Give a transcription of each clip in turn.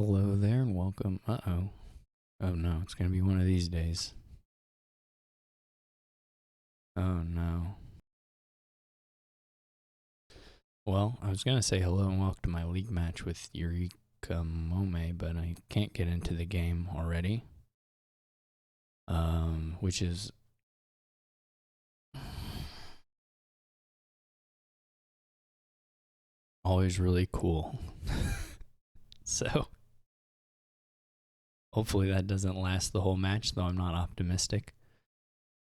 Hello there and welcome. Uh-oh. Oh no, it's going to be one of these days. Oh no. Well, I was going to say hello and welcome to my league match with Yurikamome, but I can't get into the game already. Which is always really cool. So, hopefully that doesn't last the whole match, though I'm not optimistic.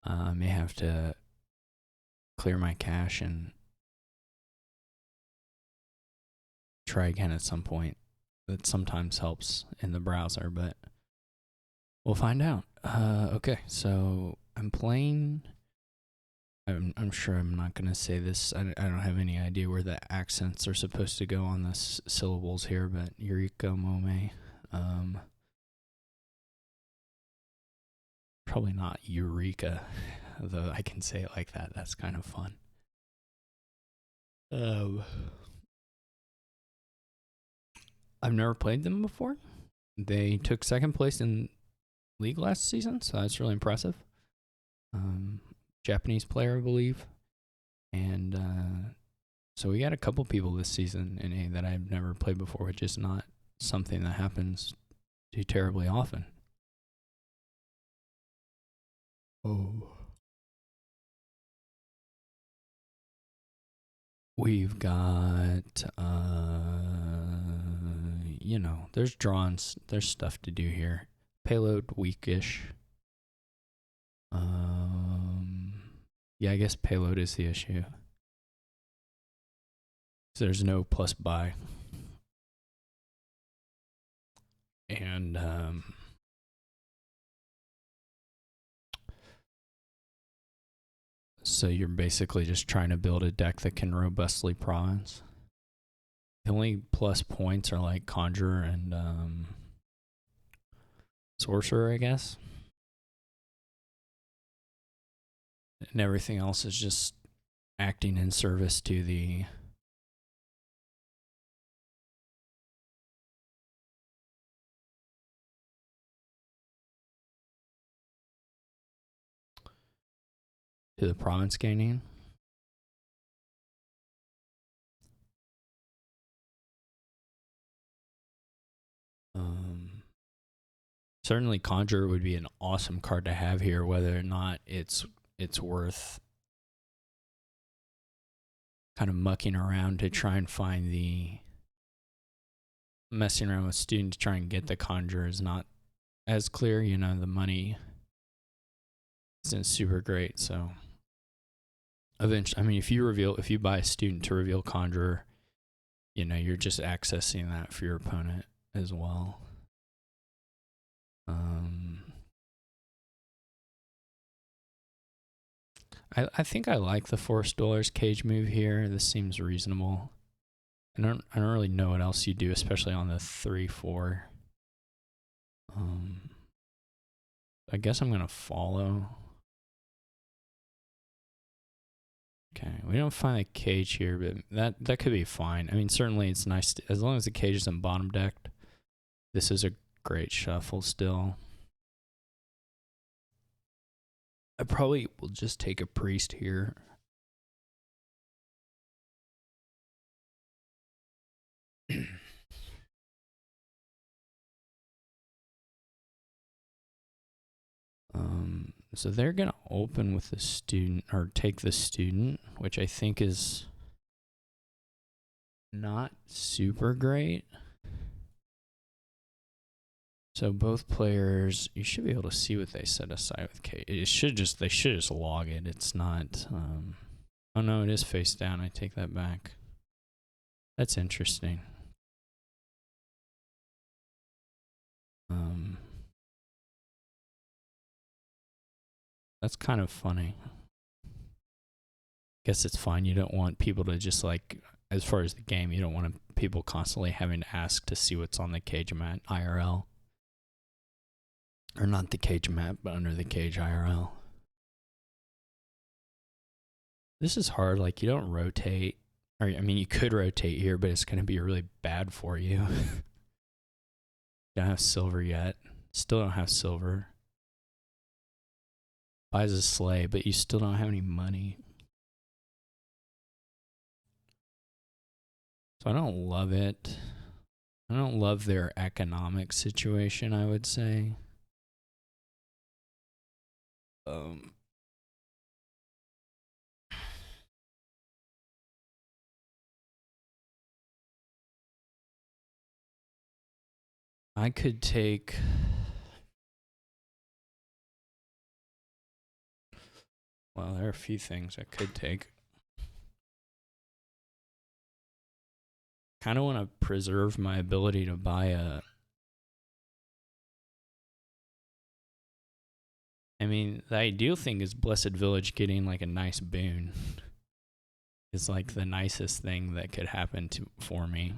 I may have to clear my cache and try again at some point. That sometimes helps in the browser, but we'll find out. Okay, so I'm playing. I'm sure I'm not going to say this. I don't have any idea where the accents are supposed to go on the syllables here, but yurikamome. Probably not Eureka, though I can say it like that. That's kind of fun. I've never played them before. They took second place in league last season, so that's really impressive. Japanese player, I believe. And so we got a couple people this season in A that I've never played before, which is not something that happens too terribly often. Oh. We've got, there's drawings, there's stuff to do here. Payload weakish. Yeah, I guess payload is the issue. So there's no plus buy. And so you're basically just trying to build a deck that can robustly province. The only plus points are like Conjurer and Sorcerer, I guess. And everything else is just acting in service to the province gaining. Certainly Conjurer would be an awesome card to have here, whether or not it's worth kind of mucking around to try and find the messing around with students to try and get the Conjurer is not as clear. The money isn't super great, so eventually, I mean, if you buy a student to reveal Conjurer, you're just accessing that for your opponent as well. I think I like the $4 cage move here. This seems reasonable. I don't really know what else you do, especially on the 3-4. I guess I'm gonna follow. Okay, we don't find a cage here, but that could be fine. I mean, certainly it's nice as long as the cage isn't bottom decked. This is a great shuffle still. I probably will just take a priest here. So they're gonna open with the student or take the student, which I think is not super great. So both players, you should be able to see what they set aside with K. They should just log it. It's not. Oh no, it is face down. I take that back. That's interesting. That's kind of funny. Guess it's fine. You don't want people to just as far as the game, you don't want people constantly having to ask to see what's on the cage mat IRL. Or not the cage mat, but under the cage IRL. This is hard. You don't rotate. Or, I mean, you could rotate here, but it's going to be really bad for you. Don't have silver yet. Still don't have silver. Buys a sleigh, but you still don't have any money. So I don't love it. I don't love their economic situation, I would say. I could take. Well, there are a few things I could take. Kind of want to preserve my ability to buy a. I mean, the ideal thing is Blessed Village getting like a nice boon. It's like the nicest thing that could happen for me.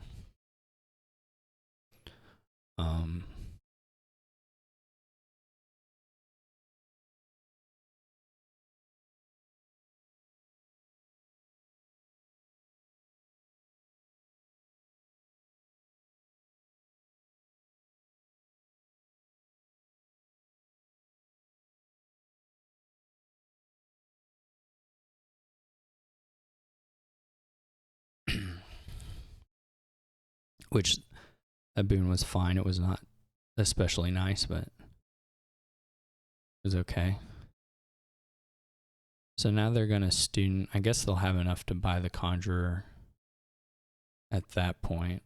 Which that boon was fine. It was not especially nice, but it was okay. So now they're going to student. I guess they'll have enough to buy the Conjurer at that point.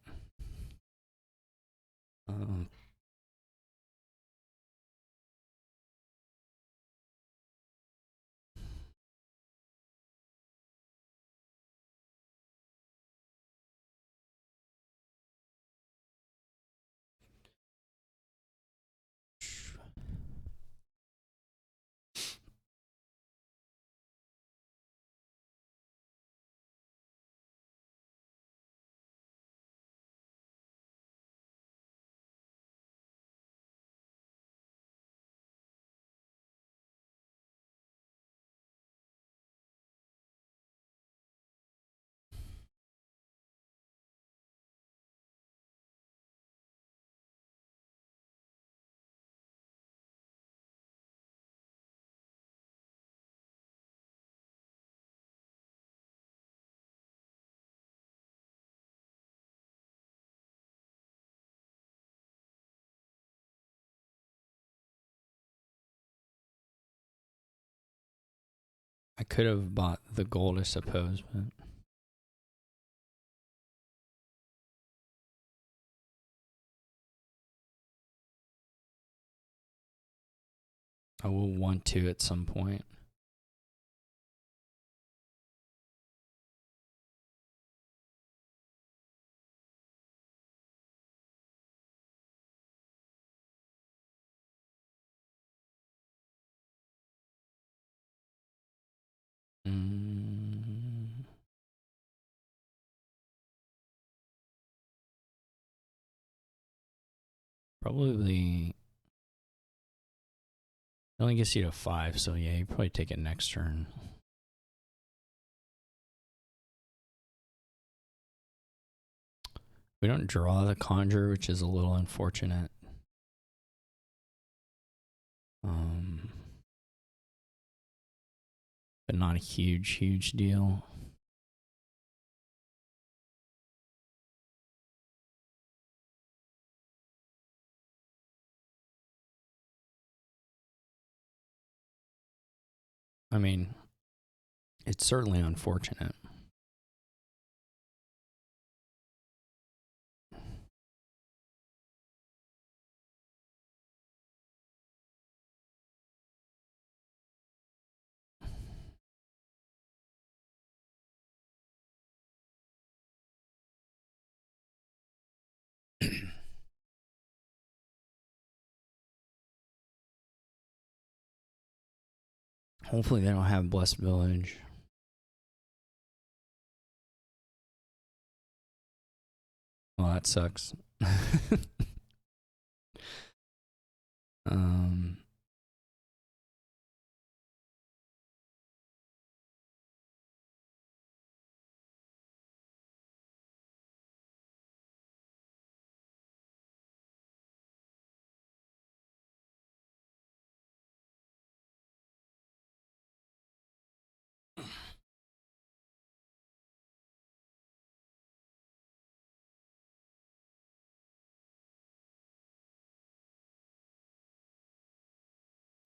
I could have bought the gold, I suppose, but I will want to at some point. Probably. It only gets you to 5, so yeah, you probably take it next turn. We don't draw the Conjure, which is a little unfortunate. But not a huge deal. I mean, it's certainly unfortunate. Hopefully they don't have Blessed Village. Well, that sucks.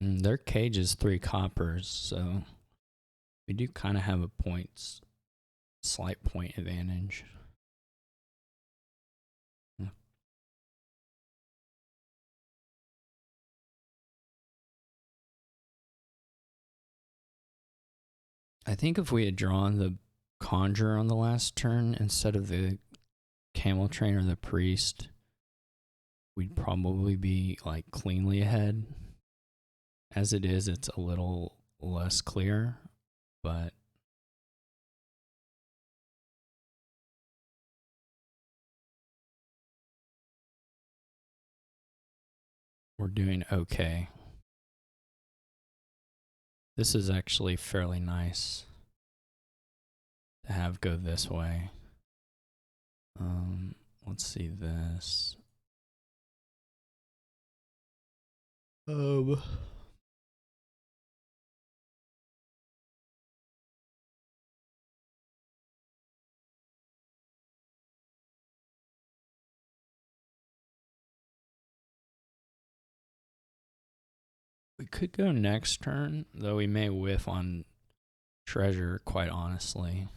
Their cage is 3 coppers, so we do kind of have a slight point advantage. I think if we had drawn the Conjurer on the last turn instead of the Camel Train or the Priest, we'd probably be like cleanly ahead. As it is, it's a little less clear, but we're doing okay. This is actually fairly nice to have go this way. Let's see this. We could go next turn, though we may whiff on treasure, quite honestly.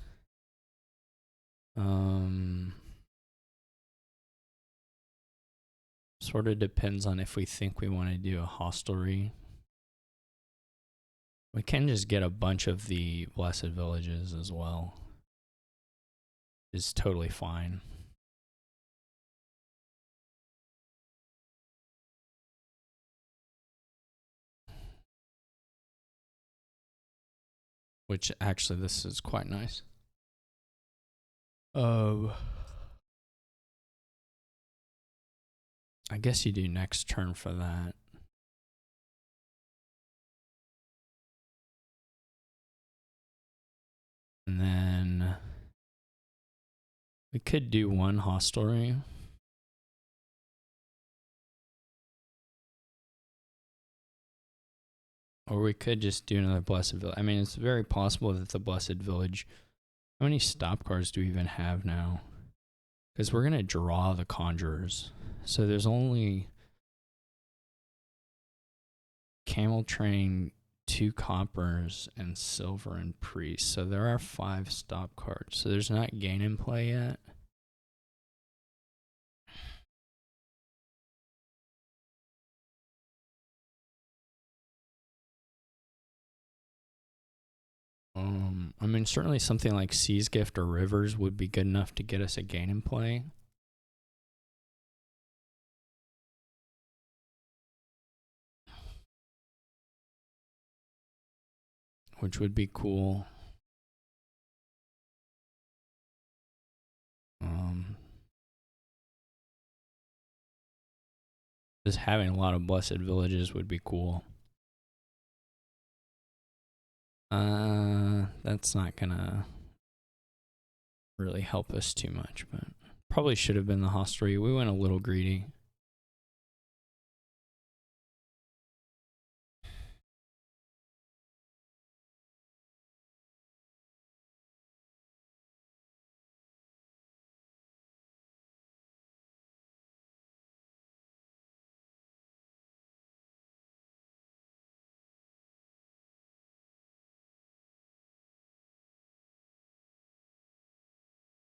Sort of depends on if we think we want to do a hostelry. We can just get a bunch of the Blessed Villages as well. It's totally fine. Which actually, this is quite nice. I guess you do next turn for that. And then we could do one hostelry. Or we could just do another Blessed Village. I mean, it's very possible that the Blessed Village... How many stop cards do we even have now? Because we're going to draw the Conjurers. So there's only... Camel Train, 2 coppers, and silver and priest. So there are 5 stop cards. So there's not gain in play yet. I mean, certainly something like Sea's Gift or Rivers would be good enough to get us a gain in play. Which would be cool. Just having a lot of Blessed Villages would be cool. That's not gonna really help us too much, but probably should have been the hostelry. We went a little greedy.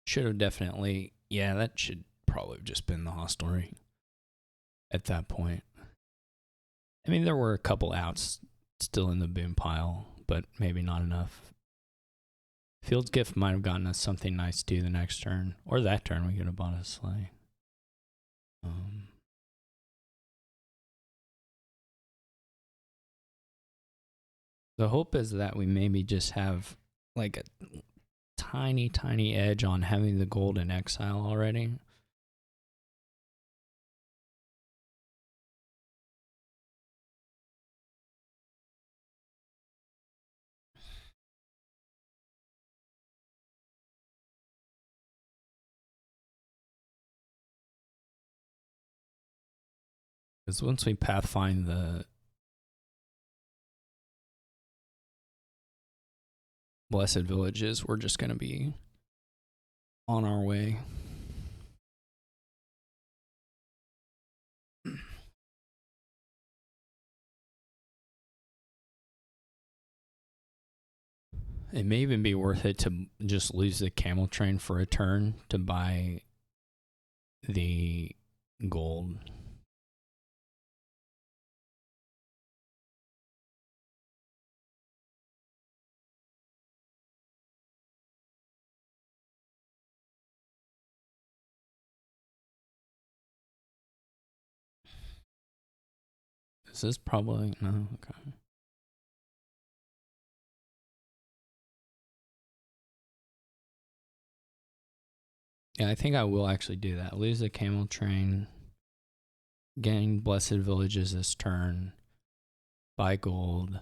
Should have definitely, yeah, that should probably have just been the hostelry at that point. I mean, there were a couple outs still in the boom pile, but maybe not enough. Field's Gift might have gotten us something nice to do the next turn, or that turn we could have bought a sleigh. The hope is that we maybe just have like a tiny, tiny edge on having the gold in exile already. Because once we pathfind the Blessed Villages, we're just going to be on our way. It may even be worth it to just lose the camel train for a turn to buy the gold. This is probably no. Okay. Yeah, I think I will actually do that. Lose the camel train, gain blessed villages this turn, buy gold.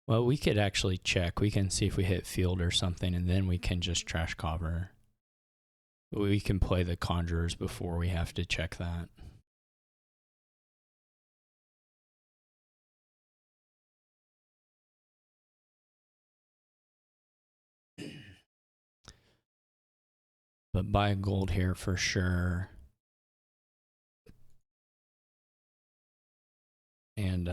Well, we could actually check. We can see if we hit field or something, and then we can just trash copper. We can play the conjurers before we have to check that. But buy gold here for sure. And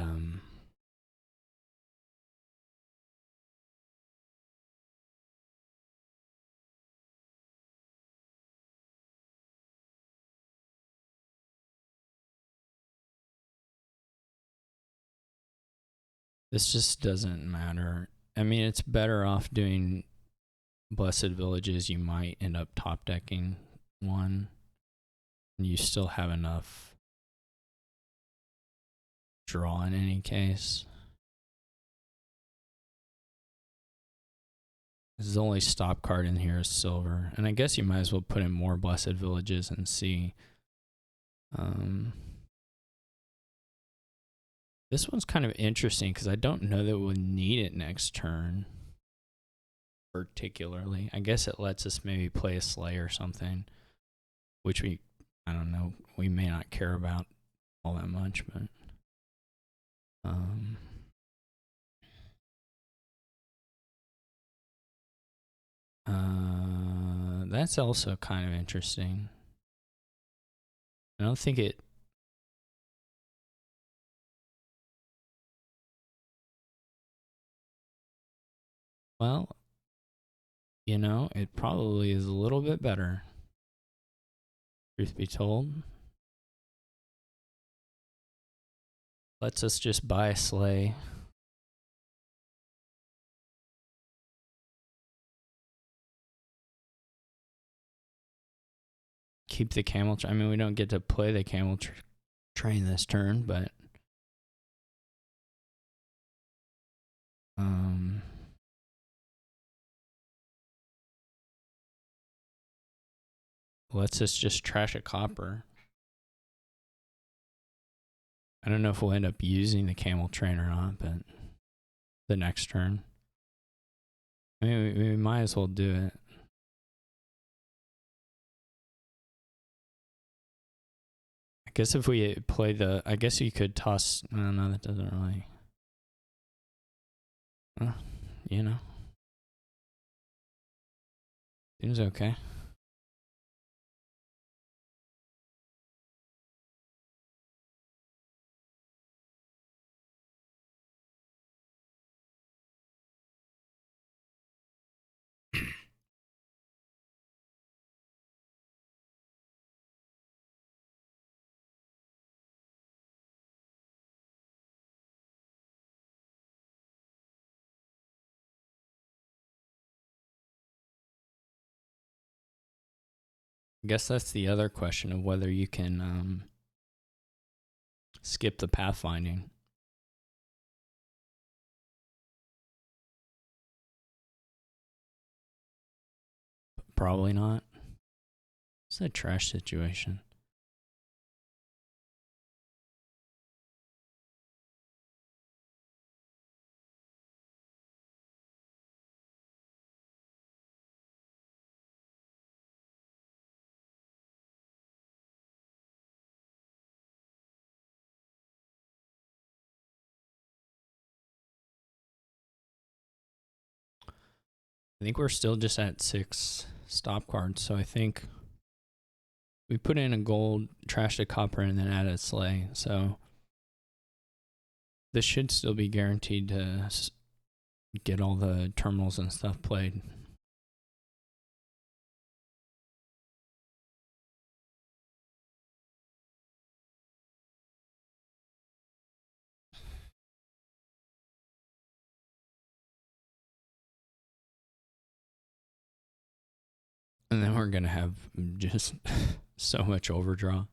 this just doesn't matter. I mean, it's better off doing blessed villages. You might end up top decking one. And you still have enough draw in any case. The only stop card in here is silver. And I guess you might as well put in more blessed villages and see. This one's kind of interesting because I don't know that we'll need it next turn. Particularly. I guess it lets us maybe play a slay or something. Which I don't know, we may not care about all that much, but that's also kind of interesting. I don't think it. Well, you know, it probably is a little bit better. Truth be told. Lets us just buy a sleigh. Keep the camel. I mean, we don't get to play the camel train this turn, but lets us just trash a copper. I don't know if we'll end up using the camel train or not, but the next turn. I mean, we might as well do it. I guess if we play the, I guess you could toss. No, that doesn't really. You know, seems okay. I guess that's the other question of whether you can skip the pathfinding. Probably not. It's a trash situation. I think we're still just at 6 stop cards, so I think we put in a gold, trash a copper, and then add a sleigh. So this should still be guaranteed to get all the terminals and stuff played. And then we're going to have just so much overdraw,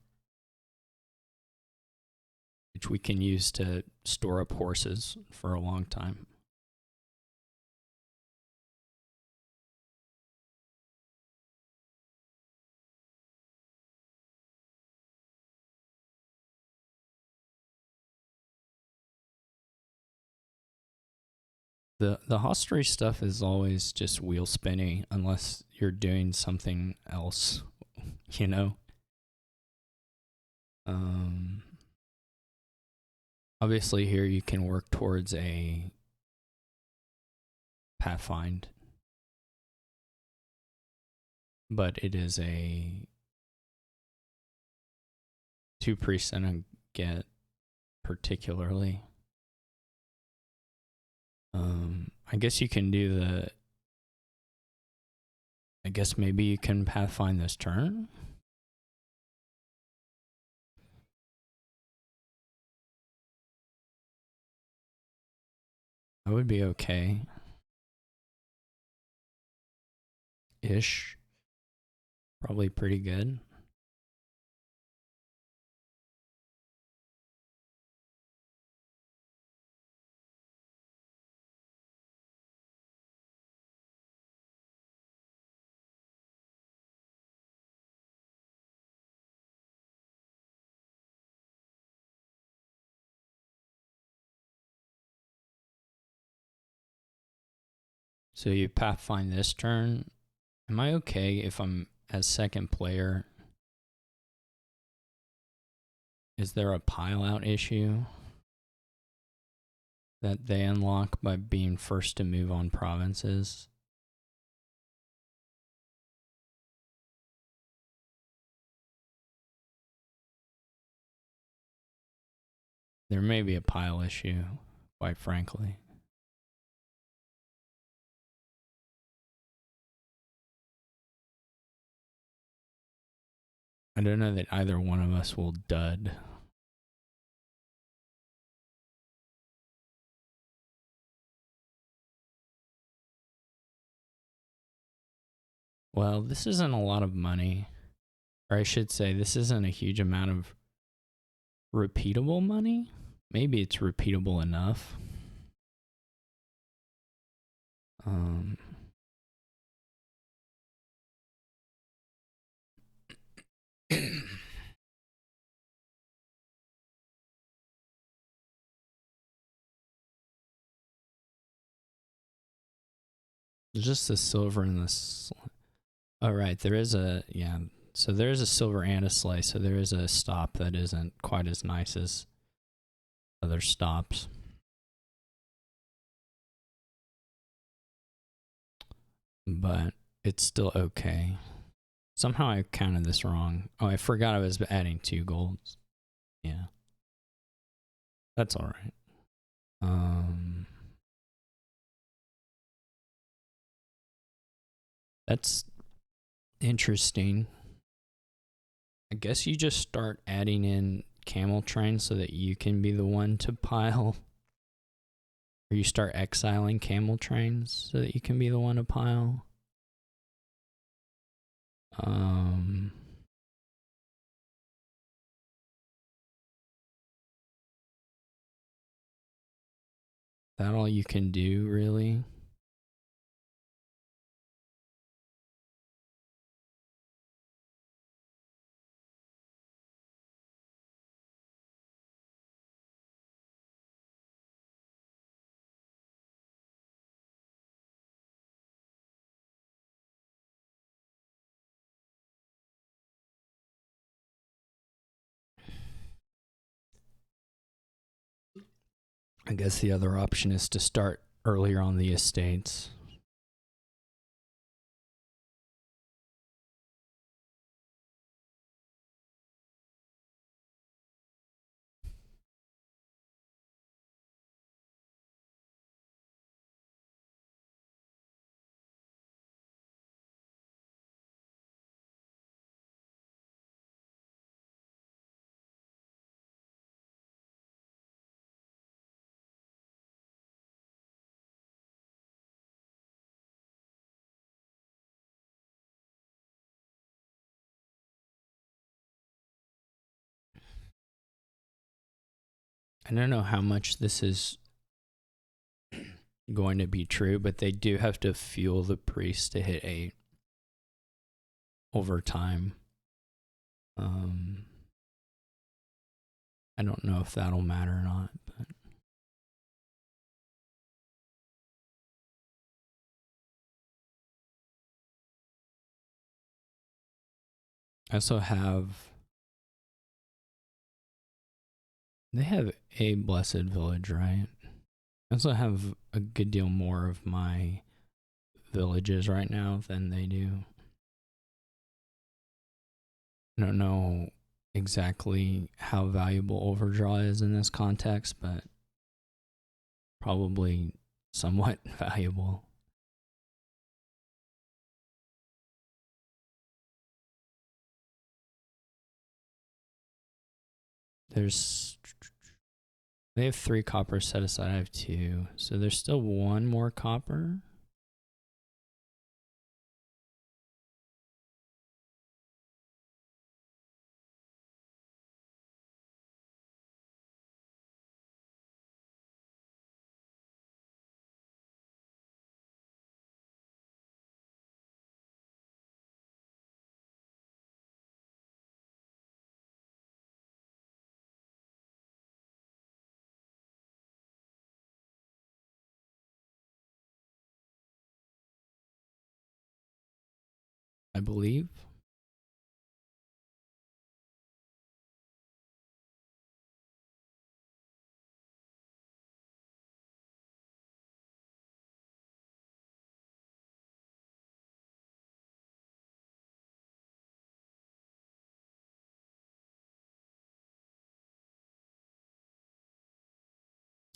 which we can use to store up horses for a long time. The hostelry stuff is always just wheel spinning unless you're doing something else, you know? Obviously here you can work towards a pathfind, but it is a 2 priests and a get particularly. I guess you can do the. I guess maybe you can pathfind this turn. That would be okay. Ish. Probably pretty good. So you pathfind this turn. Am I okay if I'm as second player? Is there a pile out issue that they unlock by being first to move on provinces? There may be a pile issue, quite frankly. I don't know that either one of us will dud. Well, this isn't a lot of money. Or I should say, this isn't a huge amount of repeatable money. Maybe it's repeatable enough. Just the silver and the. Oh, right. There is a. Yeah. So there is a silver and a slice. So there is a stop that isn't quite as nice as other stops. But it's still okay. Somehow I counted this wrong. Oh, I forgot I was adding 2 golds. Yeah. That's all right. That's interesting. I guess you just start adding in camel trains so that you can be the one to pile. Or you start exiling camel trains so that you can be the one to pile. That all you can do, really? I guess the other option is to start earlier on the estates. I don't know how much this is going to be true, but they do have to fuel the priest to hit 8 over time. I don't know if that'll matter or not, but I also have. They have a blessed village, right? I also have a good deal more of my villages right now than they do. I don't know exactly how valuable overdraw is in this context, but probably somewhat valuable. They have 3 copper set aside. I have 2, so there's still 1 more copper. I believe.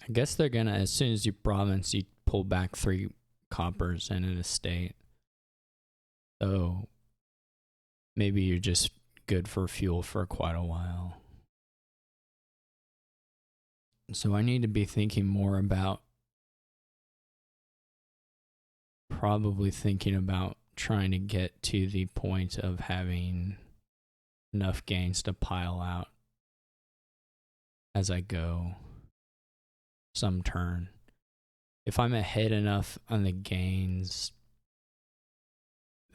I guess they're gonna, as soon as you province, you pull back 3 coppers in an estate. So maybe you're just good for fuel for quite a while. So I need to be thinking more about, probably thinking about trying to get to the point of having enough gains to pile out as I go some turn. If I'm ahead enough on the gains,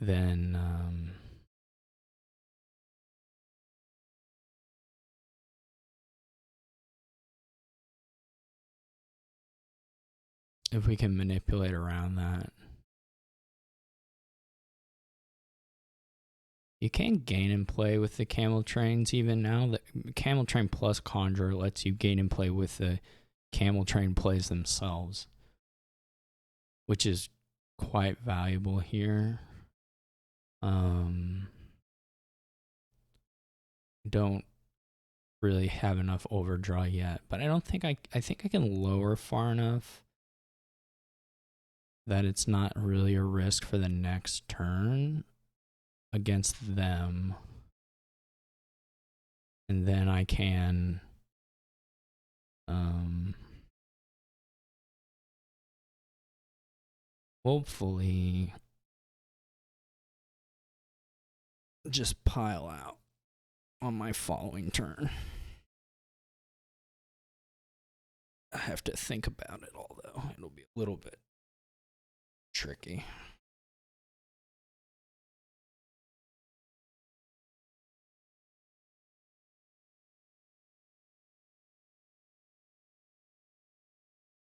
then if we can manipulate around that. You can gain and play with the camel trains even now. The camel train plus conjure lets you gain and play with the camel train plays themselves, which is quite valuable here. Don't really have enough overdraw yet, but I don't think I think I can lower far enough that it's not really a risk for the next turn against them. And then I can hopefully just pile out on my following turn. I have to think about it all, though. It'll be a little bit tricky.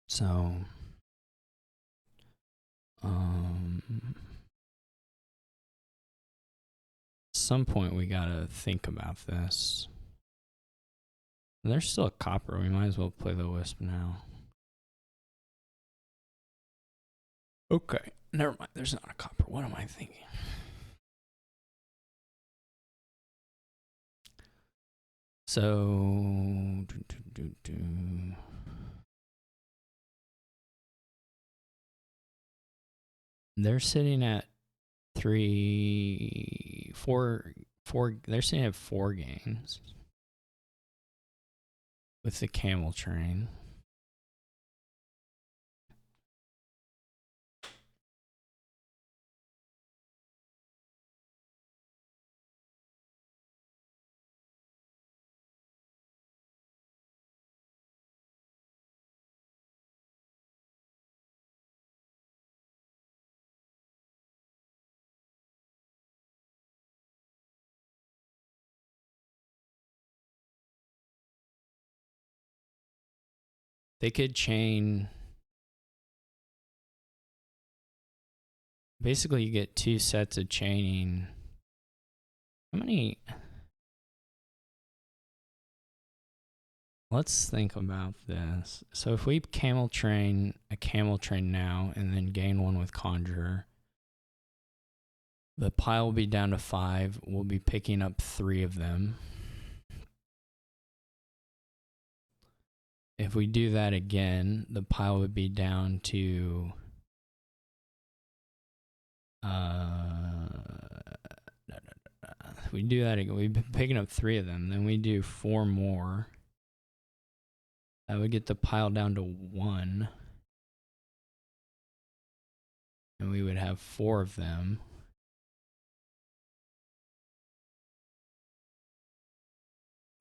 So, at some point we gotta think about this. There's still a copper. We might as well play the wisp now. Okay, never mind. There's not a copper. What am I thinking? So, they're sitting at 3, 4. They're sitting at 4 games with the camel train. They could chain. Basically, you get 2 sets of chaining. How many? Let's think about this. So if we camel train a camel train now and then gain one with Conjurer, the pile will be down to 5. We'll be picking up 3 of them. If we do that again, the pile would be down to if we do that again, we've been picking up 3 of them, then we do 4 more. That would get the pile down to 1. And we would have 4 of them.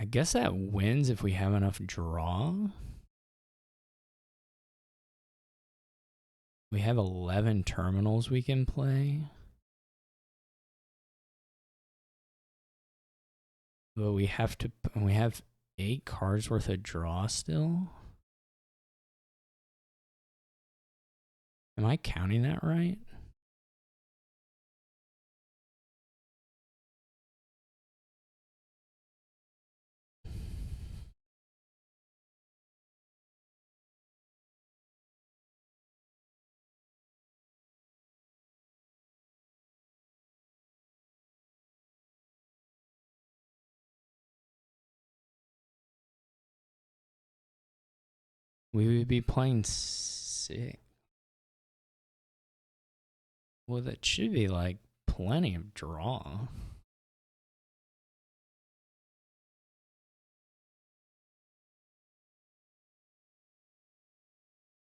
I guess that wins if we have enough draw. We have 11 terminals we can play. But we have 8 cards worth of draw still. Am I counting that right? We would be playing 6. Well, that should be like plenty of draw.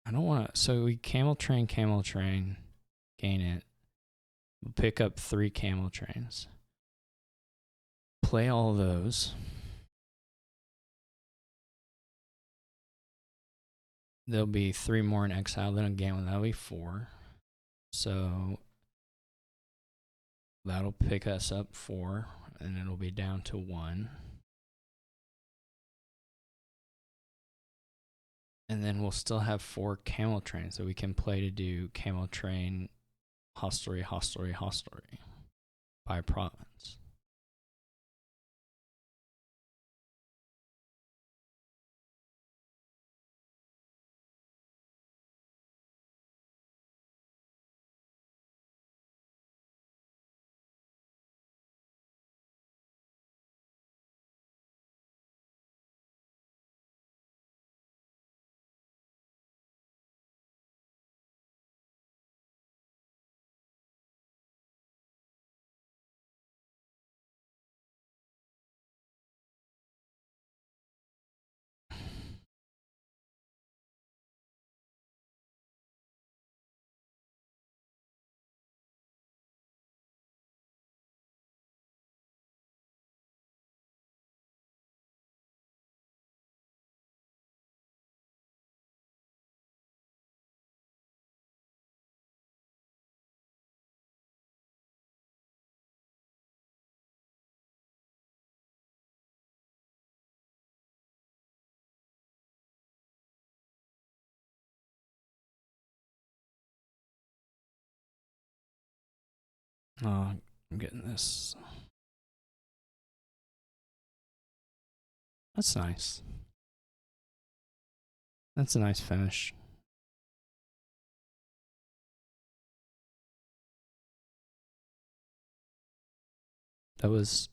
I don't want to. So we camel train, gain it. We'll pick up 3 camel trains. Play all those. There'll be 3 more in exile. Then again, that'll be 4. So that'll pick us up 4, and it'll be down to 1. And then we'll still have 4 camel trains that we can play to do camel train hostelry by province. Oh, I'm getting this. That's nice. That's a nice finish. That was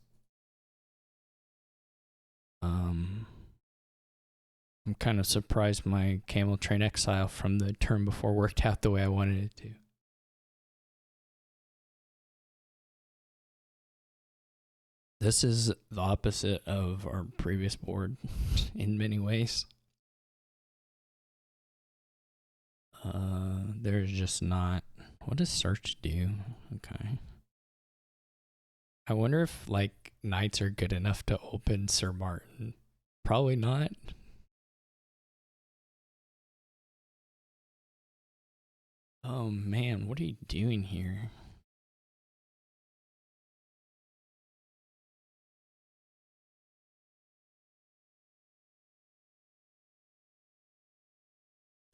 I'm kind of surprised my camel train exile from the turn before worked out the way I wanted it to. This is the opposite of our previous board in many ways. There's just not. What does search do? Okay. I wonder if like knights are good enough to open Sir Martin. Probably not. Oh man, what are you doing here?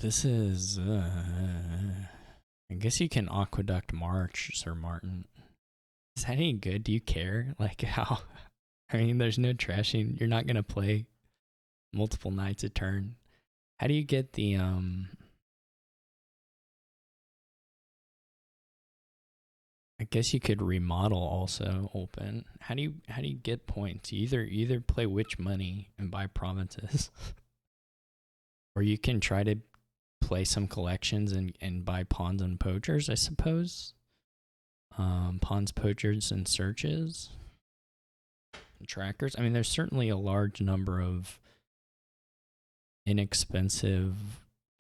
This is, I guess you can aqueduct March, Sir Martin. Is that any good? Do you care? Like how, I mean, there's no trashing. You're not going to play multiple knights a turn. How do you get the, I guess you could remodel also open. How do you get points? You either play witch money and buy provinces, or you can try to play some collections and buy pawns and poachers, I suppose. Pawns, poachers, and searches, and trackers. I mean, there's certainly a large number of inexpensive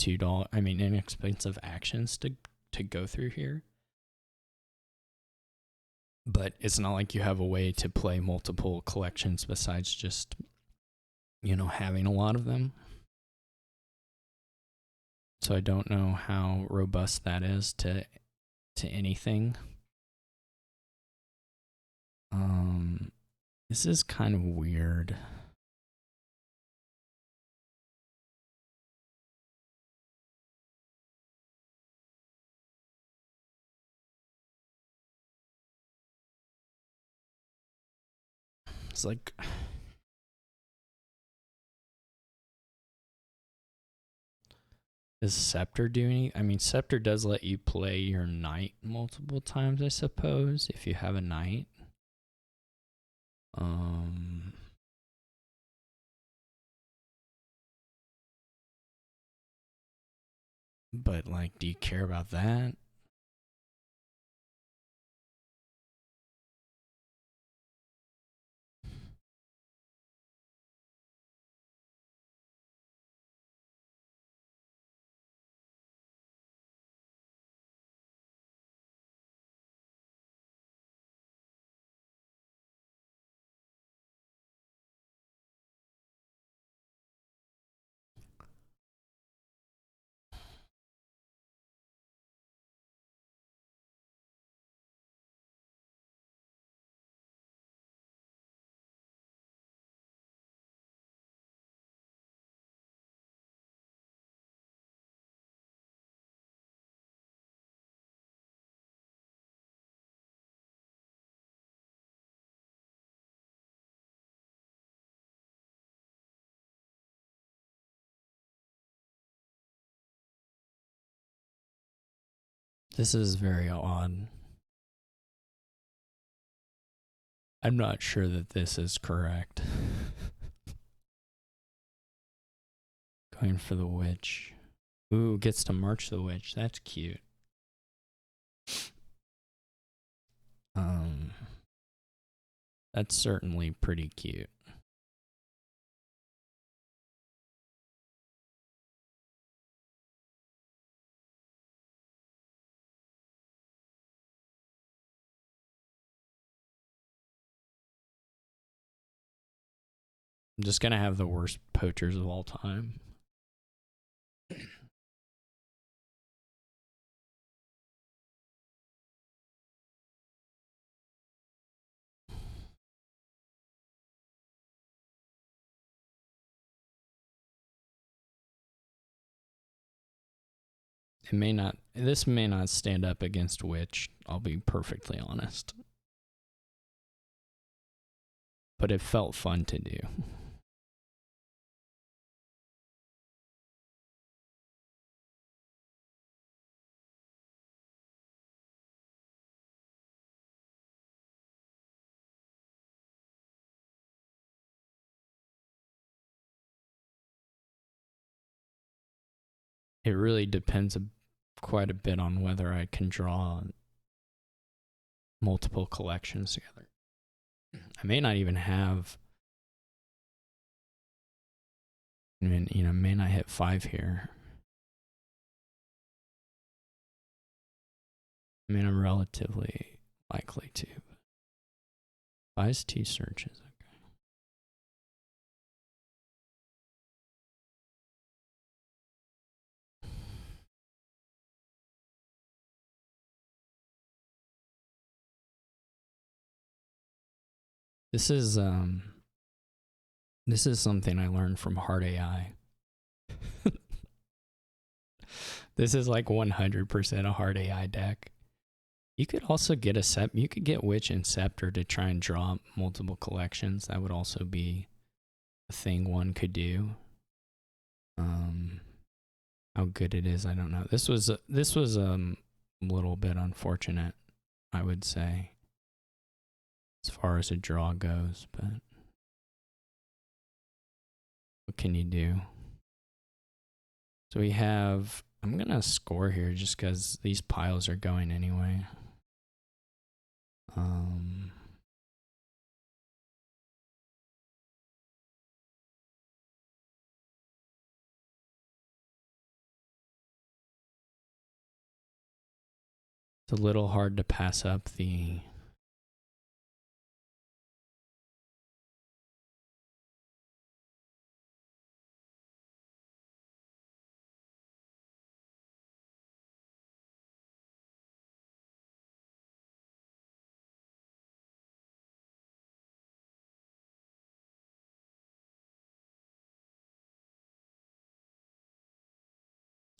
$2. I mean, inexpensive actions to go through here. But it's not like you have a way to play multiple collections besides just, having a lot of them. So I don't know how robust that is to anything. This is kind of weird. It's like, does Scepter do any? I mean, Scepter does let you play your knight multiple times, I suppose, if you have a knight. But like, do you care about that? This is very odd. I'm not sure that this is correct. Going for the witch. Ooh, gets to march the witch. That's cute. That's certainly pretty cute. I'm just gonna have the worst poachers of all time. This may not stand up against witch, I'll be perfectly honest. But it felt fun to do. It really depends quite a bit on whether I can draw multiple collections together. I may not even have, may not hit 5 here. I mean, I'm relatively likely to. Buys 2 searches. Okay. This is something I learned from Hard AI. This is like 100% a hard AI deck. You could also get you could get Witch and Scepter to try and draw multiple collections. That would also be a thing one could do. How good it is, I don't know. This was a little bit unfortunate, I would say, as far as a draw goes, but what can you do? So we have, I'm gonna score here just because these piles are going anyway. It's a little hard to pass up the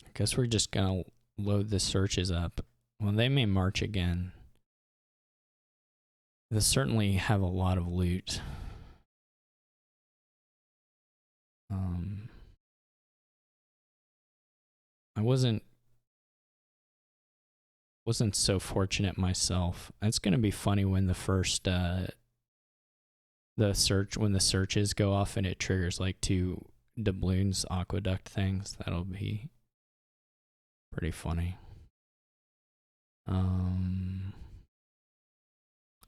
I guess we're just gonna load the searches up. Well, they may march again. They certainly have a lot of loot. I wasn't so fortunate myself. It's gonna be funny when the first when the searches go off and it triggers like 2 doubloons aqueduct things. That'll be pretty funny.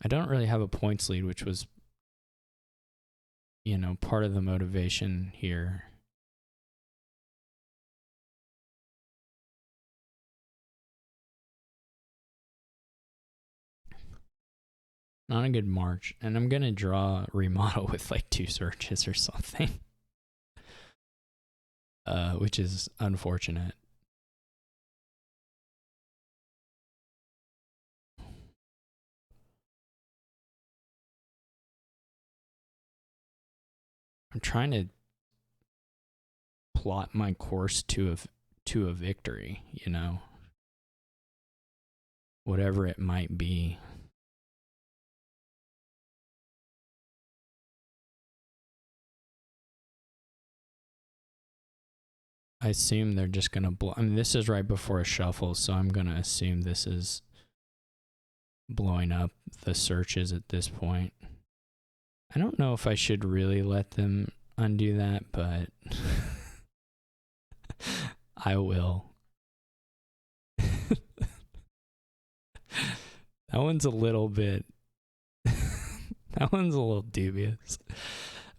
I don't really have a points lead, which was, you know, part of the motivation here. Not a good march. And I'm going to draw remodel with like 2 searches or something. Which is unfortunate. I'm trying to plot my course to a victory, you know. Whatever it might be. I assume they're just going to I mean, this is right before a shuffle, so I'm going to assume this is blowing up the searches at this point. I don't know if I should really let them undo that, but I will. That one's a little bit that one's a little dubious,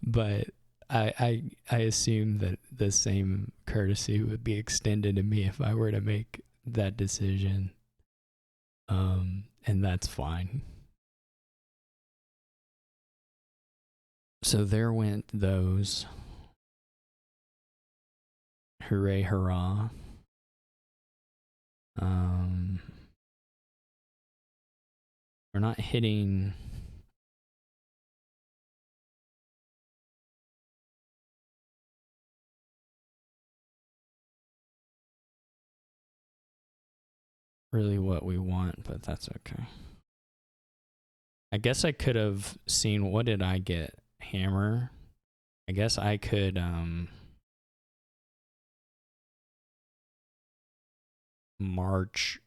but I assume that the same courtesy would be extended to me if I were to make that decision. And that's fine. So there went those. Hooray, hurrah. We're not hitting really what we want, but that's okay. I guess I could have seen, what did I get? Hammer. I guess I could march.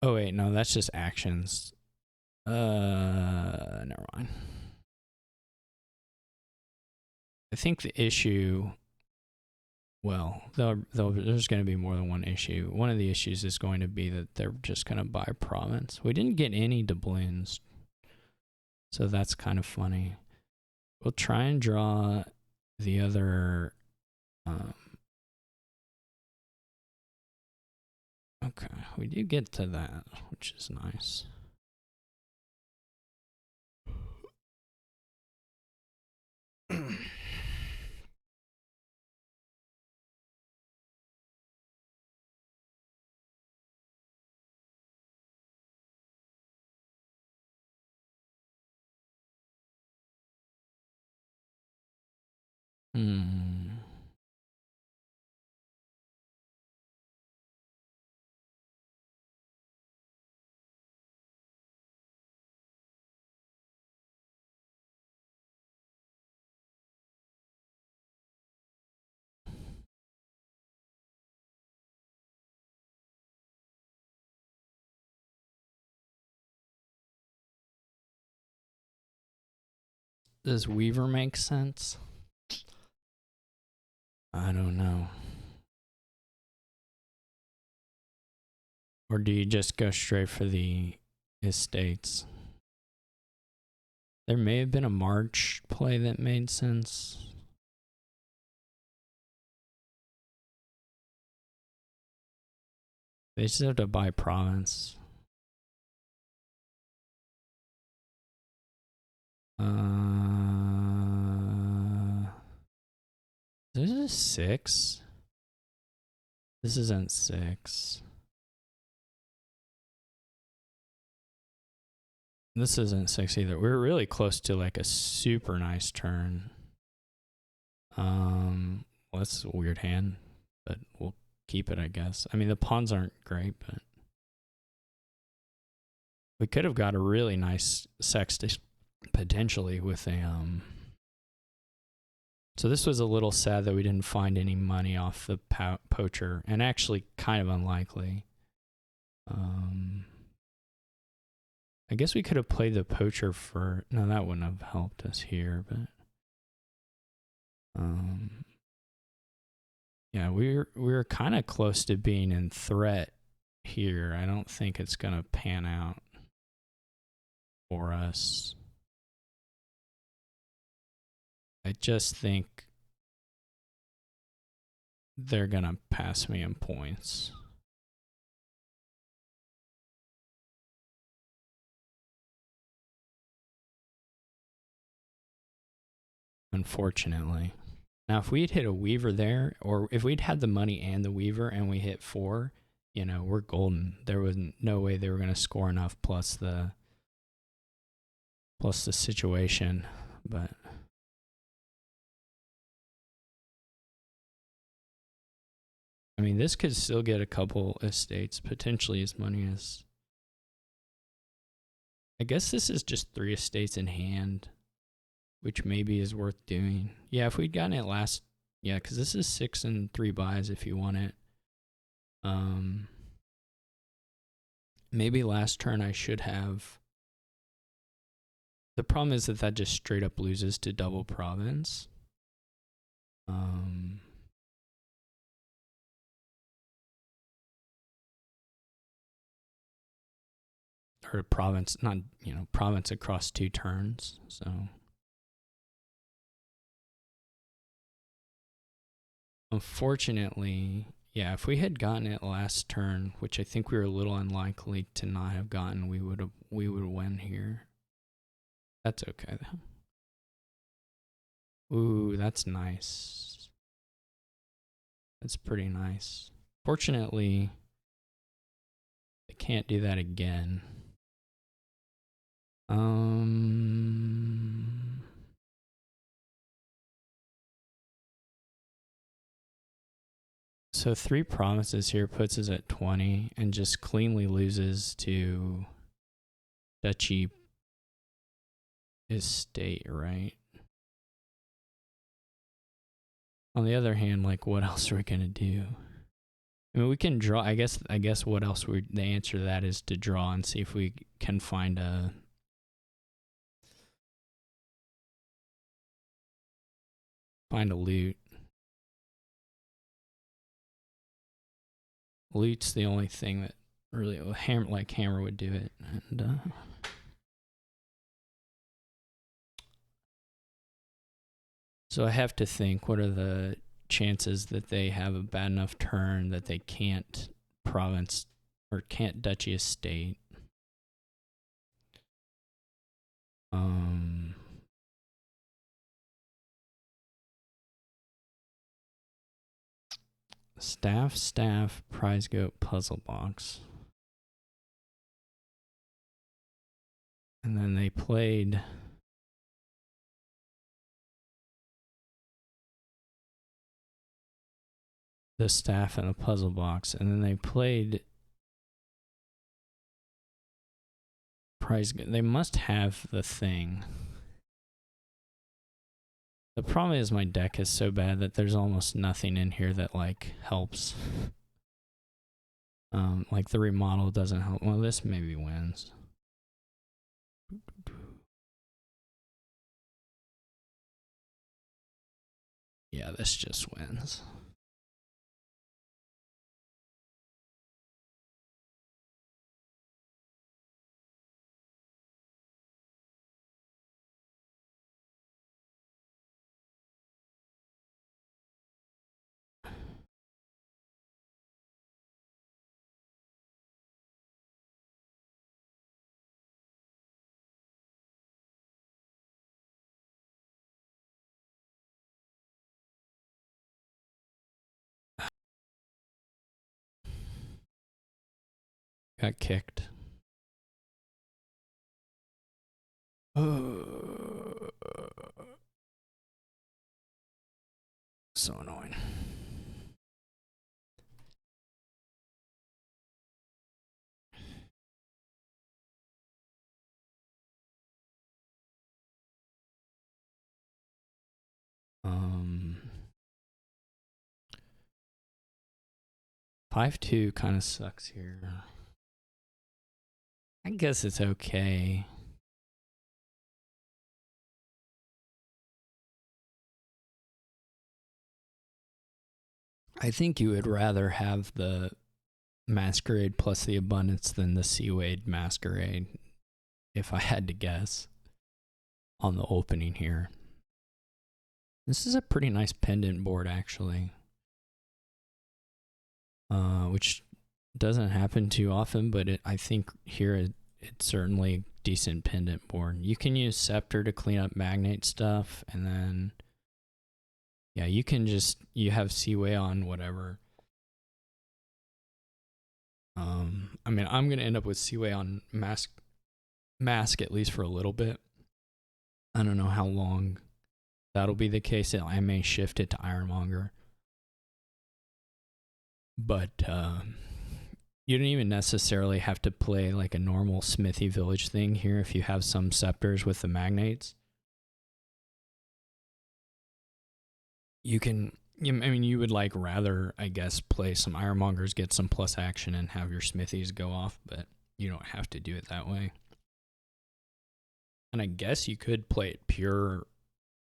Oh wait, no, that's just actions. Never mind. I think the issue, well, there's going to be more than one issue. One of the issues is going to be that they're just going to buy province. We didn't get any doubloons, so that's kind of funny. We'll try and draw the other. Okay, we do get to that, which is nice. Hmm. Does Weaver make sense? I don't know. Or do you just go straight for the estates? There may have been a March play that made sense. They just have to buy province. This is 6. This isn't 6. This isn't 6 either. We're really close to like a super nice turn. Well, that's a weird hand, but we'll keep it, I guess. I mean, the pawns aren't great, but we could have got a really nice sextus potentially with a So this was a little sad that we didn't find any money off the poacher, and actually kind of unlikely. I guess we could have played the poacher for... No, that wouldn't have helped us here, but... yeah, we were kind of close to being in threat here. I don't think it's going to pan out for us. I just think they're going to pass me in points. Unfortunately. Now, if we'd hit a Weaver there, or if we'd had the money and the Weaver and we hit 4, you know, we're golden. There was no way they were going to score enough plus the situation, but I mean, this could still get a couple estates, potentially as many as... I guess this is just 3 estates in hand, which maybe is worth doing. Yeah, if we'd gotten it last... Yeah, because this is 6 and 3 buys if you want it. Maybe last turn I should have... The problem is that just straight up loses to double province. Or province, not, you know, province across 2 turns, so... Unfortunately, yeah, if we had gotten it last turn, which I think we were a little unlikely to not have gotten, we would win here. That's okay though. Ooh, that's nice. That's pretty nice. Fortunately, I can't do that again. So 3 provinces here puts us at 20 and just cleanly loses to Duchy estate, right? On the other hand, like, what else are we gonna do? I mean, we can draw. I guess what else the answer to that is to draw and see if we can find a loot. Loot's the only thing that really hammer would do it. And so I have to think, what are the chances that they have a bad enough turn that they can't province or can't duchy estate? Staff, prize goat, puzzle box. And then they played the staff and the puzzle box, and then they played prize. They must have the thing. The problem is my deck is so bad that there's almost nothing in here that like helps. Like the remodel doesn't help. Well, this maybe wins. Yeah, this just wins. Got kicked. So annoying. Um, 5-2 kind of sucks here. I guess it's okay. I think you would rather have the Masquerade plus the Abundance than the Seawade Masquerade, if I had to guess, on the opening here. This is a pretty nice pendant board, actually. Which doesn't happen too often, but I think here it's certainly a decent pendant board. You can use Scepter to clean up Magnate stuff, and then yeah, you can you have Seaway on whatever. I mean, I'm gonna end up with Seaway on mask at least for a little bit. I don't know how long that'll be the case. I may shift it to Ironmonger. But you don't even necessarily have to play like a normal Smithy Village thing here if you have some Scepters with the Magnates. You can, I mean, you would like rather, I guess, play some Ironmongers, get some plus action, and have your Smithies go off, but you don't have to do it that way. And I guess you could play it pure,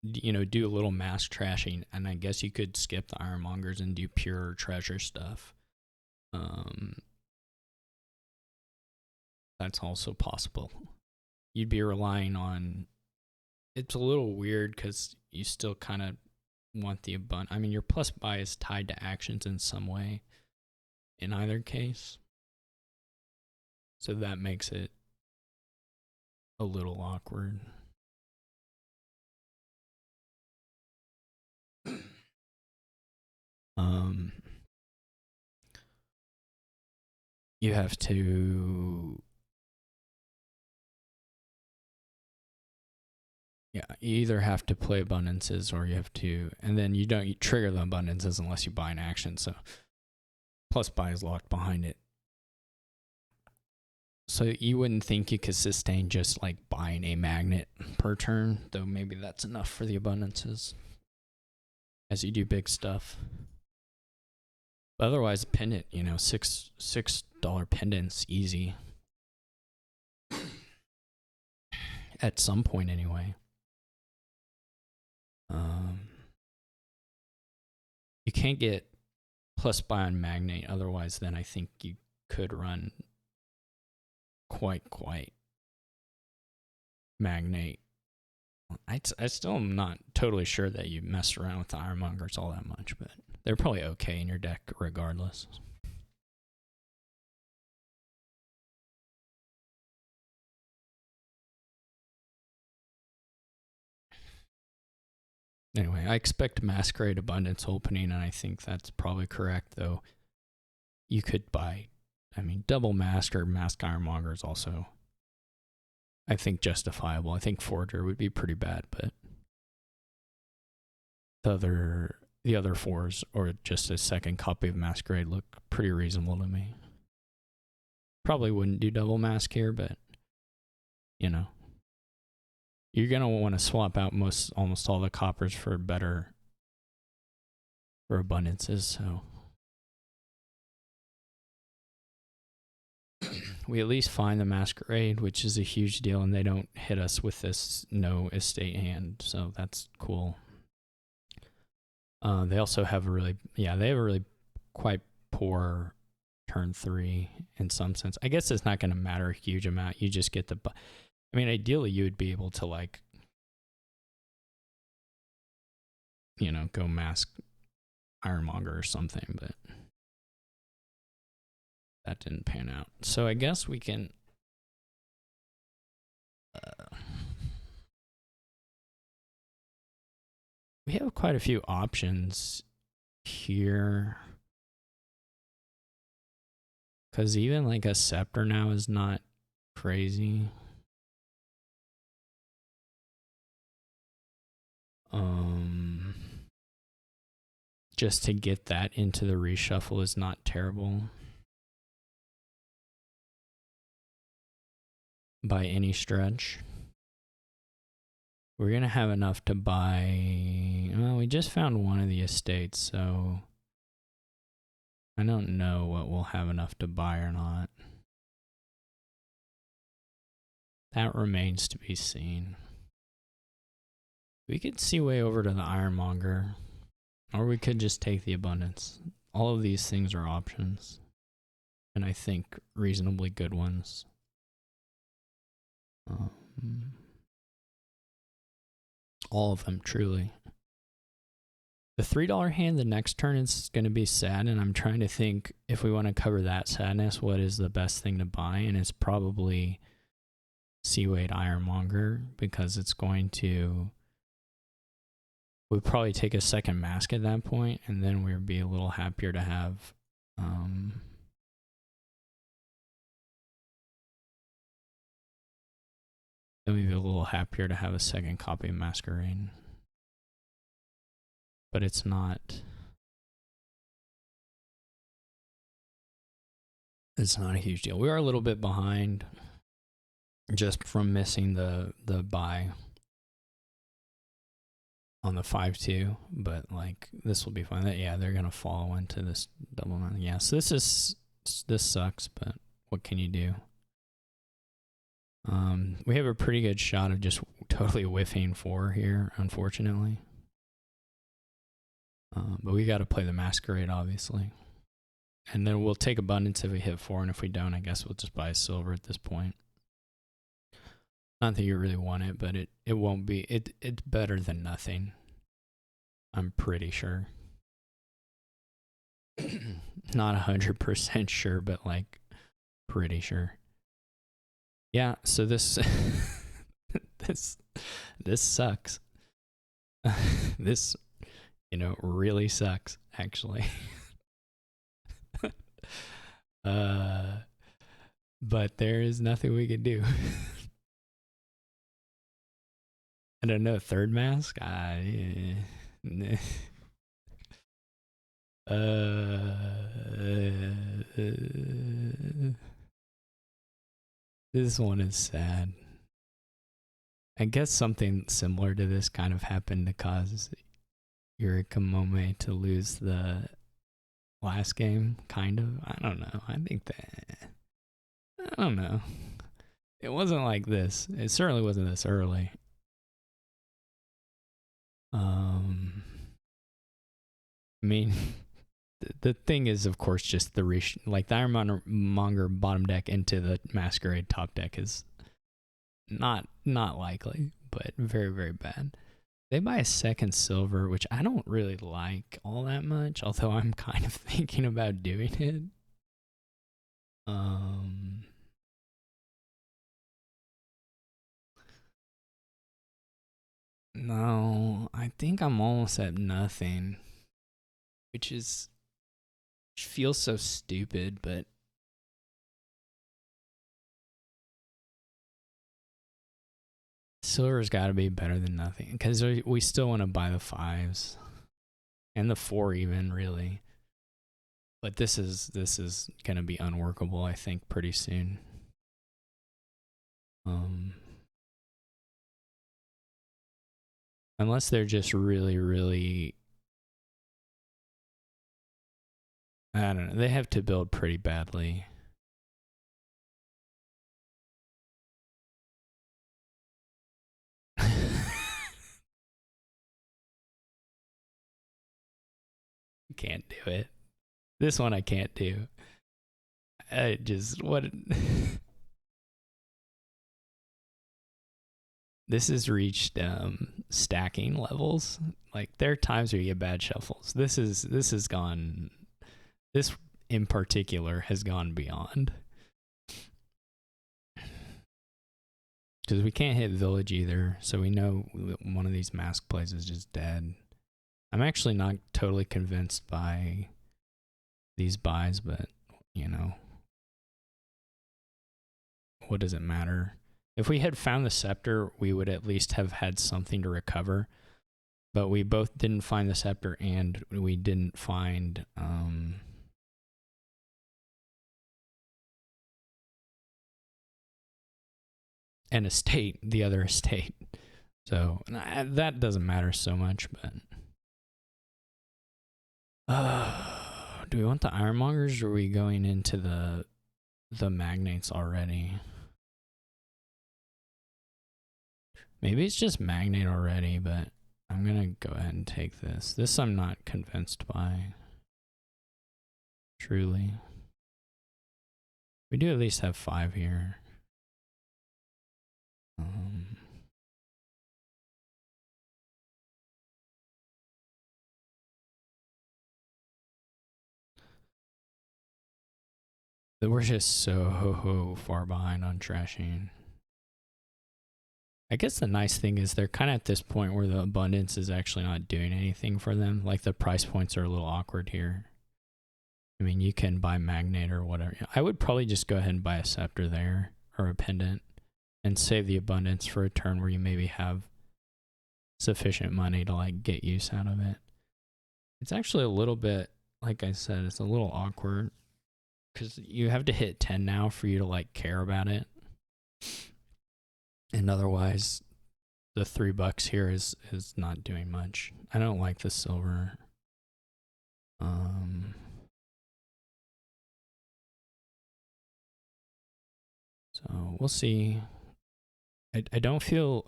you know, do a little mask trashing, and I guess you could skip the Ironmongers and do pure treasure stuff. That's also possible. You'd be relying on, it's a little weird because you still kind of want the abundance. I mean, your plus buy is tied to actions in some way in either case. So that makes it a little awkward. You have to, yeah, you either have to play abundances or you have to, and then you trigger the abundances unless you buy an action. So plus buy is locked behind it. So you wouldn't think you could sustain just like buying a magnet per turn, though maybe that's enough for the abundances as you do big stuff. But otherwise, pendant, you know, $6 pendant's easy. At some point, anyway. You can't get plus buy on Magnate, otherwise then I think you could run quite Magnate. I still am not totally sure that you mess around with the Ironmongers all that much, but they're probably okay in your deck regardless. Anyway, I expect Masquerade Abundance opening, and I think that's probably correct, though. You could buy, I mean, double Mask or Mask Ironmonger is also, I think, justifiable. I think Forger would be pretty bad, but the other the other 4s or just a second copy of Masquerade look pretty reasonable to me. Probably wouldn't do double mask here, but you know, you're gonna want to swap out almost all the coppers for abundances. So we at least find the Masquerade, which is a huge deal, and they don't hit us with this no estate hand, so that's cool. They also have a really quite poor turn 3 in some sense. I guess it's not going to matter a huge amount. You just get I mean, ideally you would be able to, like, you know, go mask Ironmonger or something, but that didn't pan out. So I guess we can we have quite a few options here, because even like a Scepter now is not crazy. Just to get that into the reshuffle is not terrible by any stretch. We're gonna have enough to buy. Well, we just found one of the estates, so I don't know what we'll have enough to buy or not. That remains to be seen. We could see way over to the Ironmonger, or we could just take the abundance. All of these things are options, and I think reasonably good ones. All of them, truly. The $3 hand the next turn is going to be sad, and I'm trying to think, if we want to cover that sadness, what is the best thing to buy? And it's probably Seawade Ironmonger, because it's going to... We'd probably take a second mask at that point, and then we'd be a little happier to have... then we'd be a little happier to have a second copy of Masquerade. But it's not... It's not a huge deal. We are a little bit behind just from missing the buy on the 5-2, but like this will be fine. Yeah, they're gonna fall into this double. Yeah, so this sucks, but what can you do? We have a pretty good shot of just totally whiffing 4 here, unfortunately. But we got to play the Masquerade, obviously. And then we'll take abundance if we hit 4, and if we don't, I guess we'll just buy silver at this point. Not that you really want it, but it won't be... It's better than nothing. I'm pretty sure. Not 100% sure, but like pretty sure. Yeah, so this this sucks. This, you know, really sucks, actually. But there is nothing we can do. I don't know, third mask? This one is sad. I guess something similar to this kind of happened to cause yurikamome to lose the last game, kind of. I don't know. I don't know. It wasn't like this. It certainly wasn't this early. I mean, the thing is, of course, just like the Ironmonger bottom deck into the Masquerade top deck is not likely, but very, very bad. They buy a second silver, which I don't really like all that much, although I'm kind of thinking about doing it. No, I think I'm almost at nothing, which feels so stupid, but silver's got to be better than nothing, because we still want to buy the 5s, and the 4 even, really. But this is gonna be unworkable, I think, pretty soon. Unless they're just really, really, I don't know. They have to build pretty badly. Can't do it. This one I can't do. I just, what? This has reached stacking levels. Like, there are times where you get bad shuffles. This has gone, this in particular has gone beyond. Because we can't hit village either, so we know one of these mask plays is just dead. I'm actually not totally convinced by these buys, but, you know, what does it matter? If we had found the scepter, we would at least have had something to recover. But we both didn't find the scepter, and we didn't find an estate, the other estate. So that doesn't matter so much, but do we want the ironmongers, or are we going into the magnates already? Maybe it's just magnate already, but I'm gonna go ahead and take this. This I'm not convinced by. Truly. We do at least have 5 here. We're just so far behind on trashing. I guess the nice thing is they're kind of at this point where the abundance is actually not doing anything for them. Like, the price points are a little awkward here. I mean, you can buy magnate or whatever. I would probably just go ahead and buy a scepter there, or a pendant, and save the abundance for a turn where you maybe have sufficient money to, like, get use out of it. It's actually a little bit, like I said, it's a little awkward, because you have to hit 10 now for you to, like, care about it. And otherwise, the $3 here is not doing much. I don't like the silver. So we'll see. I don't feel,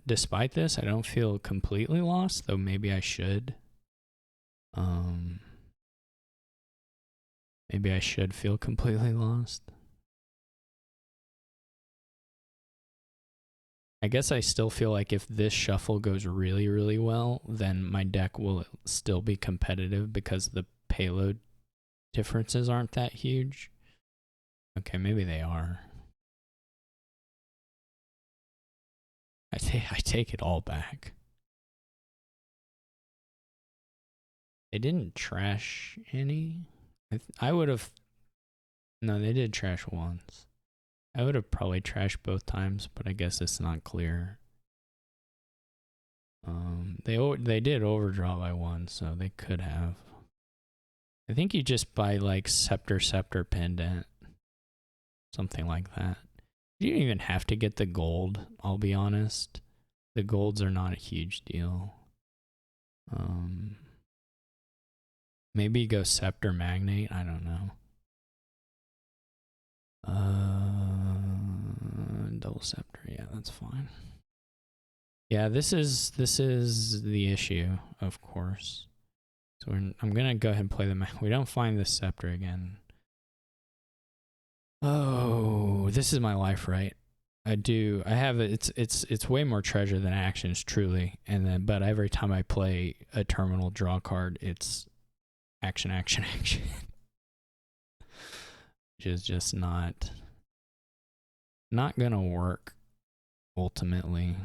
despite this, I don't feel completely lost, though maybe I should. Maybe I should feel completely lost. I guess I still feel like if this shuffle goes really, really well, then my deck will still be competitive because the payload differences aren't that huge. Okay, maybe they are. I take it all back. They didn't trash any. I would have. No, they did trash once. I would have probably trashed both times, but I guess it's not clear. They did overdraw by 1, so they could have. I think you just buy, like, scepter pendant, something like that. You don't even have to get the gold, I'll be honest. The golds are not a huge deal. Maybe go scepter magnate, I don't know. Double scepter, yeah, that's fine. Yeah, this is the issue, of course. So I'm gonna go ahead and play the we don't find the scepter again. Oh, this is my life, right? I have it. It's way more treasure than actions, truly. And then, but every time I play a terminal draw card, it's action, which is just not gonna work ultimately.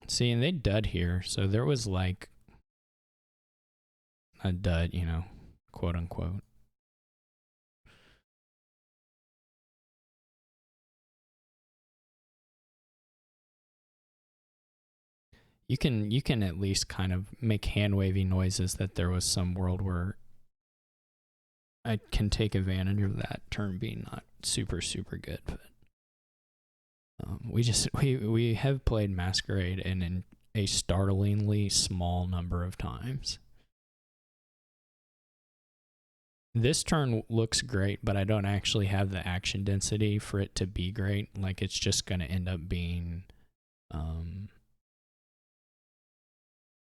See, and they dud here, so there was, like, a dud, you know, quote unquote. You can at least kind of make hand wavy noises that there was some world where I can take advantage of that turn being not super good. But we have played Masquerade in a startlingly small number of times. This turn looks great, but I don't actually have the action density for it to be great. Like, it's just going to end up being,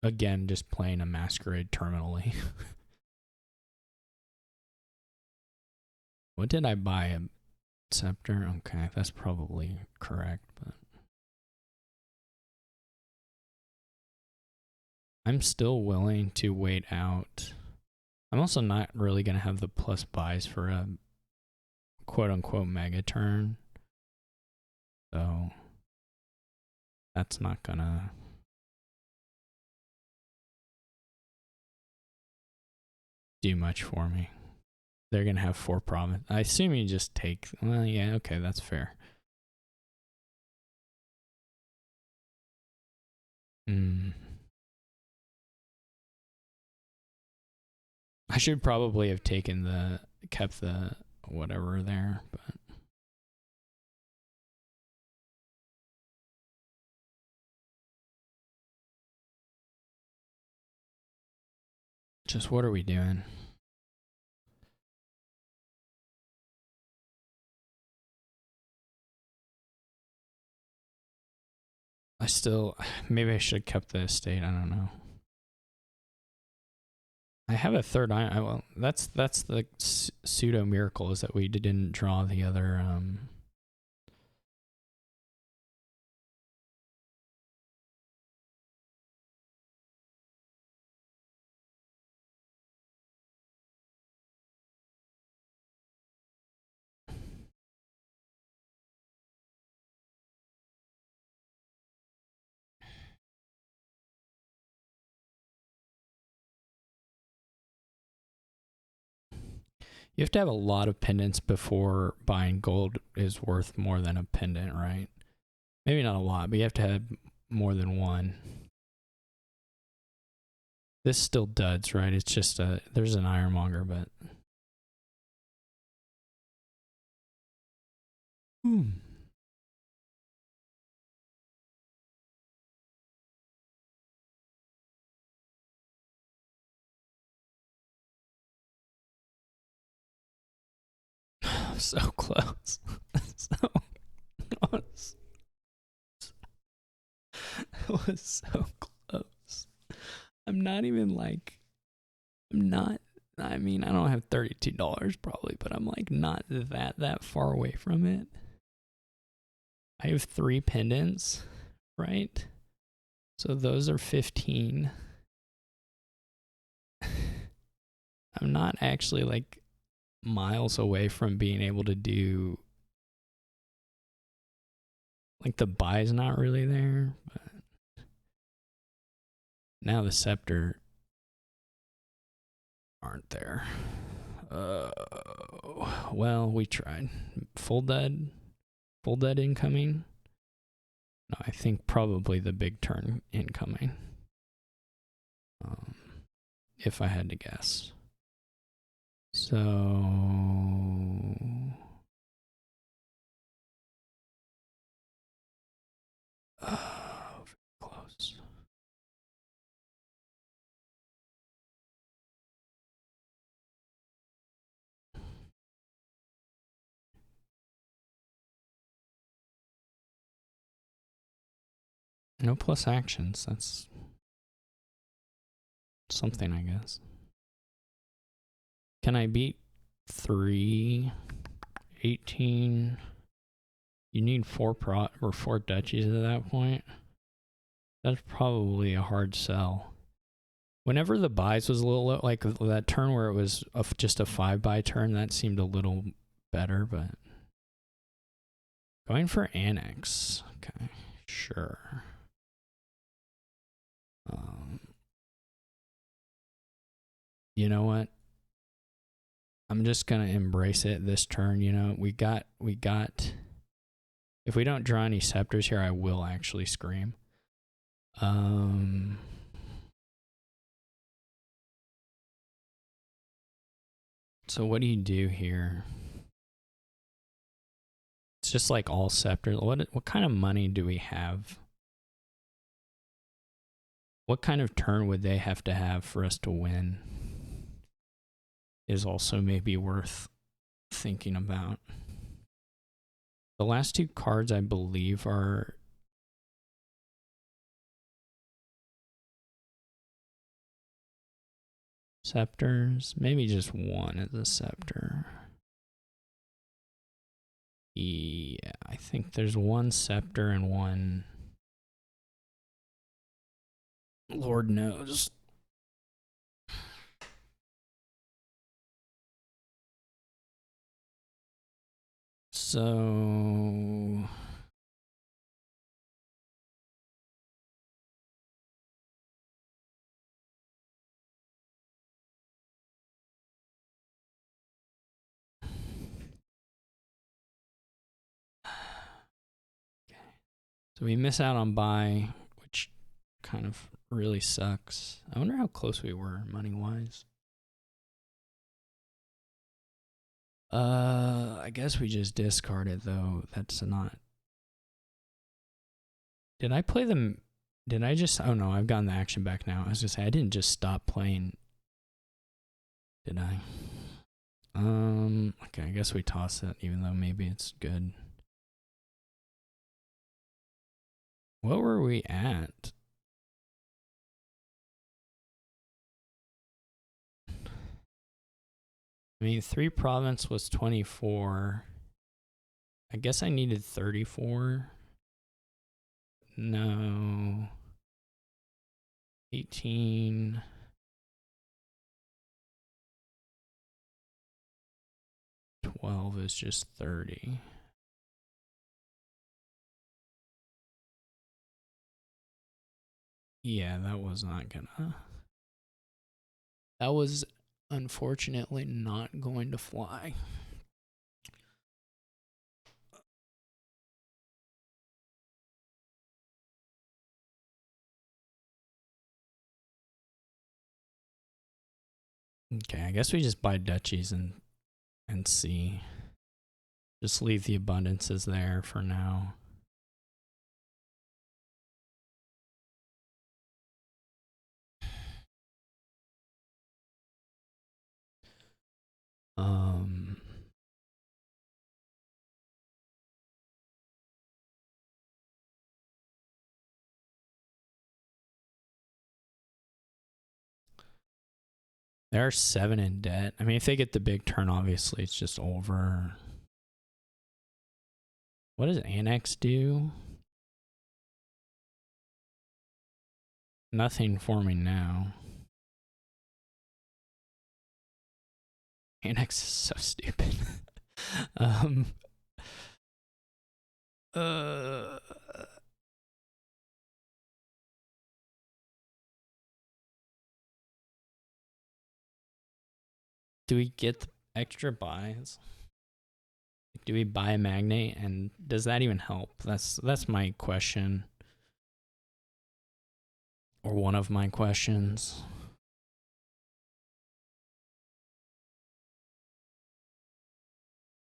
again, just playing a Masquerade terminally. What did I buy? A scepter? Okay, that's probably correct, but I'm still willing to wait out. I'm also not really going to have the plus buys for a quote-unquote mega turn. So that's not going to do much for me. They're going to have 4 province. I assume you just take... Well, yeah, okay, that's fair. I should probably have kept the whatever there, but just what are we doing? Maybe I should have kept the estate, I don't know. I have a third iron. Well, that's the pseudo miracle, is that we didn't draw the other. You have to have a lot of pendants before buying gold is worth more than a pendant, right? Maybe not a lot, but you have to have more than one. This still duds, right? It's just there's an ironmonger, but... So close. So close. It was so close. I'm not even like... I mean, I don't have $32 probably, but I'm like not that far away from it. I have 3 pendants, right? So those are 15. I'm not actually like miles away from being able to do... Like, the buy's not really there, but now the scepter aren't there. Well, we tried. Full dead incoming. No, I think probably the big turn incoming. If I had to guess. So... close. No plus actions. That's something, I guess. Can I beat 3, 18? You need 4 duchies at that point. That's probably a hard sell. Whenever the buys was a little low, like that turn where it was just a 5 buy turn, that seemed a little better, but going for annex. Okay, sure. You know what? I'm just gonna embrace it this turn. You know, we got. If we don't draw any scepters here, I will actually scream. Um, so what do you do here? It's just like all scepters. What kind of money do we have? What kind of turn would they have to have for us to win? Is also maybe worth thinking about. The last two cards, I believe, are scepters. Maybe just one is a scepter. Yeah, I think there's one scepter and one. Lord knows. So we miss out on buy, which kind of really sucks. I wonder how close we were money-wise. I guess we just discard it though. That's not. Did I play them? Did I just? Oh no, I've gotten the action back now. I was gonna say I didn't just stop playing. Did I? Okay, I guess we toss it, even though maybe it's good. What were we at? I mean, 3 province was 24. I guess I needed 34. No. 18. 12 is just 30. Yeah, that was not gonna. That was unfortunately not going to fly. Okay, I guess we just buy duchies and see. Just leave the abundances there for now. They're 7 in debt. I mean, if they get the big turn, obviously it's just over. What does Annex do? Nothing for me now. Annex is so stupid. uh, do we get the extra buys? Do we buy a magnate, and does that even help? That's my question, or one of my questions.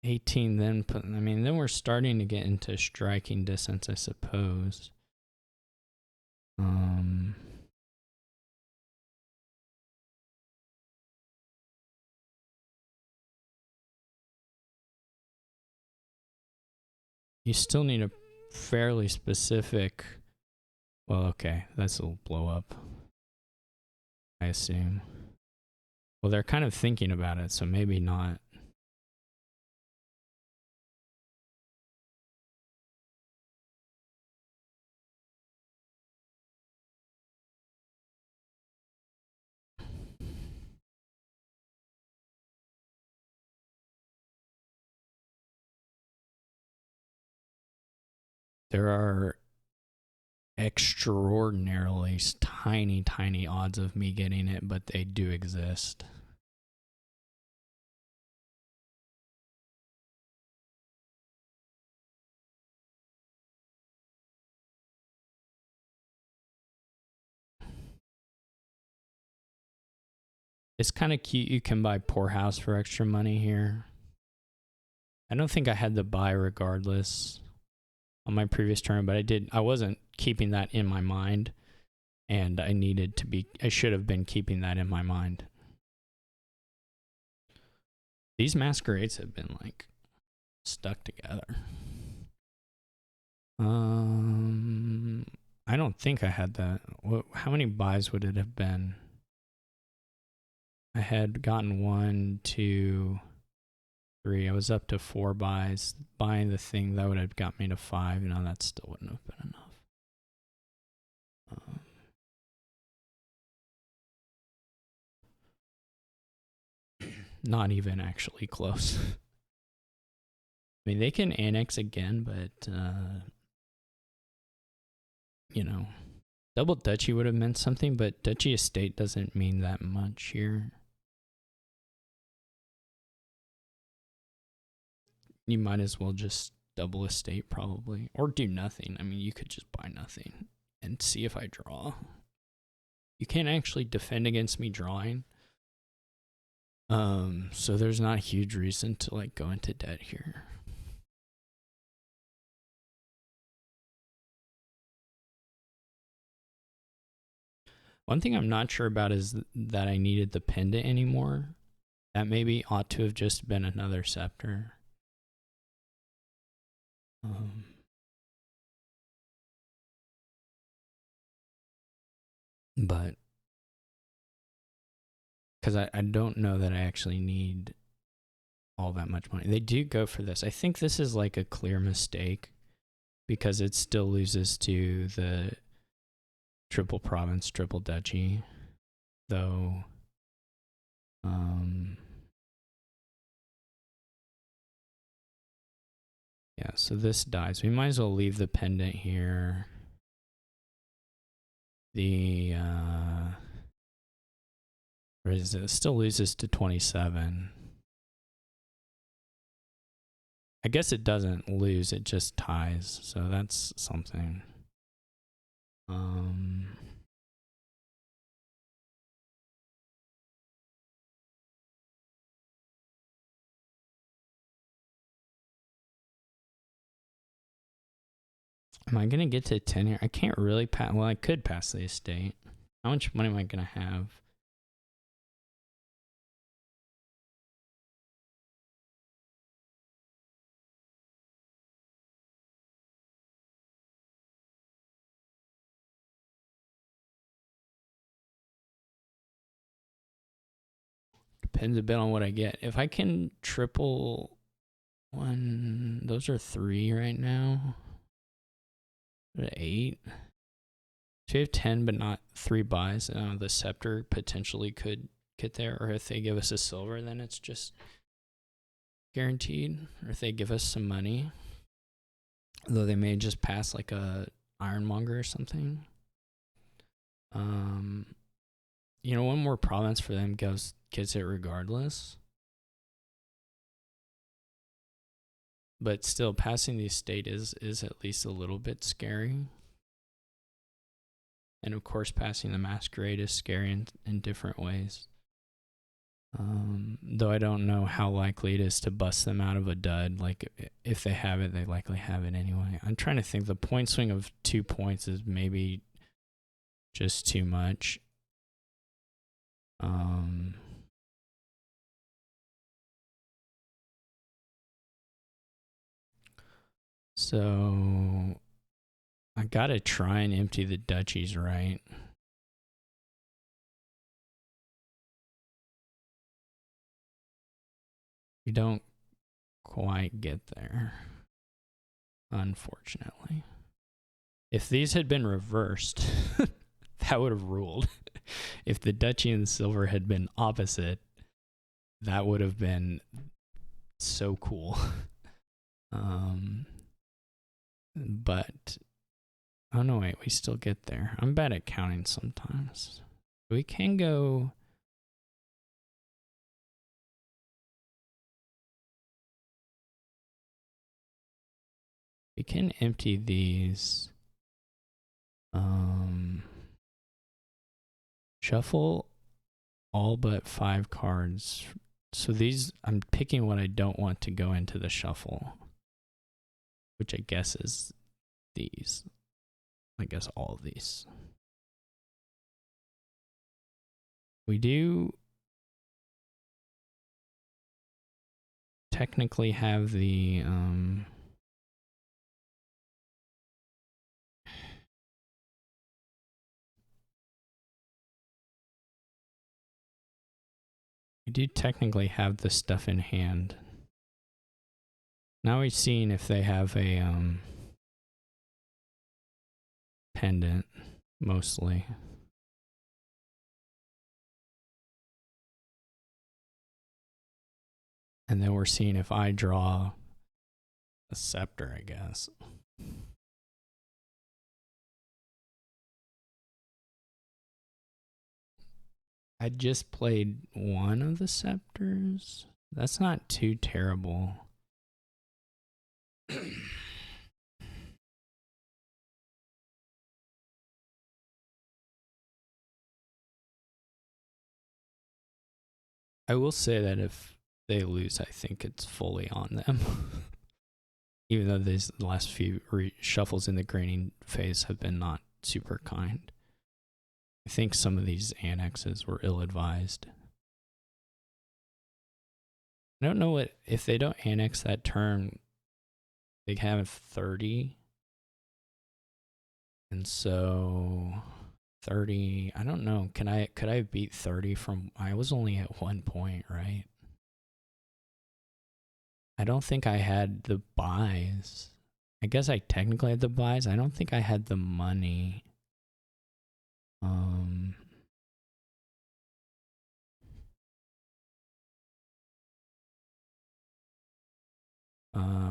18, then I mean, then we're starting to get into striking distance, I suppose. You still need a fairly specific. Well, okay, that's a blow up, I assume. Well, they're kind of thinking about it, so maybe not. There are extraordinarily tiny odds of me getting it, but they do exist. It's kind of cute. You can buy Poor House for extra money here. I don't think I had the buy regardless on my previous turn, but I wasn't keeping that in my mind, and I should have been keeping that in my mind. These masquerades have been like stuck together. I don't think I had that. How many buys would it have been? I had gotten 1, 2, 3. I was up to 4 buys. Buying the thing that would have got me to 5. You know, that still wouldn't have been enough. Not even actually close. I mean, they can annex again, but you know, double duchy would have meant something, but duchy estate doesn't mean that much here. You might as well just double estate probably, or do nothing. I mean, you could just buy nothing and see if I draw. You can't actually defend against me drawing. So there's not a huge reason to like go into debt here. One thing I'm not sure about is that I needed the pendant anymore. That maybe ought to have just been another scepter. But because I don't know that I actually need all that much money. They do go for this. I think this is like a clear mistake because it still loses to the triple province, triple duchy, though. Yeah, so this dies. We might as well leave the pendant here. The or is it still loses to 27? I guess it doesn't lose, it just ties. So that's something. Am I gonna get to 10 here? I can't really pass. Well, I could pass the estate. How much money am I gonna have? Depends a bit on what I get. If I can triple one, those are 3 right now. 8. So we have 10, but not 3 buys. The scepter potentially could get there, or if they give us a silver, then it's just guaranteed. Or if they give us some money, though they may just pass like a ironmonger or something. You know, one more province for them gets it regardless. But still, passing the estate is at least a little bit scary. And of course, passing the masquerade is scary in different ways. Though I don't know how likely it is to bust them out of a dud. Like, if they have it, they likely have it anyway. I'm trying to think. The point swing of 2 points is maybe just too much. So I gotta try and empty the duchies, right? We don't quite get there, unfortunately. If these had been reversed, that would have ruled. If the duchy and the silver had been opposite, that would have been so cool. But oh no, wait, we still get there. I'm bad at counting sometimes. We can go. We can empty these. Shuffle all but 5 cards. So these, I'm picking what I don't want to go into the shuffle, which I guess is these. I guess all of these. We do technically have the we do technically have the stuff in hand. Now we've seen if they have a pendant, mostly. And then we're seeing if I draw a scepter, I guess. I just played one of the scepters. That's not too terrible. I will say that if they lose, I think it's fully on them. Even though these last few shuffles in the grading phase have been not super kind. I think some of these annexes were ill-advised. I don't know what, if they don't annex that turn, they have 30. And so 30, I don't know. Could I beat 30 from, I was only at 1 point, right? I don't think I had the buys. I guess I technically had the buys. I don't think I had the money.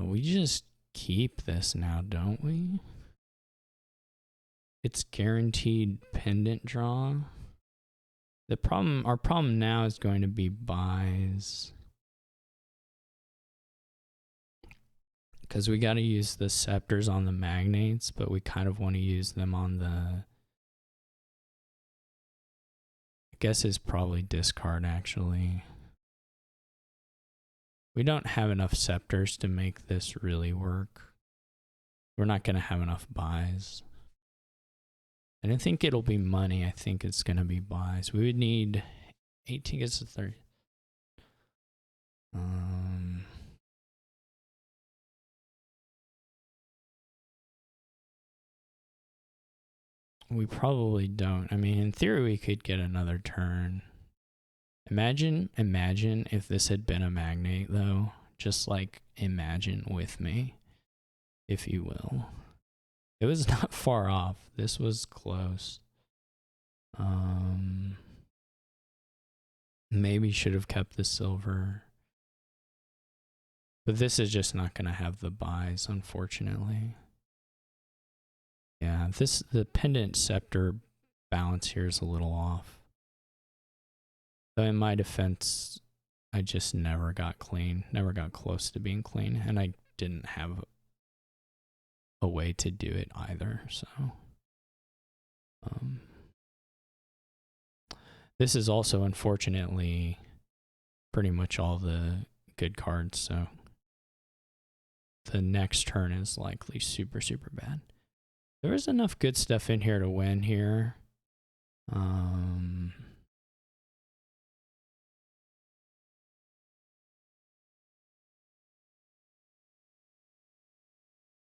We just keep this now, don't we? It's guaranteed pendant draw. Our problem now is going to be buys. Because we got to use the scepters on the magnates, but we kind of want to use them on the... I guess it's probably discard, actually. We don't have enough scepters to make this really work. We're not going to have enough buys. I don't think it'll be money. I think it's going to be buys. We would need 18 gets to 30. We probably don't. I mean, in theory, we could get another turn. Imagine if this had been a magnate, though. Just like imagine with me, if you will. It was not far off. This was close. Maybe should have kept the silver. But this is just not going to have the buys, unfortunately. Yeah, the pendant scepter balance here is a little off. Though in my defense, I just never got clean. Never got close to being clean. And I didn't have a way to do it either, so... this is also, unfortunately, pretty much all the good cards, so... the next turn is likely super, super bad. There is enough good stuff in here to win here.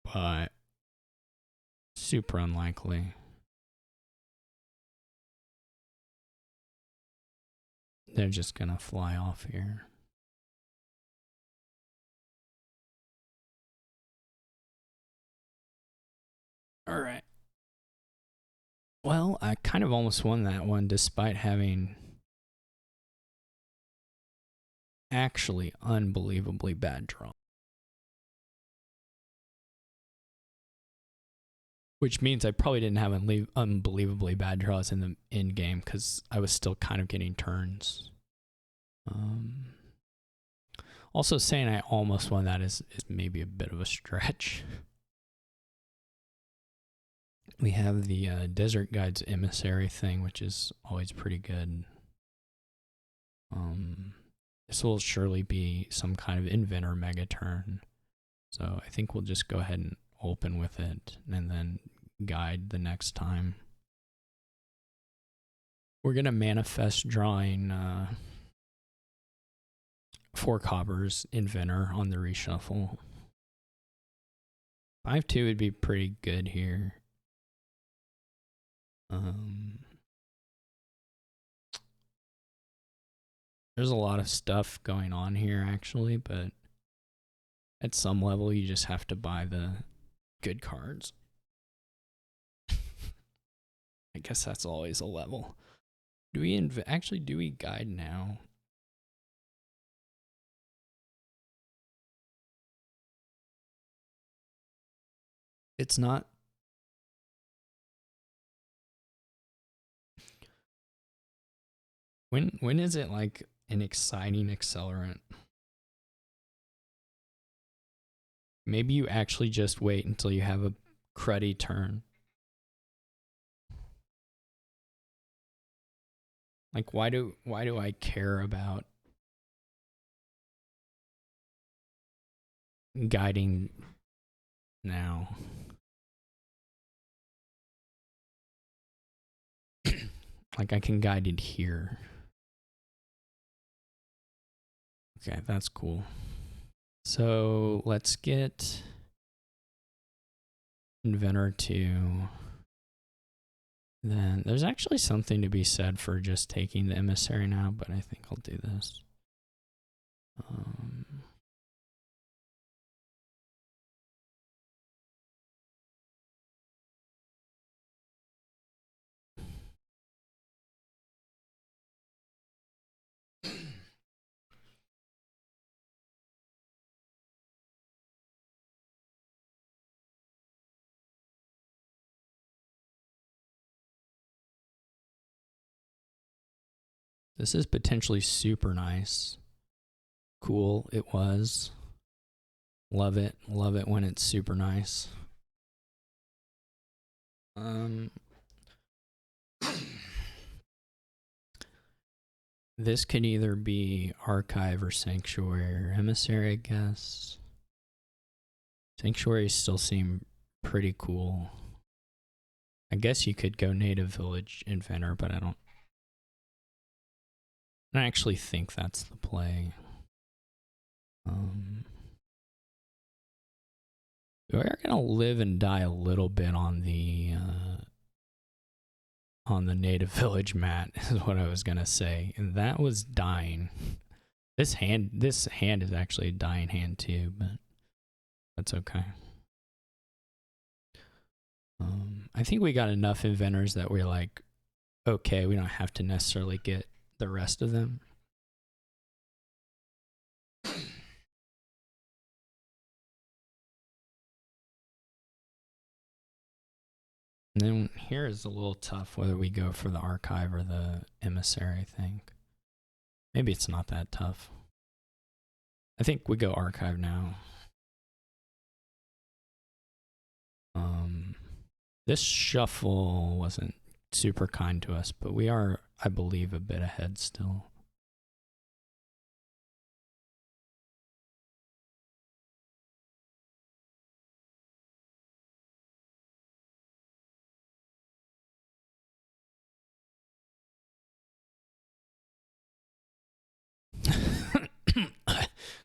But super unlikely. They're just gonna fly off here. All right. Well, I kind of almost won that one despite having actually unbelievably bad draw. Which means I probably didn't have unbelievably bad draws in the end game because I was still kind of getting turns. Also, saying I almost won that is maybe a bit of a stretch. We have the Desert Guide's Emissary thing, which is always pretty good. This will surely be some kind of inventor mega turn. So I think we'll just go ahead and open with it and then guide the next time. We're going to manifest drawing 4 coppers inventor on the reshuffle. 5-2 would be pretty good here. There's a lot of stuff going on here actually, but at some level you just have to buy the good cards. I guess that's always a level. Do we actually do we guide now? It's not. When is it like an exciting accelerant? Maybe you actually just wait until you have a cruddy turn. Like why do I care about guiding now? Like I can guide it here. Okay, that's cool. So let's get Inventor 2. Then there's actually something to be said for just taking the emissary now, but I think I'll do this. This is potentially super nice. Cool, it was. Love it. Love it when it's super nice. This could either be Archive or Sanctuary or Emissary, I guess. Sanctuary still seem pretty cool. I guess you could go Native Village Inventor, but I don't actually think that's the play. We are gonna live and die a little bit on the Native Village mat, is what I was gonna say, and that was dying. This hand is actually a dying hand too, but that's okay. I think we got enough inventors that we're like, okay, we don't have to necessarily get the rest of them. And then here is a little tough whether we go for the Archive or the Emissary, I think. Maybe it's not that tough. I think we go Archive now. This shuffle wasn't super kind to us, but we are, I believe, a bit ahead still.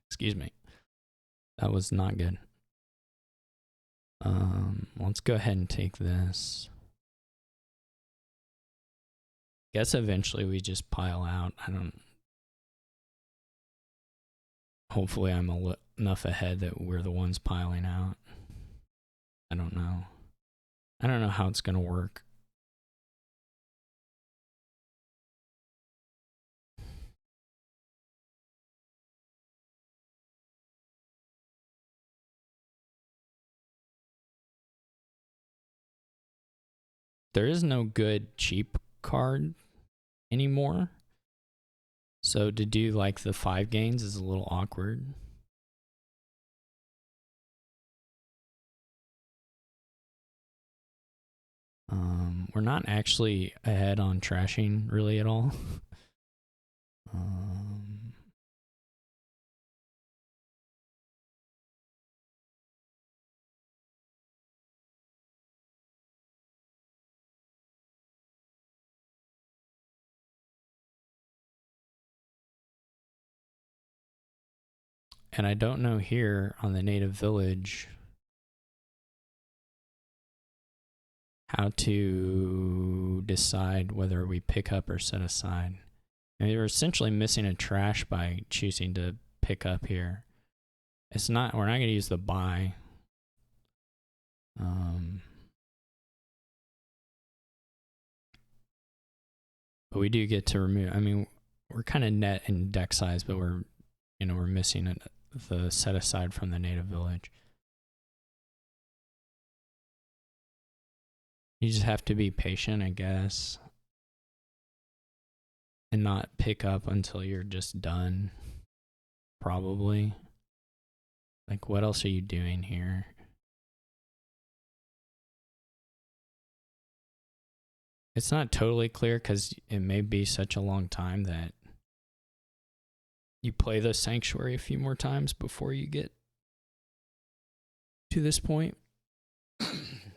Excuse me. That was not good. Let's go ahead and take this. Guess eventually we just pile out. Hopefully I'm enough ahead that we're the ones piling out. I don't know. I don't know how it's gonna work. There is no good cheap card anymore. So to do like the 5 gains is a little awkward. We're not actually ahead on trashing really at all. Um, and I don't know here on the native village how to decide whether we pick up or set aside. And we're essentially missing a trash by choosing to pick up here. We're not going to use the buy. But we do get to remove, I mean, we're kind of net in deck size, but we're missing the set aside from the native village. You just have to be patient, I guess, and not pick up until you're just done, probably. Like, what else are you doing here? It's not totally clear because it may be such a long time that you play the sanctuary a few more times before you get to this point.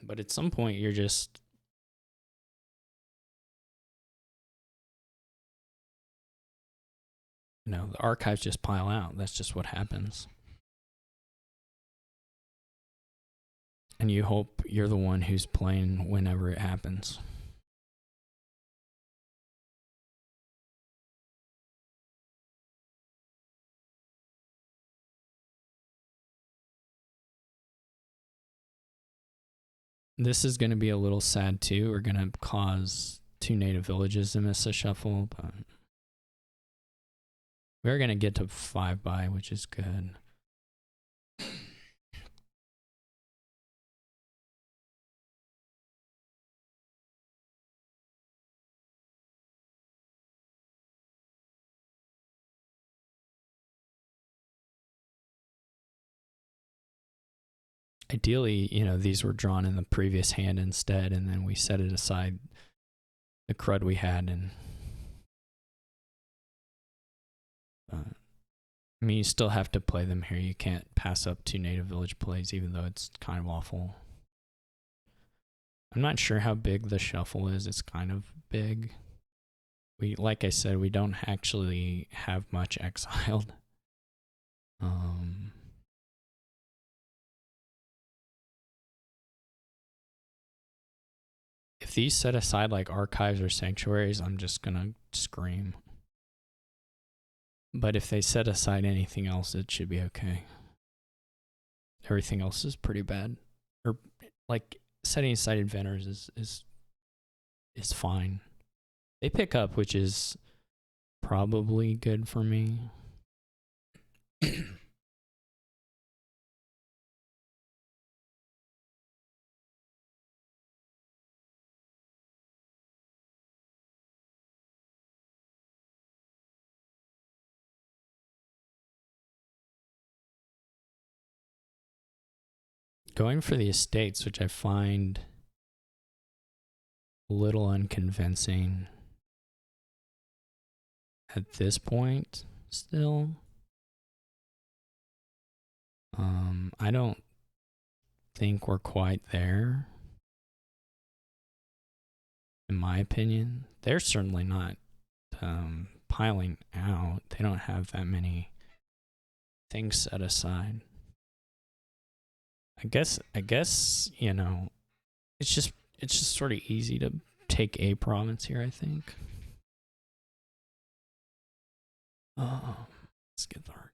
But at some point, you're just... the archives just pile out. That's just what happens. And you hope you're the one who's playing whenever it happens. This is going to be a little sad too. We're going to cause 2 native villages to miss a shuffle, but we're going to get to 5 buy, which is good. Ideally, these were drawn in the previous hand instead, and then we set it aside the crud we had. And I mean, you still have to play them here. You can't pass up 2 native village plays, even though it's kind of awful. I'm not sure how big the shuffle is. It's kind of big. Like I said, we don't actually have much exiled. If these set aside like archives or sanctuaries, I'm just gonna scream. But if they set aside anything else, it should be okay. Everything else is pretty bad. Or like setting aside inventors is fine. They pick up, which is probably good for me. Going for the estates, which I find a little unconvincing at this point still. I don't think we're quite there, in my opinion. They're certainly not piling out. They don't have that many things set aside. I guess it's just sort of easy to take a province here, I think. Let's get the heart.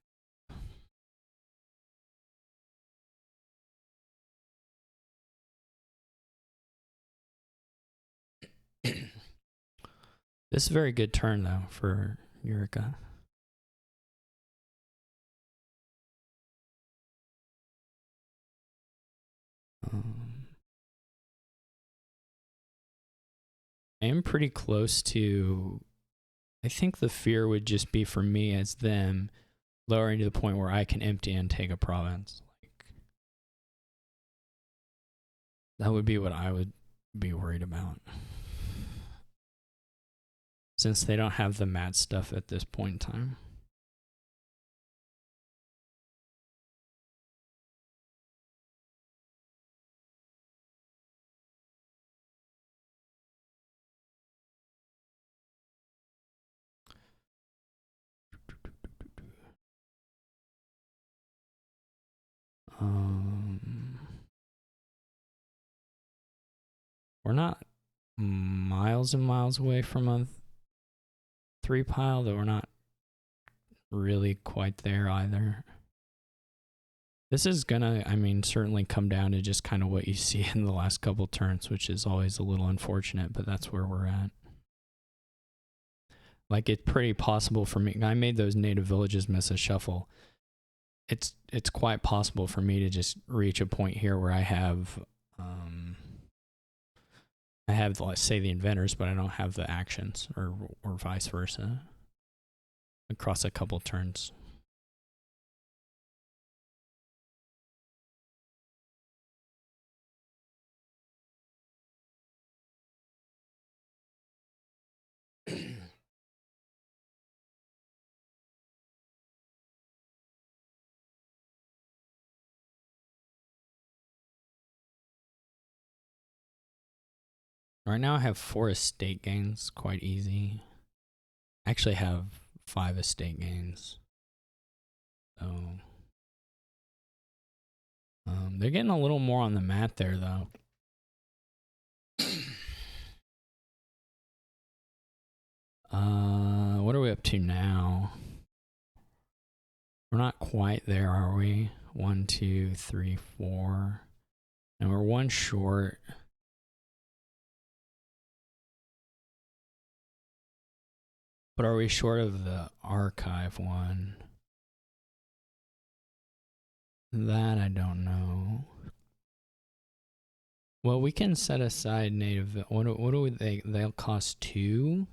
This is a very good turn though for Eureka. I am pretty close to... I think the fear would just be for me as them lowering to the point where I can empty and take a province. Like, that would be what I would be worried about. since they don't have the mat stuff at this point in time. We're not miles and miles away from a 3 pile, though we're not really quite there either. This is gonna, I mean, certainly come down to just kind of what you see in the last couple turns, which is always a little unfortunate, but that's where we're at. Like, it's pretty possible for me. I made those native villages miss a shuffle. It's quite possible for me to just reach a point here where I have, let's say, the inventors, but I don't have the actions, or vice versa, across a couple turns. Right now I have 4 estate gains, quite easy. I actually have 5 estate gains. So they're getting a little more on the mat there, though. What are we up to now? We're not quite there, are we? 1, 2, 3, 4. And we're 1 short. But are we short of the archive one? That I don't know. Well, we can set aside native. What do they'll cost 2?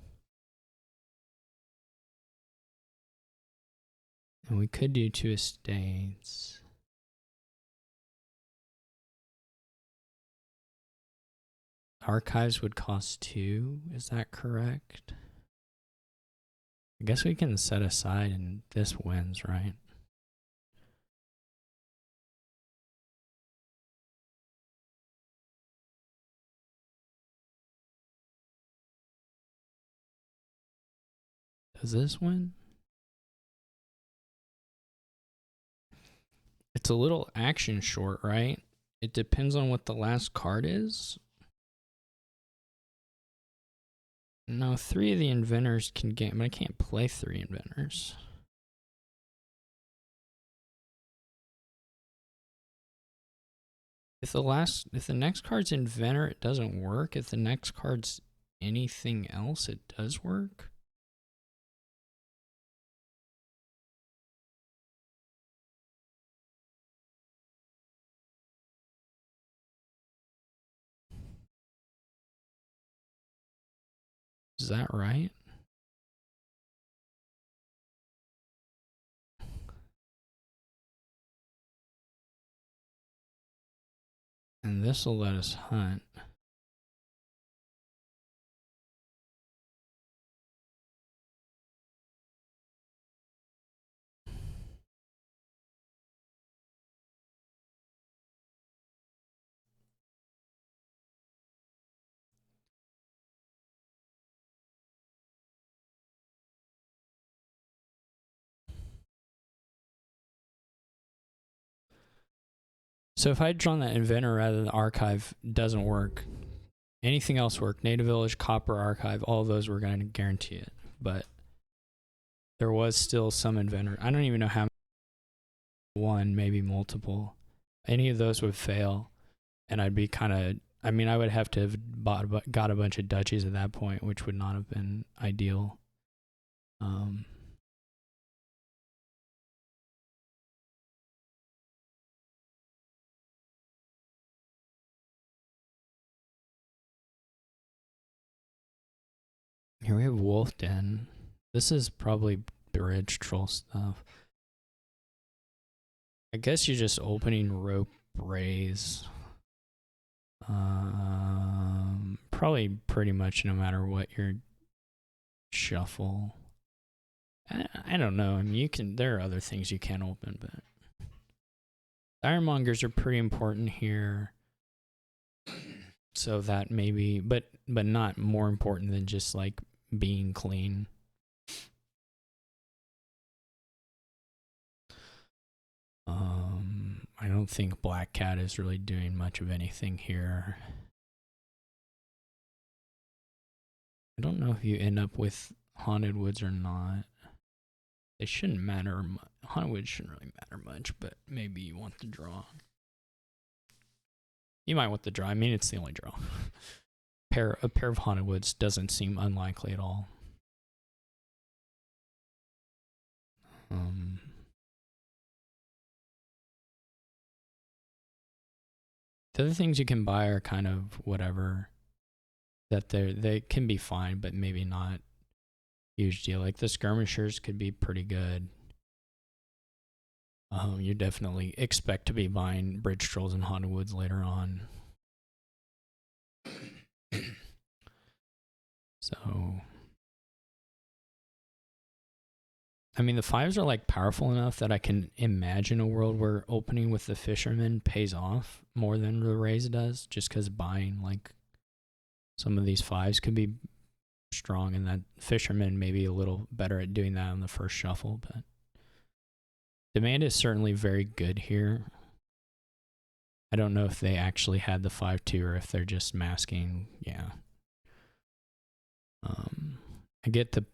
And we could do 2 estates. Archives would cost 2. Is that correct? I guess we can set aside and this wins, right? Does this win? It's a little action short, right? It depends on what the last card is. No, 3 of the inventors can get, but I can't play 3 inventors. If the next card's inventor, it doesn't work. If the next card's anything else, it does work. Is that right? And this will let us hunt. So if I had drawn that inventor rather than the archive, doesn't work. Anything else work? Native Village, Copper, Archive, all of those were going to guarantee it. But there was still some inventor. I don't even know how many. 1, maybe multiple. Any of those would fail. And I'd be kind of, I mean, I would have to have got a bunch of duchies at that point, which would not have been ideal. Here we have Wolf Den. This is probably bridge troll stuff. I guess you're just opening rope raise. Probably pretty much no matter what you're shuffle. I don't know. I mean, you can. There are other things you can open, but ironmongers are pretty important here. So that maybe, but not more important than just like being clean. I don't think Black Cat is really doing much of anything here. I don't know if you end up with Haunted Woods or not. They shouldn't matter. Haunted Woods shouldn't really matter much, but maybe you want the draw. You might want the draw. I mean, it's the only draw. A pair of Haunted Woods doesn't seem unlikely at all. The other things you can buy are kind of whatever. That they can be fine, but maybe not huge deal. Like the skirmishers could be pretty good. You definitely expect to be buying Bridge Trolls and Haunted Woods later on. So, I mean, the 5s are like powerful enough that I can imagine a world where opening with the Fisherman pays off more than the Raise does, just because buying like some of these 5s could be strong, and that Fisherman may be a little better at doing that on the first shuffle, but demand is certainly very good here. I don't know if they actually had the 5-2 or if they're just masking. Yeah. I get the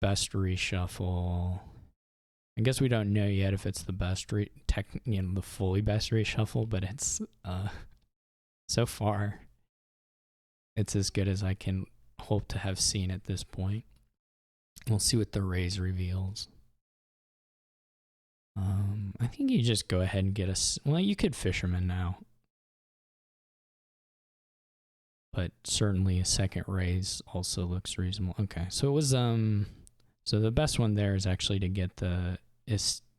best reshuffle. I guess we don't know yet if it's the best the fully best reshuffle, but it's so far it's as good as I can hope to have seen at this point. We'll see what the Raise reveals. I think you just go ahead and get well, you could Fisherman now. But certainly a second Raise also looks reasonable. Okay, so it was so the best one there is actually to get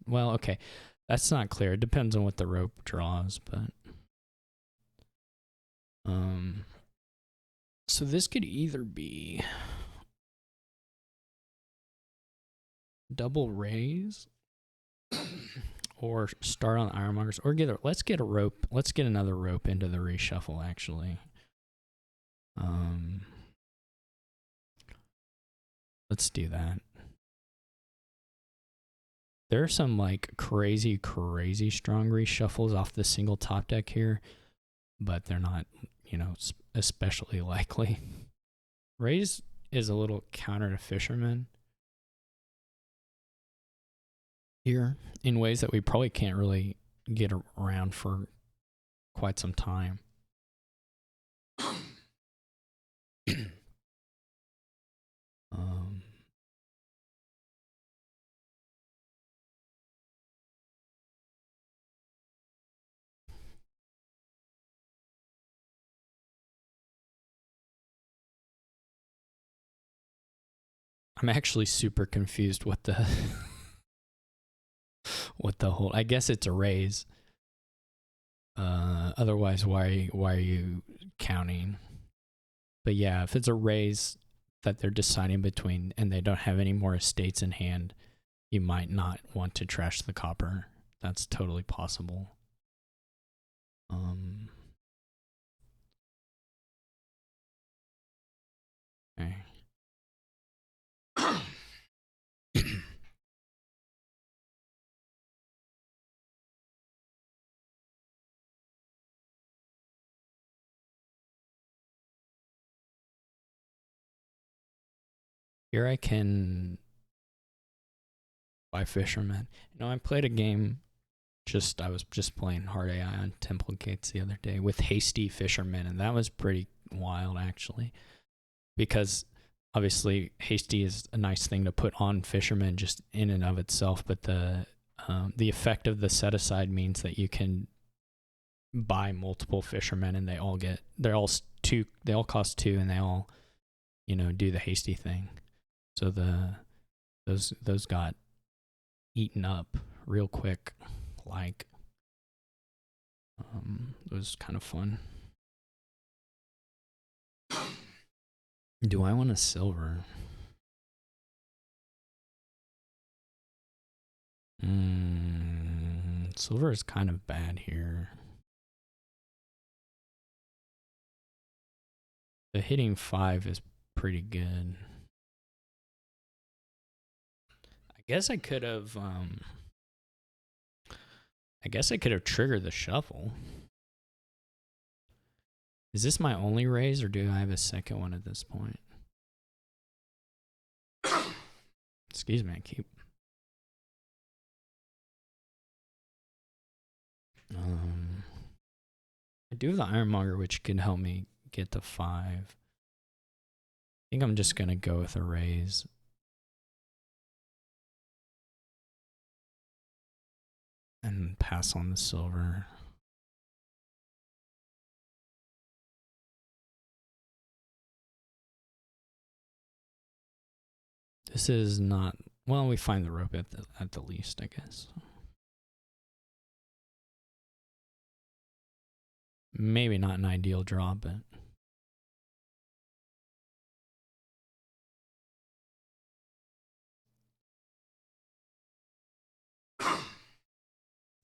well, okay. That's not clear. It depends on what the rope draws, but so this could either be double Raise or start on Ironmongers, or let's get a rope. Let's get another rope into the reshuffle actually. Let's do that. There are some like crazy strong reshuffles off the single top deck here, but they're not, especially likely. Raise is a little counter to Fisherman here in ways that we probably can't really get around for quite some time. I'm actually super confused what the whole. I guess it's a Raise. Otherwise, why are you counting? But yeah, if it's a Raise that they're deciding between and they don't have any more estates in hand, you might not want to trash the copper. That's totally possible. Okay. Here I can buy Fisherman. I played a game. I was just playing hard AI on Temple Gates the other day with Hasty Fisherman, and that was pretty wild actually, because obviously Hasty is a nice thing to put on Fisherman just in and of itself, but the effect of the set aside means that you can buy multiple Fishermen, and they all cost 2, and they all do the Hasty thing. So those got eaten up real quick. Like, it was kind of fun. Do I want a silver? Silver is kind of bad here. The hitting 5 is pretty good. I guess I could have triggered the shuffle. Is this my only raise, or do I have a second one at this point? Excuse me, I keep... I do have the Ironmonger, which can help me get the 5. I think I'm just going to go with a raise. And pass on the silver. This is not... Well, we find the rope at the least, I guess. Maybe not an ideal draw, but...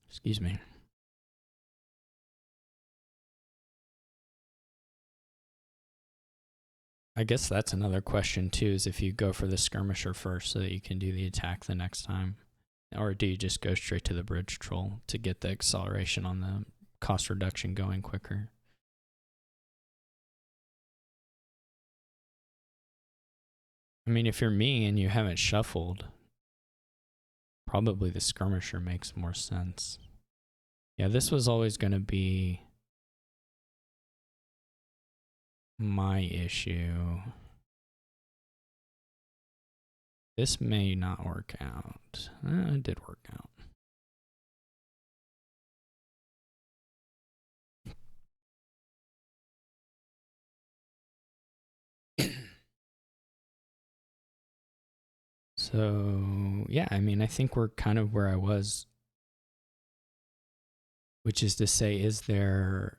Excuse me. I guess that's another question too, is if you go for the skirmisher first so that you can do the attack the next time. Or do you just go straight to the bridge troll to get the acceleration on the cost reduction going quicker? I mean, if you're me and you haven't shuffled, probably the skirmisher makes more sense. Yeah, this was always going to be my issue. This may not work out. It did work out. So, yeah, I mean, I think we're kind of where I was, which is to say, is there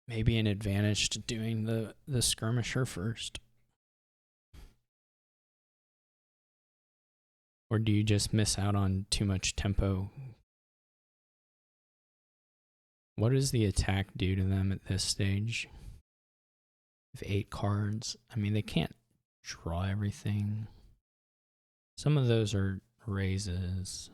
maybe an advantage to doing the skirmisher first? Or do you just miss out on too much tempo? What does the attack do to them at this stage? With 8 cards, I mean, they can't draw everything. Some of those are raises.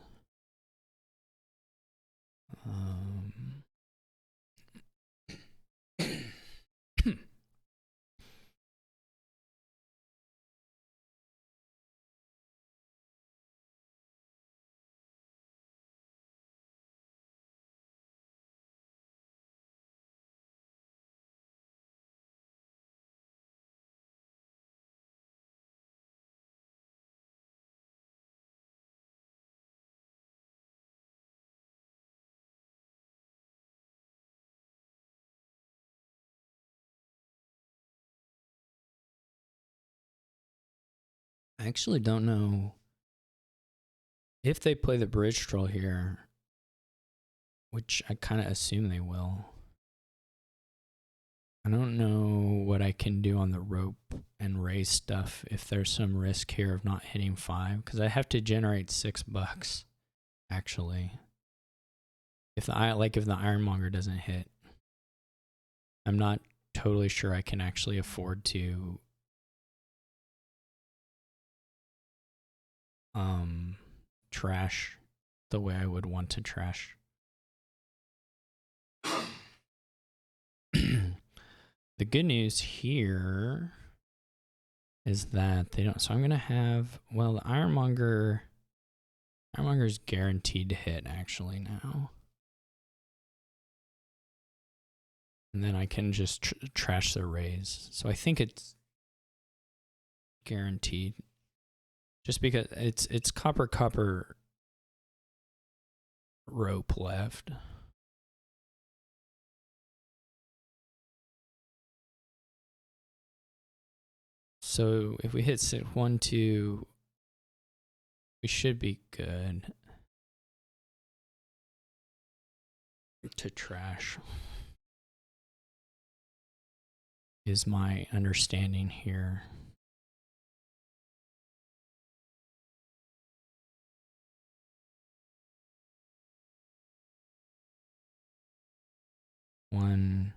I actually don't know if they play the bridge troll here, which I kind of assume they will. I don't know what I can do on the rope and raise stuff if there's some risk here of not hitting 5, because I have to generate $6 actually. If the Ironmonger doesn't hit, I'm not totally sure I can actually afford to trash the way I would want to trash. The good news here is that they don't. So I'm going to have, well, the Ironmonger is guaranteed to hit actually now. And then I can just trash the raise. So I think it's guaranteed. Just because it's copper rope left. So if we hit 1, 2, we should be good to trash, is my understanding here. 1.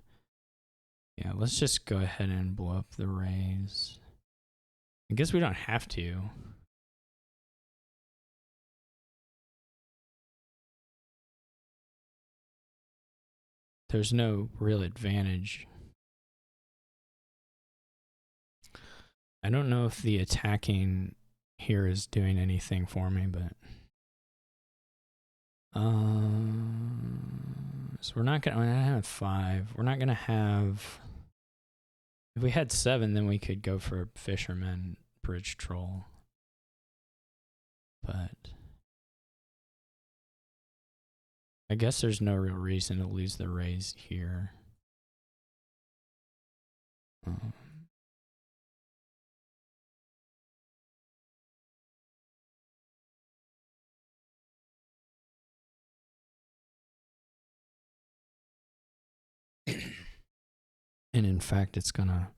Yeah, let's just go ahead and blow up the rays. I guess we don't have to. There's no real advantage. I don't know if the attacking here is doing anything for me, but so we're not gonna have 5. We're not gonna have. If we had 7, then we could go for a fisherman bridge troll. But I guess there's no real reason to lose the rays here. And in fact, it's gonna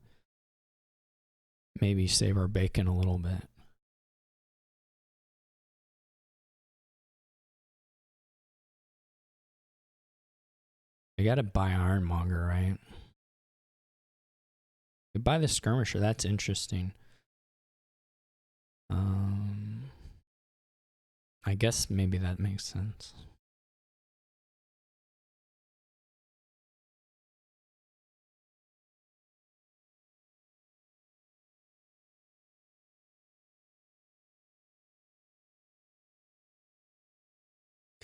maybe save our bacon a little bit. I gotta buy Ironmonger, right? We buy the Skirmisher, that's interesting. I guess maybe that makes sense.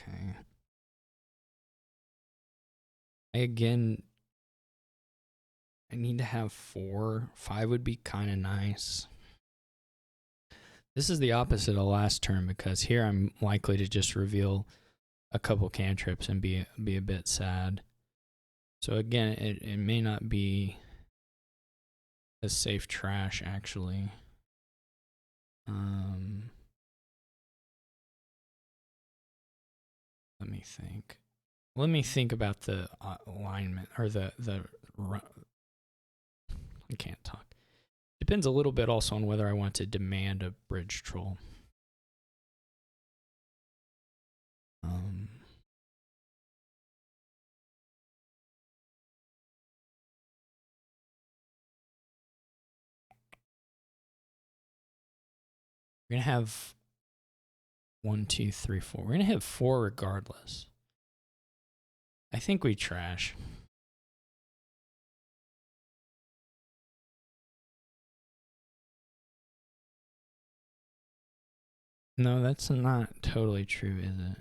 Okay. I need to have 4. 5 would be kind of nice. This is the opposite of last turn because here I'm likely to just reveal a couple cantrips and be a bit sad. So again, it may not be a safe trash actually. Let me think. Let me think about the alignment or the I can't talk. Depends a little bit also on whether I want to demand a bridge troll. We're gonna have 1, 2, 3, 4. We're gonna have 4 regardless. I think we trash. No, that's not totally true, is it?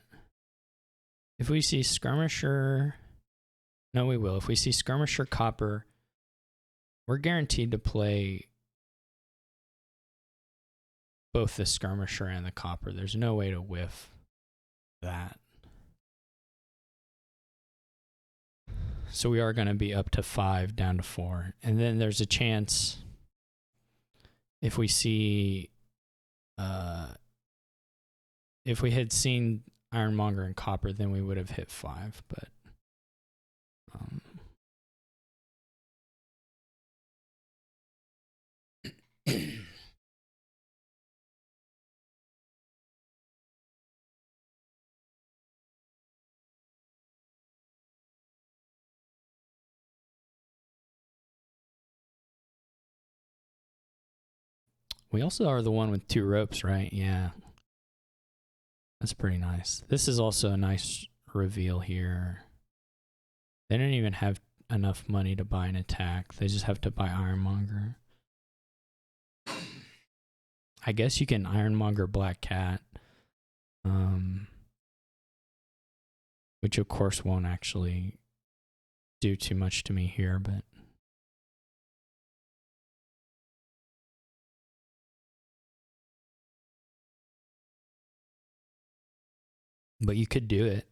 If we see Skirmisher, no, we will. If we see Skirmisher Copper, we're guaranteed to play both the Skirmisher and the Copper. There's no way to whiff that. So we are going to be up to 5, down to 4. And then there's a chance if we see, if we had seen Ironmonger and Copper, then we would have hit 5. But we also are the one with 2 ropes, right? Yeah. That's pretty nice. This is also a nice reveal here. They don't even have enough money to buy an attack. They just have to buy Ironmonger. I guess you can Ironmonger Black Cat. Which of course won't actually do too much to me here, but you could do it.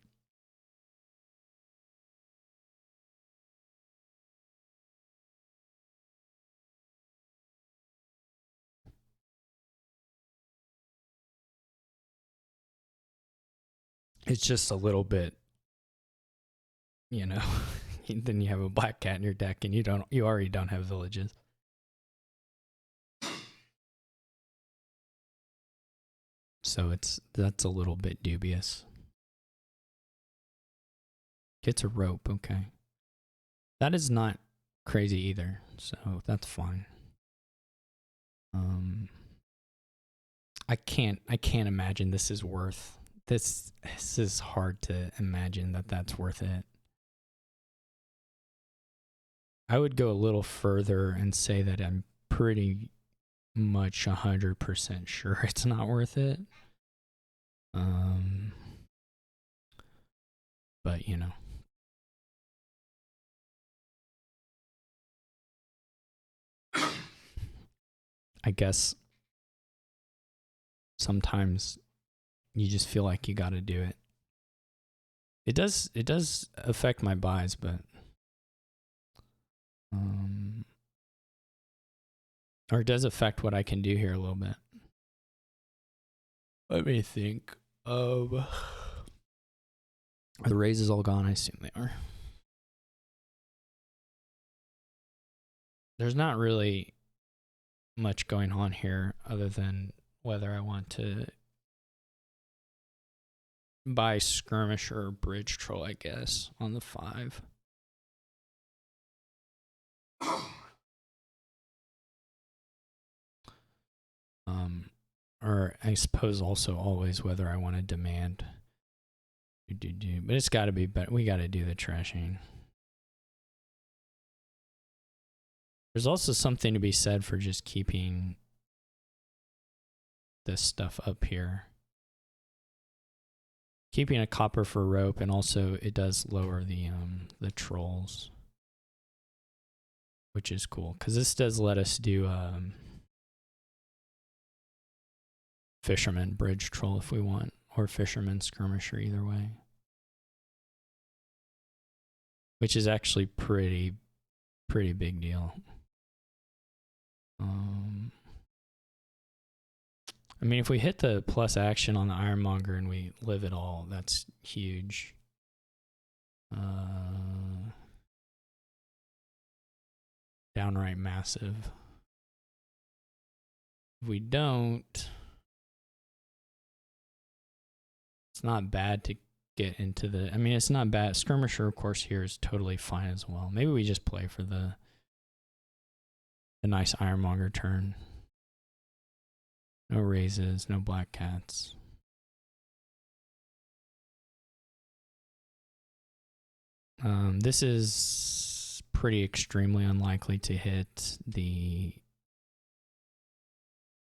It's just a little bit, you know, then you have a Black Cat in your deck and you already don't have villages. So that's a little bit dubious. Gets a rope, okay. That is not crazy either, so that's fine. I can't imagine this is worth this. This is hard to imagine that that's worth it. I would go a little further and say that I'm pretty much 100% sure it's not worth it. But you know. I guess sometimes you just feel like you got to do it. It does affect my buys, but or it does affect what I can do here a little bit. Let me think of. Are the raises all gone? I assume they are. There's not really much going on here other than whether I want to buy skirmisher or bridge troll, I guess, on the 5. Or I suppose also always whether I want to demand. But it's got to be better. We got to do the trashing. There's also something to be said for just keeping this stuff up here. Keeping a copper for rope, and also it does lower the trolls, which is cool because this does let us do fisherman bridge troll if we want, or fisherman skirmisher, either way, which is actually pretty big deal. I mean, if we hit the plus action on the Ironmonger and we live it all, that's huge. Downright massive. If we don't, it's not bad to get into the. I mean, it's not bad. Skirmisher, of course, here is totally fine as well. Maybe we just play for the nice Ironmonger turn. No raises, no black cats. This is pretty extremely unlikely to hit the.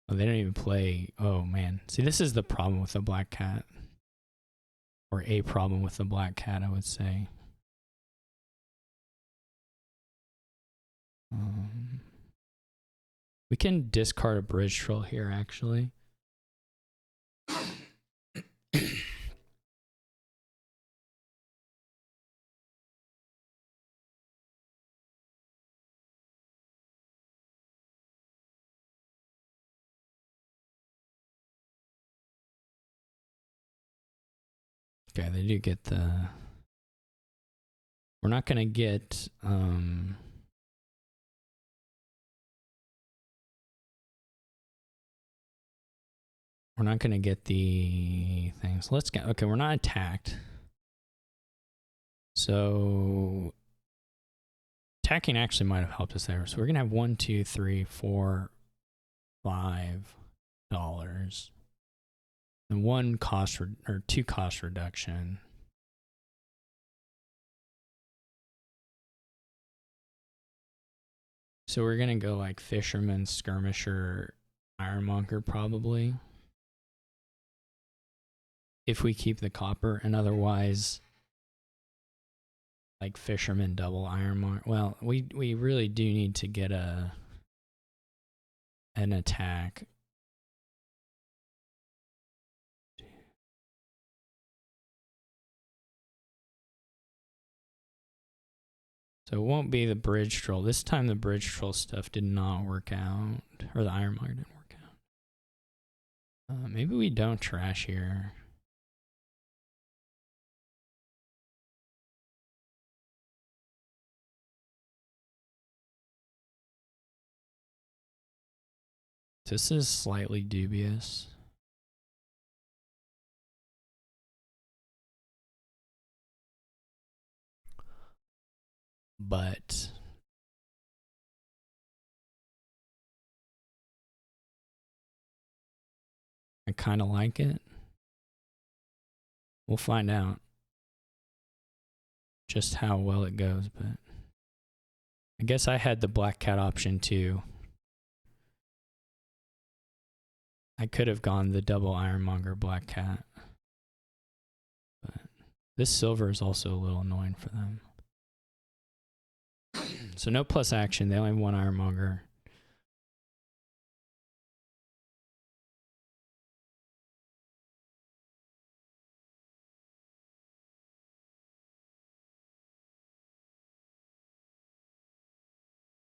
Oh, they don't even play. Oh man, see, this is the problem with the black cat, or a problem with the black cat, I would say. We can discard a bridge troll here, actually. Okay, they do get the. We're not gonna get. We're not gonna get the things. Let's get. Okay, we're not attacked. So attacking actually might have helped us there. So we're gonna have $1, 2, 3, 4, $5, and 1 cost or 2 cost reduction. So we're gonna go like fisherman, skirmisher, ironmonger probably. If we keep the copper, and otherwise like fisherman double ironmonger. Well, we really do need to get an attack. So it won't be the bridge troll. This time the bridge troll stuff did not work out. Or the ironmonger didn't work out. Maybe we don't trash here. This is slightly dubious. but I kind of like it. We'll find out just how well it goes, but I guess I had the black cat option too. I could have gone the double ironmonger black cat, but this silver is also a little annoying for them. So no plus action. They only have one ironmonger.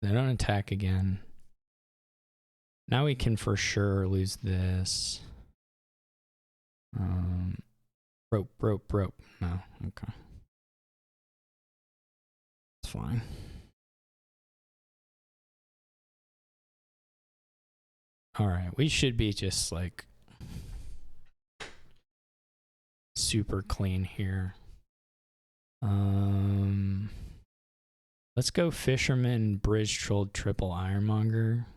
They don't attack again. Now we can for sure lose this. Rope. No, okay. It's fine. Alright, we should be just like super clean here. Let's go Fisherman, Bridge Troll, Triple Ironmonger.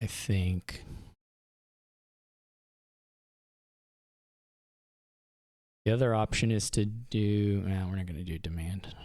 I think. The other option is to do... Nah, we're not going to do demand.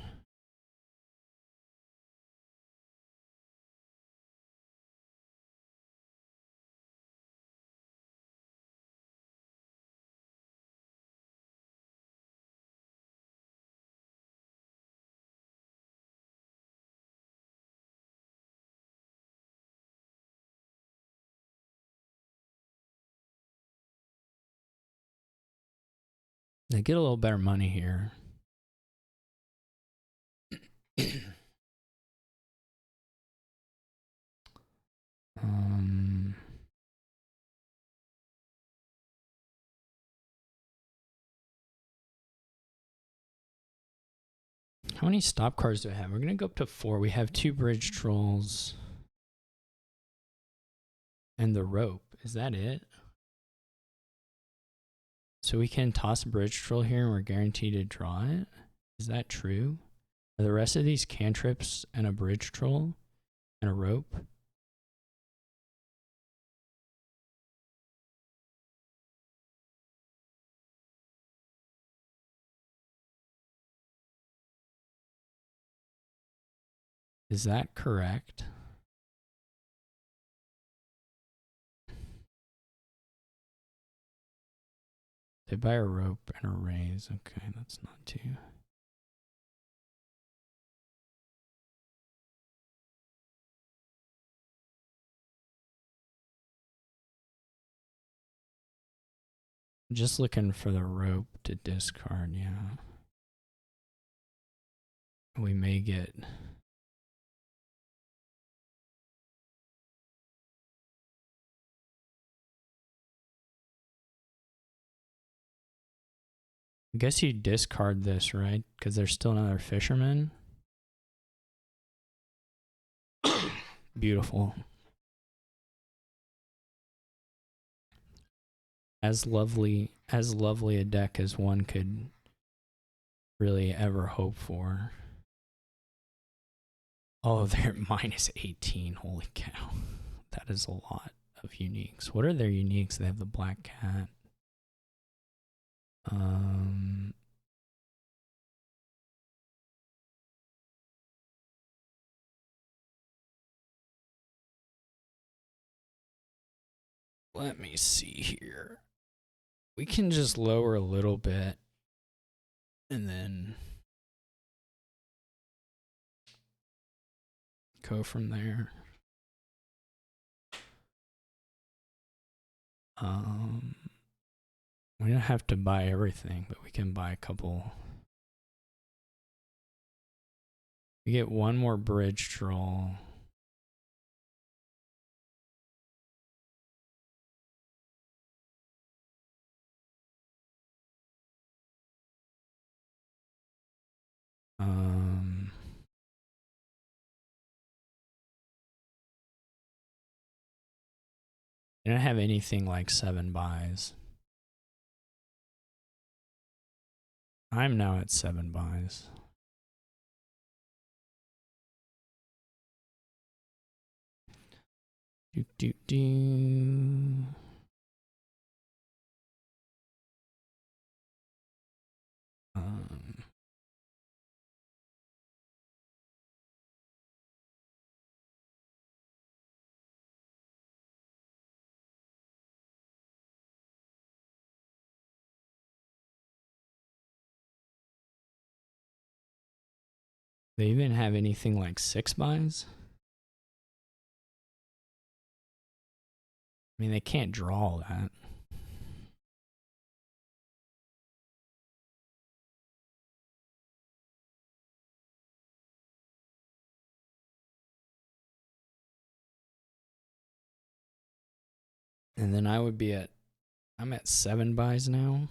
They get a little better money here. How many stop cards do I have? We're going to go up to 4. We have 2 Bridge Trolls. And the rope. Is that it? So we can toss a Bridge Troll here and we're guaranteed to draw it? Is that true? Are the rest of these cantrips and a Bridge Troll and a rope? Is that correct? They buy a rope and a raise. Okay, that's not too... Just looking for the rope to discard, yeah. We may get... I guess you discard this, right? Because there's still another fisherman. Beautiful. As lovely a deck as one could really ever hope for. Oh, they're minus 18. Holy cow. That is a lot of uniques. What are their uniques? They have the black cat. Let me see here. We can just lower a little bit and then go from there. We don't have to buy everything, but we can buy a couple. We get one more Bridge Troll. You don't have anything like 7 buys. I'm now at 7 buys. Do, do, do. They even have anything like 6 buys? I mean, they can't draw that. And then I would be at, I'm at 7 buys now.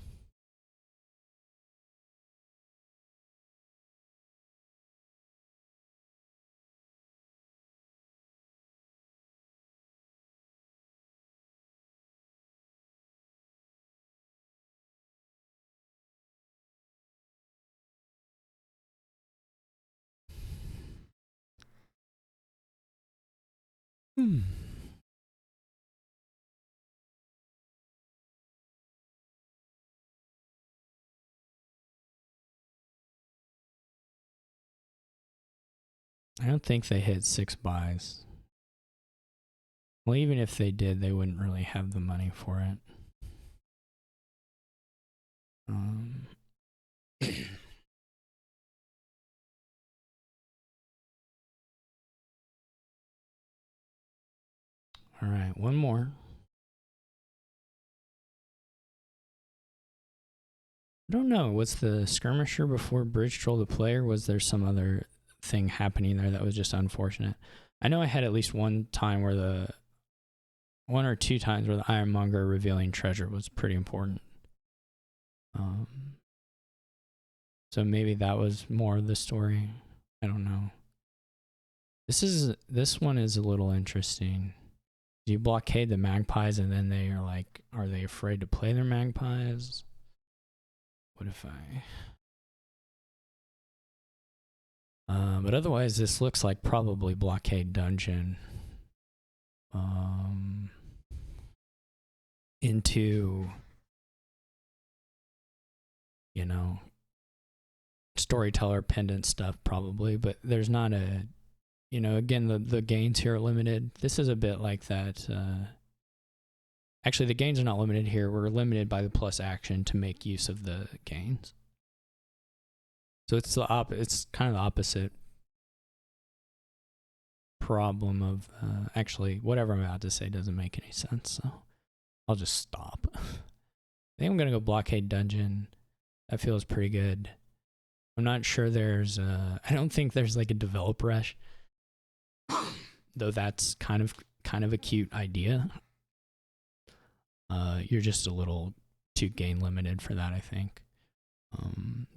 I don't think they hit 6 buys. Well, even if they did, they wouldn't really have the money for it. All right, one more. I don't know. Was the skirmisher before bridge troll the player? Was there some other thing happening there that was just unfortunate? I know I had at least one time where one or two times where the ironmonger revealing treasure was pretty important. So maybe that was more of the story. I don't know. This one is a little interesting. Do you blockade the magpies and then they are like, are they afraid to play their magpies? What if I... but otherwise this looks like probably blockade dungeon. Into, you know, storyteller pendant stuff probably, but there's not a, you know, again, the gains here are limited. This is a bit like that. Actually, the gains are not limited here. We're limited by the plus action to make use of the gains. So it's it's kind of the opposite problem of, actually, whatever I'm about to say doesn't make any sense, so I'll just stop. I think I'm going to go blockade dungeon. That feels pretty good. I'm not sure there's, I don't think there's like a develop rush, though that's kind of a cute idea. You're just a little too gain limited for that, I think.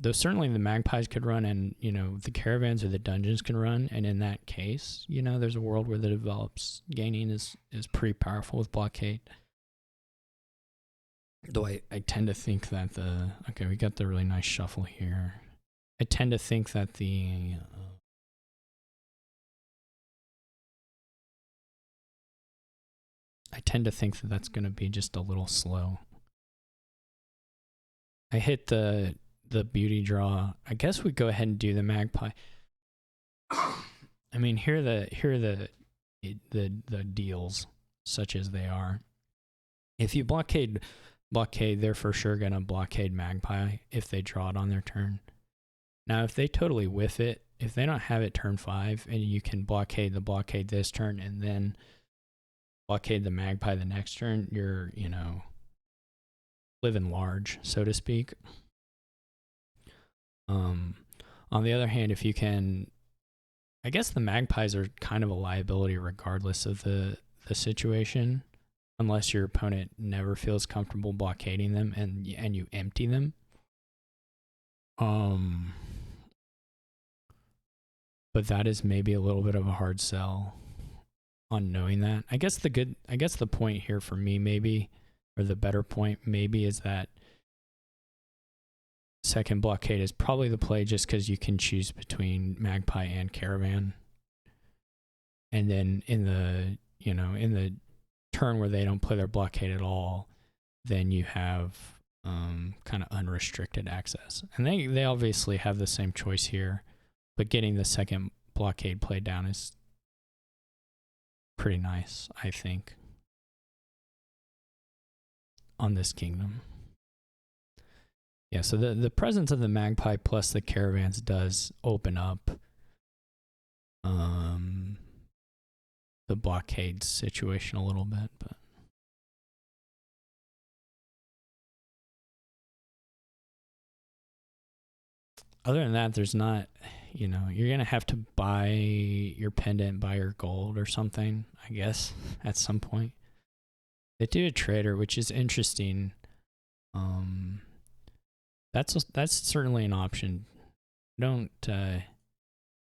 Though certainly the magpies could run, and you know the caravans or the dungeons can run, and in that case, you know there's a world where the develops gaining is pretty powerful with blockade. Though I tend to think that okay, we got the really nice shuffle here. I tend to think that that's going to be just a little slow. I hit the beauty draw. I guess we go ahead and do the magpie. I mean, here are the deals, such as they are. If you blockade, they're for sure gonna blockade magpie if they draw it on their turn. Now, if they totally whiff it, if they don't have it turn 5, and you can blockade this turn and then blockade the magpie the next turn, you're, you know, living large, so to speak. On the other hand, if you can, I guess the magpies are kind of a liability regardless of the situation, unless your opponent never feels comfortable blockading them and you empty them. But that is maybe a little bit of a hard sell. on knowing that. I guess the point here for me maybe, or the better point maybe, is that second blockade is probably the play just because you can choose between Magpie and Caravan. And then in the turn where they don't play their blockade at all, then you have kind of unrestricted access. And they obviously have the same choice here, but getting the second blockade played down is pretty nice, I think, on this kingdom. Yeah, so the presence of the Magpie plus the Caravans does open up the blockade situation a little bit, but other than that, there's not, you're going to have to buy your pendant, buy your gold or something, I guess, at some point. They do a trader, which is interesting. That's certainly an option. Don't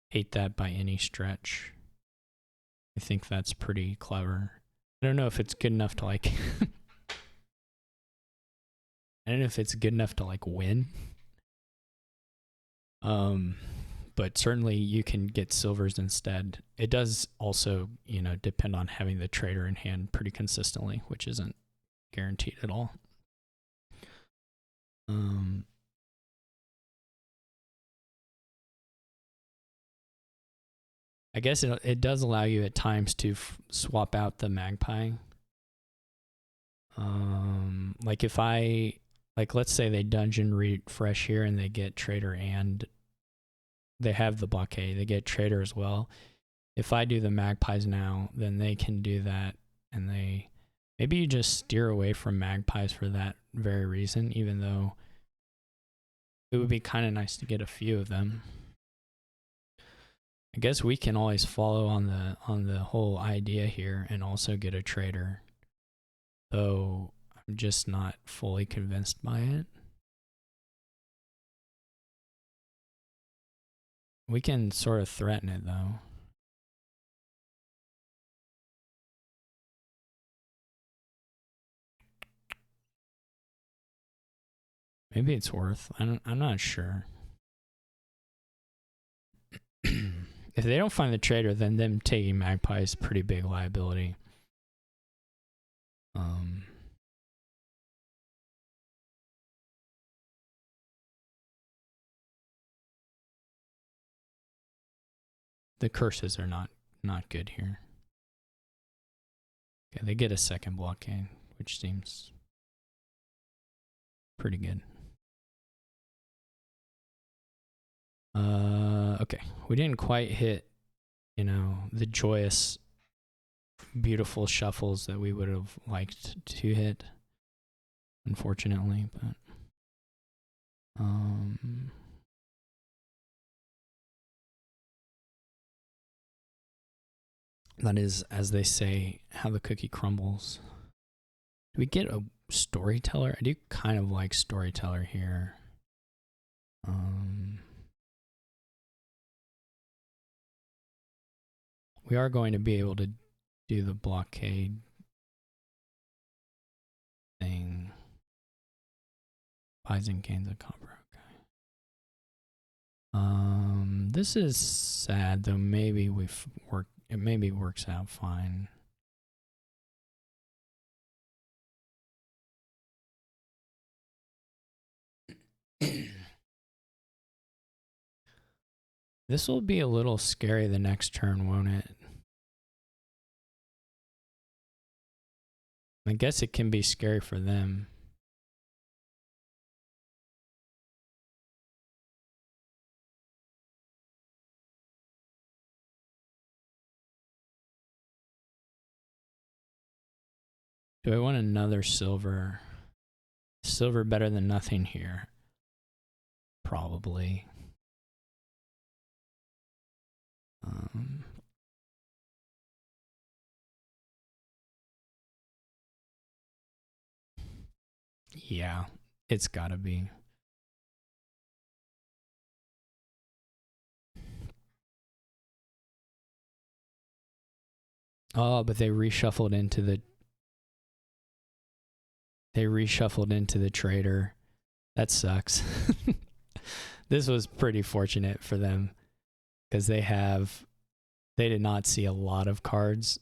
hate that by any stretch. I think that's pretty clever. I don't know if it's good enough to I don't know if it's good enough to win. But certainly you can get silvers instead. It does also, depend on having the trader in hand pretty consistently, which isn't guaranteed at all. I guess it does allow you at times to swap out the Magpie. Let's say they dungeon refresh here and they get trader and they have the blockade, they get trader as well. If I do the Magpies now, then they can do that, and maybe you just steer away from Magpies for that very reason, even though it would be kind of nice to get a few of them. I guess we can always follow on the whole idea here and also get a trader, though I'm just not fully convinced by it. We can sort of threaten it though. Maybe it's worth. I'm not sure. If they don't find the trader, then them taking Magpie is pretty big liability. The curses are not good here. Okay, they get a second blockade, which seems pretty good. Okay, we didn't quite hit, the joyous, beautiful shuffles that we would have liked to hit, unfortunately, but that is, as they say, how the cookie crumbles. Do we get a storyteller? I do kind of like storyteller here. We are going to be able to do the blockade thing. Buys and gains a copper. Okay. This is sad though. Maybe it maybe works out fine. This will be a little scary the next turn, won't it? I guess it can be scary for them. Do I want another silver? Silver better than nothing here. Probably. Yeah, it's gotta be. Oh, but they reshuffled into the trader. That sucks. This was pretty fortunate for them because they did not see a lot of cards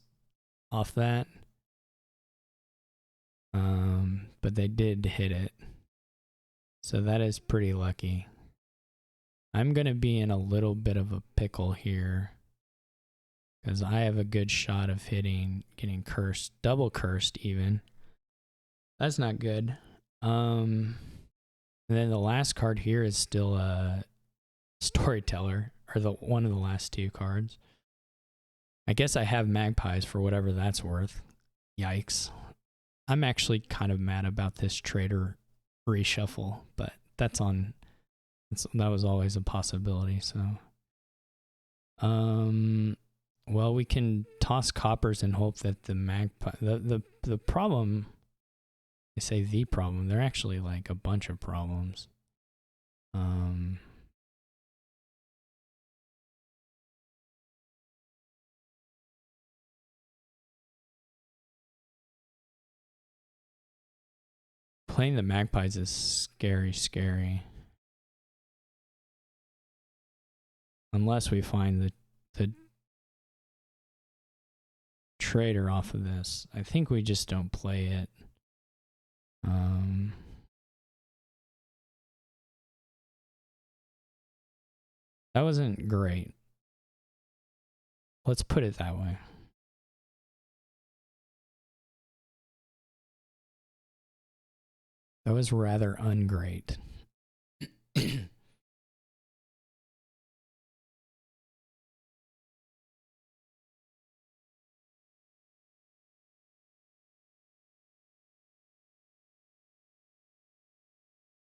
off that. But they did hit it. So that is pretty lucky. I'm going to be in a little bit of a pickle here because I have a good shot of getting cursed, double cursed even. That's not good. And then the last card here is still a storyteller, or one of the last two cards. I guess I have magpies for whatever that's worth. Yikes. I'm actually kind of mad about this trader reshuffle, but that was always a possibility. So, well, we can toss coppers and hope that the magpie. The problem. I say the problem. They're actually like a bunch of problems. Playing the magpies is scary. Unless we find the trader off of this. I think we just don't play it. That wasn't great. Let's put it that way. That was rather ungreat.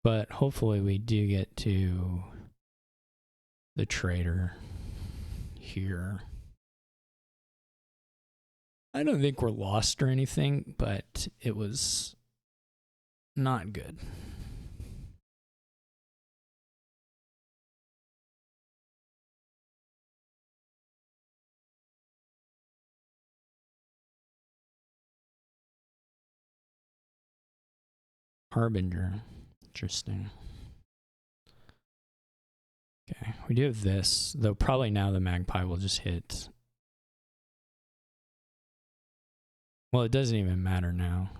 But hopefully we do get to the trader here. I don't think we're lost or anything, but it was not good. Harbinger. Interesting. Okay, we do have this, though probably now the magpie will just hit. Well, it doesn't even matter now.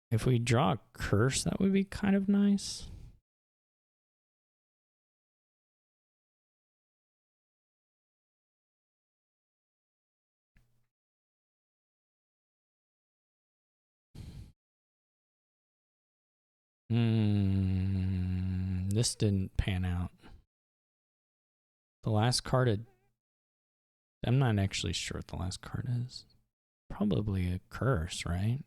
If we draw a curse, that would be kind of nice. This didn't pan out. The last card, I'm not actually sure what the last card is. Probably a curse, right?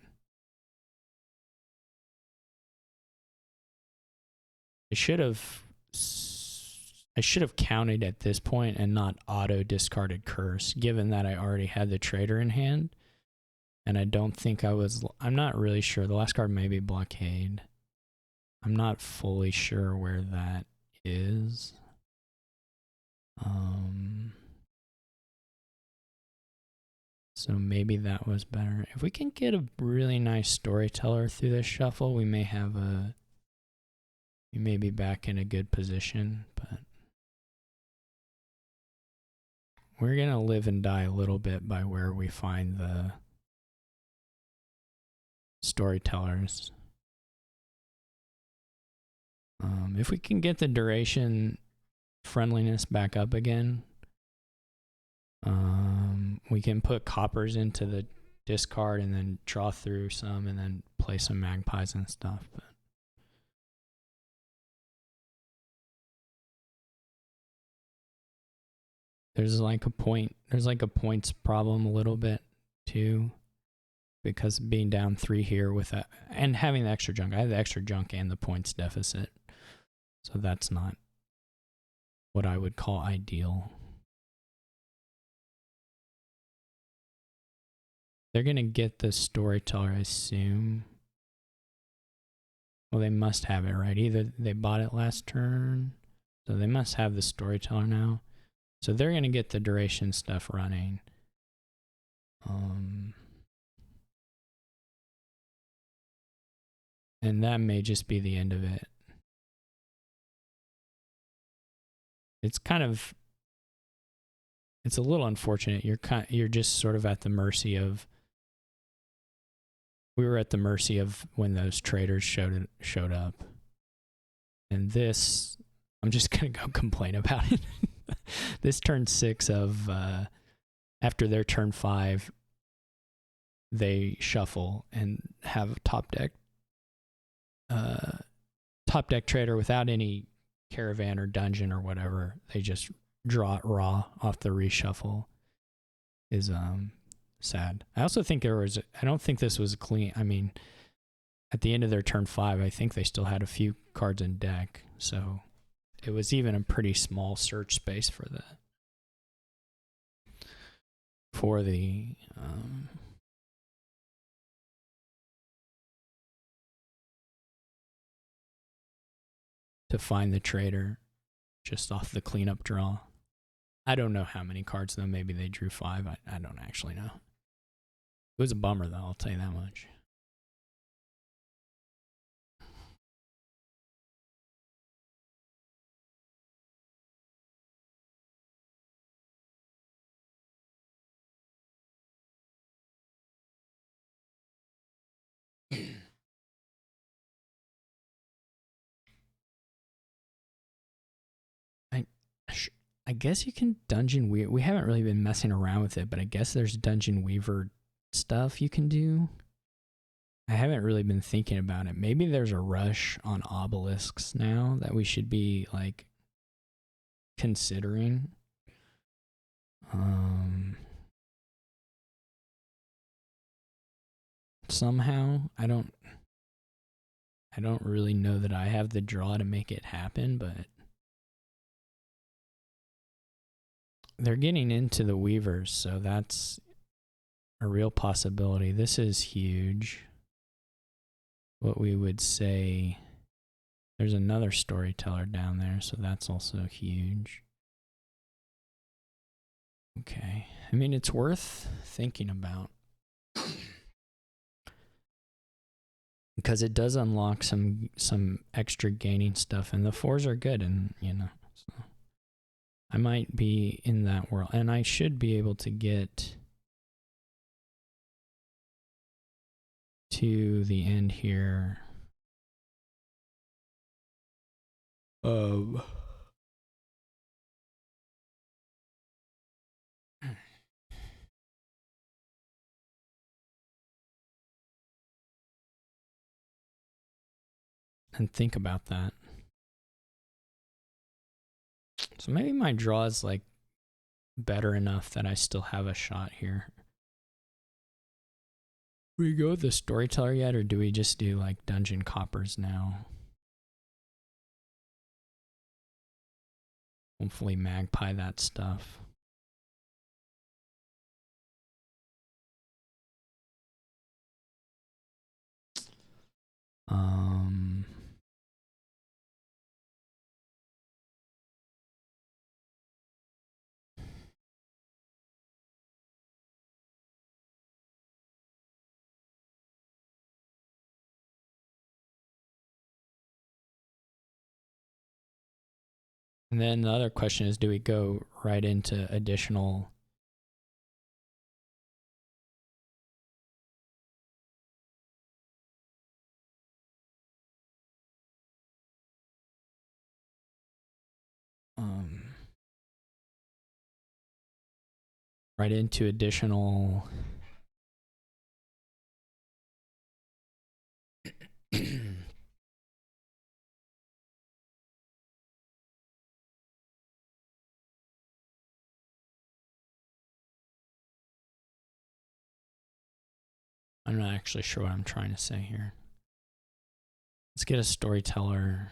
I should have counted at this point and not auto discarded curse, given that I already had the trader in hand. And I don't think I'm not really sure. The last card may be blockade. I'm not fully sure where that is. So maybe that was better. If we can get a really nice storyteller through this shuffle, we may be back in a good position, but we're going to live and die a little bit by where we find the storytellers. If we can get the duration friendliness back up again, we can put coppers into the discard and then draw through some and then play some magpies and stuff. But there's like a points problem a little bit too, because being down 3 here with that and having the extra junk. I have the extra junk and the points deficit, so that's not what I would call ideal. They're gonna get the storyteller, I assume. Well, they must have it, right? Either they bought it last turn, so they must have the storyteller now. So they're going to get the duration stuff running. And that may just be the end of it. It's a little unfortunate. You're just sort of at the mercy of. We were at the mercy of when those traders showed up. And this, I'm just gonna go complain about it. This turn 6 of after their turn 5, they shuffle and have a top deck trader without any caravan or dungeon or whatever. They just draw it raw off the reshuffle. Is sad. I also think I don't think this was clean. I mean, at the end of their turn 5, I think they still had a few cards in deck, so it was even a pretty small search space for the to find the trader just off the cleanup draw. I don't know how many cards, though. Maybe they drew 5. I don't actually know. It was a bummer, though, I'll tell you that much. I guess you can Dungeon Weaver. We haven't really been messing around with it, but I guess there's Dungeon Weaver stuff you can do. I haven't really been thinking about it. Maybe there's a rush on obelisks now that we should be like considering. Somehow, I don't really know that I have the draw to make it happen, but they're getting into the Weavers, so that's a real possibility. This is huge. What we would say, there's another storyteller down there, so that's also huge. Okay. I mean, it's worth thinking about. Because it does unlock some extra gaining stuff, and the 4s are good, and so I might be in that world, and I should be able to get to the end here. And think about that. So maybe my draw is like better enough that I still have a shot here. Do we go with the storyteller yet, or do we just do like dungeon coppers now? Hopefully magpie that stuff. And then the other question is, do we go right into additional I'm not actually sure what I'm trying to say here. Let's get a storyteller.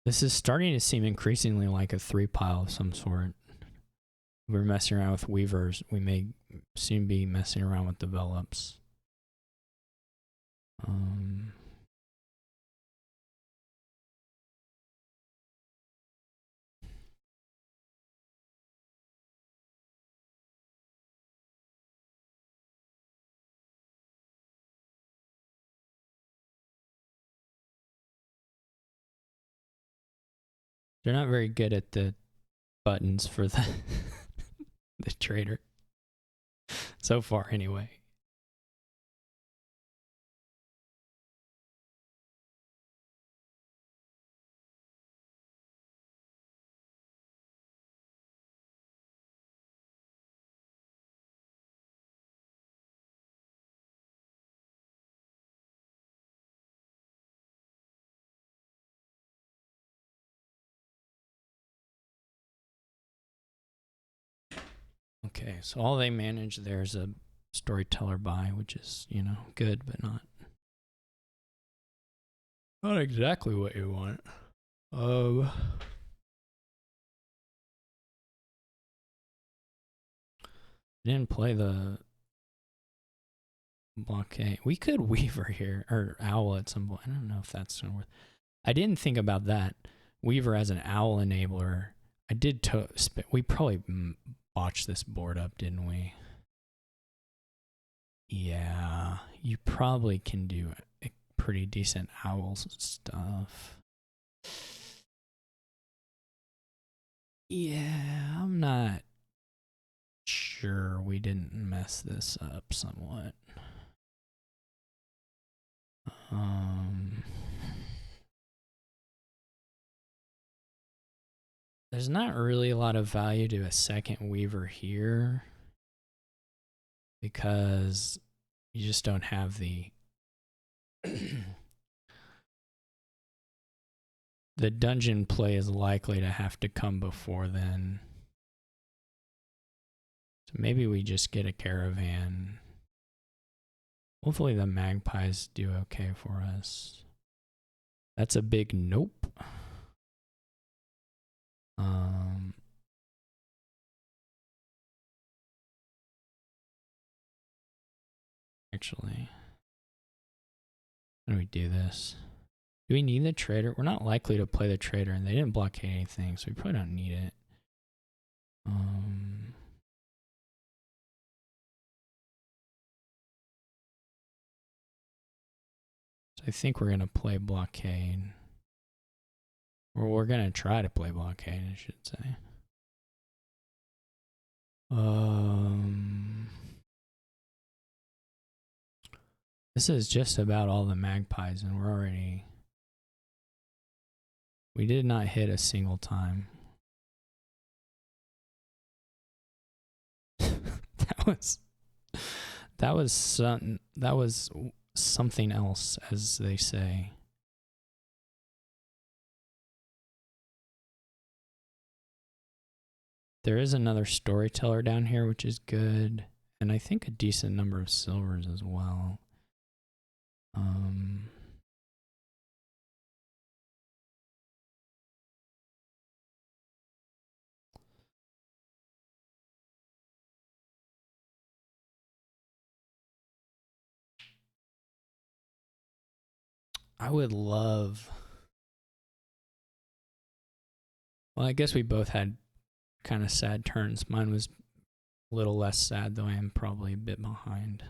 This is starting to seem increasingly like a 3 pile of some sort. We're messing around with Weavers. We may soon be messing around with develops. Um, they're not very good at the buttons for the the trader so far, anyway. Okay, so all they manage there's a storyteller buy, which is, you know, good, but not exactly what you want. Didn't play the blockade. We could Weaver here, or Owl at some point. I don't know if that's gonna work. I didn't think about that. Weaver as an Owl enabler. I did we probably botched this board up, didn't we? Yeah, you probably can do a pretty decent Owl stuff. Yeah, I'm not sure we didn't mess this up somewhat. There's not really a lot of value to a second Weaver here because you just don't have the the dungeon play is likely to have to come before then. So maybe we just get a caravan. Hopefully the magpies do okay for us. That's a big nope. Actually, how do we do this? Do we need the trader? We're not likely to play the trader, and they didn't blockade anything, so we probably don't need it. So I think we're gonna play blockade. Or we're gonna try to play blockade, I should say. This is just about all the magpies, and we're already. We did not hit a single time. that was something else, as they say. There is another storyteller down here, which is good, and I think a decent number of silvers as well. I would love. Well, I guess we both had kind of sad turns. Mine was a little less sad, though I am probably a bit behind.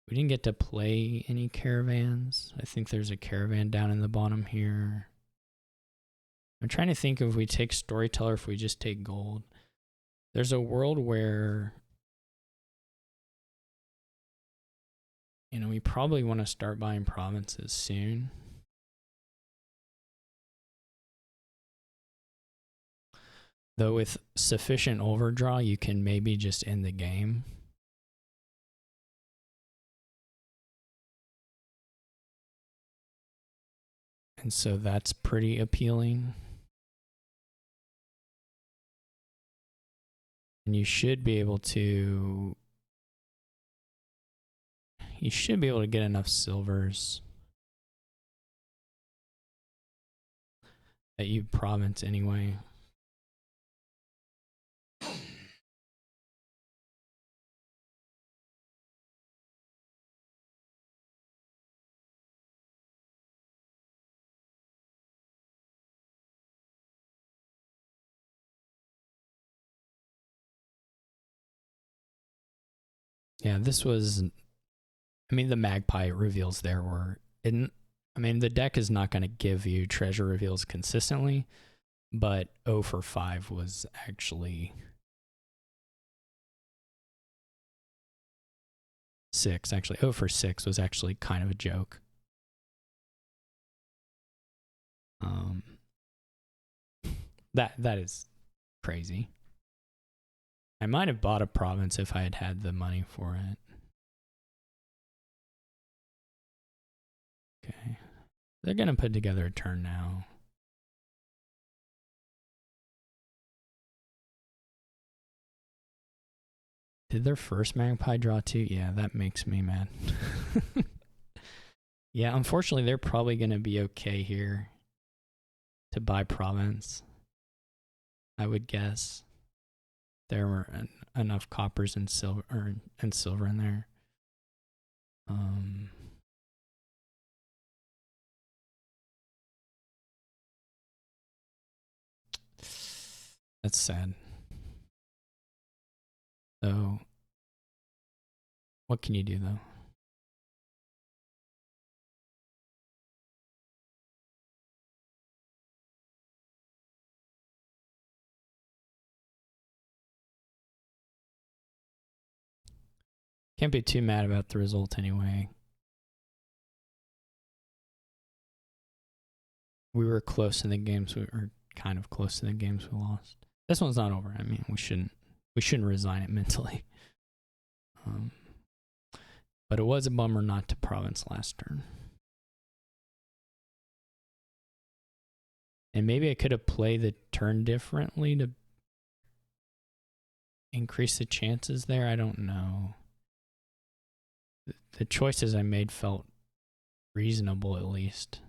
We didn't get to play any caravans. I think there's a caravan down in the bottom here. I'm trying to think if we take storyteller, if we just take gold. There's a world where, you know, we probably want to start buying provinces soon. Though with sufficient overdraw, you can maybe just end the game. And so that's pretty appealing. And you should be able to get enough silvers that you province anyway. Yeah, this was. I mean, the magpie reveals there were. I mean, the deck is not going to give you treasure reveals consistently, but 0 for 5 was actually 6. Actually, 0 for 6 was actually kind of a joke. That is crazy. I might have bought a province if I had had the money for it. Okay. They're going to put together a turn now. Did their first magpie draw 2? Yeah, that makes me mad. Yeah, unfortunately, they're probably going to be okay here to buy province, I would guess. There were enough coppers and silver in there. That's sad. So, what can you do though? Can't be too mad about the result anyway. We were close in the games. We were kind of close in the games we lost. This one's not over. I mean, we shouldn't resign it mentally. But it was a bummer not to province last turn. And maybe I could have played the turn differently to increase the chances there. I don't know. The choices I made felt reasonable, at least.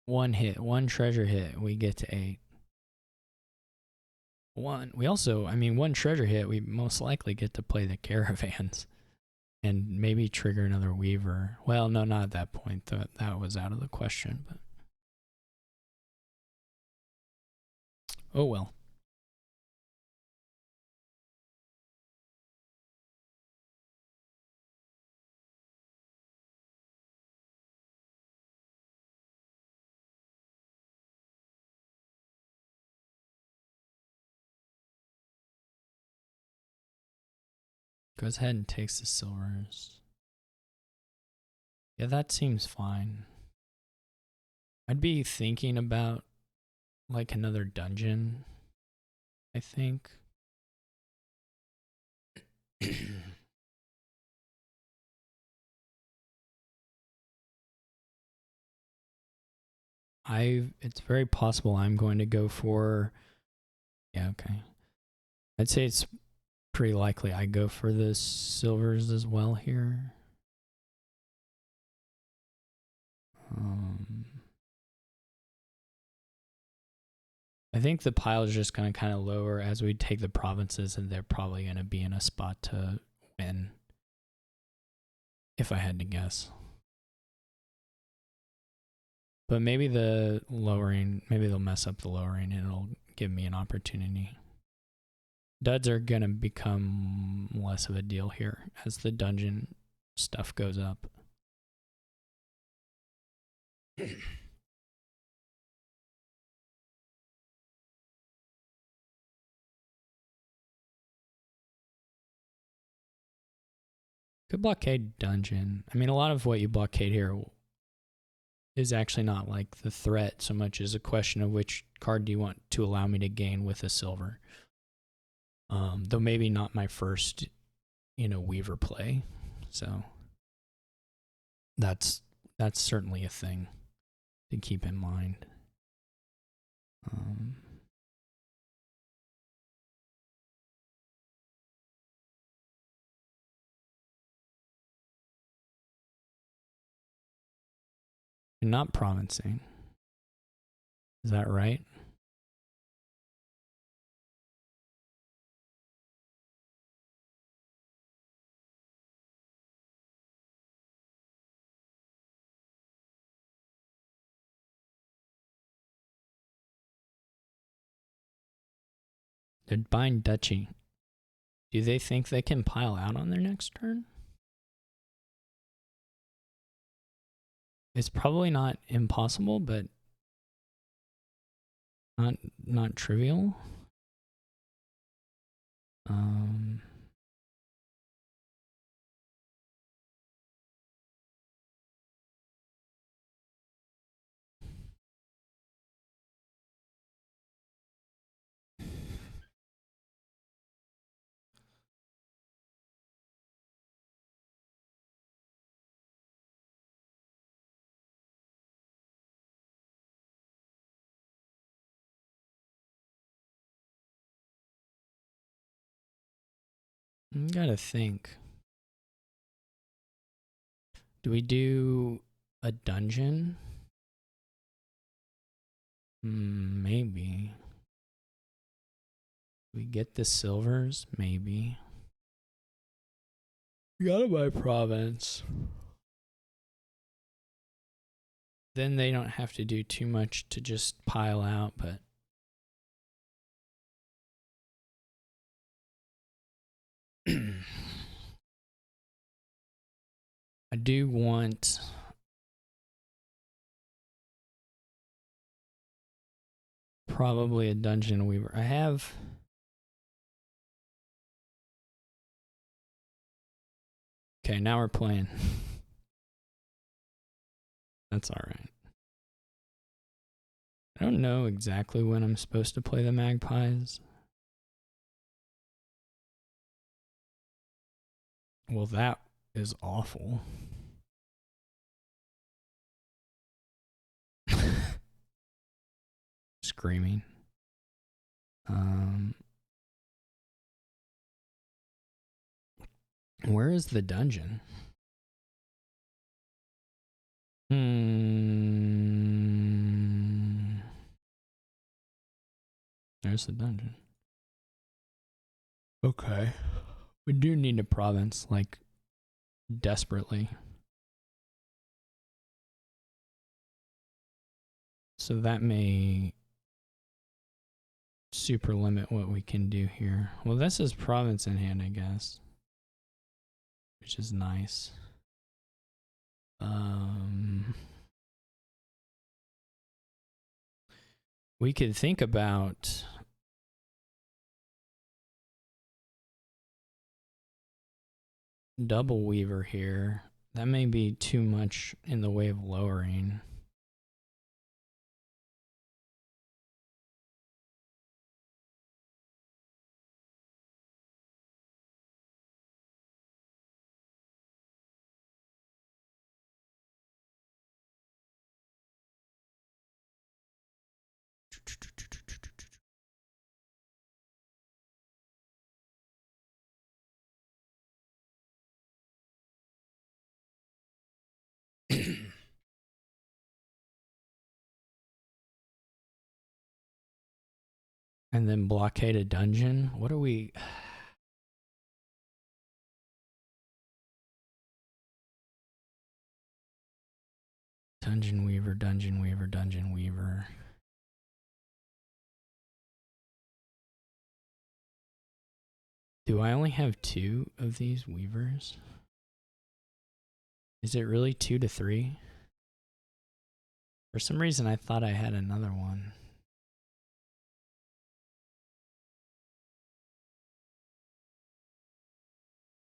One hit, one treasure hit, we get to 8. We also, I mean, one treasure hit, we most likely get to play the caravans and maybe trigger another weaver. Well, no, not at that point. That was out of the question, but oh well. Goes ahead and takes the silvers. Yeah, that seems fine. I'd be thinking about like another dungeon, I think. It's very possible I'm going to go for, yeah, okay. I'd say it's pretty likely I go for the silvers as well here. I think the pile is just going to kind of lower as we take the provinces, and they're probably going to be in a spot to win, if I had to guess. But maybe the lowering, maybe they'll mess up the lowering and it'll give me an opportunity. Duds are going to become less of a deal here as the dungeon stuff goes up. Could blockade dungeon. I mean, a lot of what you blockade here is actually not like the threat so much as a question of which card do you want to allow me to gain with a silver. Though maybe not my first, Weaver play. So that's certainly a thing to keep in mind. You're not provincing. Is that right? They're buying duchy. Do they think they can pile out on their next turn? It's probably not impossible, but not trivial. You gotta think. Do we do a dungeon? Maybe. We get the silvers? Maybe. We gotta buy province. Then they don't have to do too much to just pile out, but I do want probably a dungeon weaver. I have okay, now we're playing. That's all right. I don't know exactly when I'm supposed to play the magpies. Well, that is awful. Screaming. Where is the dungeon? There's the dungeon. Okay. We do need a province, like, desperately. So that may super limit what we can do here. Well, this is province in hand, I guess. Which is nice. We could think about double weaver here. That may be too much in the way of lowering. And then blockade a dungeon. What are we? Dungeon weaver, dungeon weaver, dungeon weaver. Do I only have 2 of these weavers? Is it really 2 to 3? For some reason, I thought I had another one.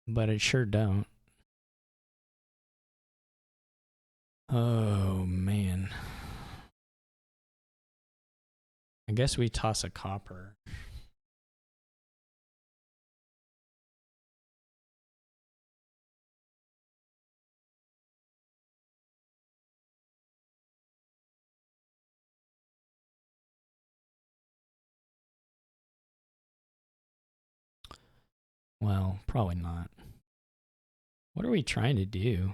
But I sure don't. Oh, man. I guess we toss a copper. Well, probably not. What are we trying to do?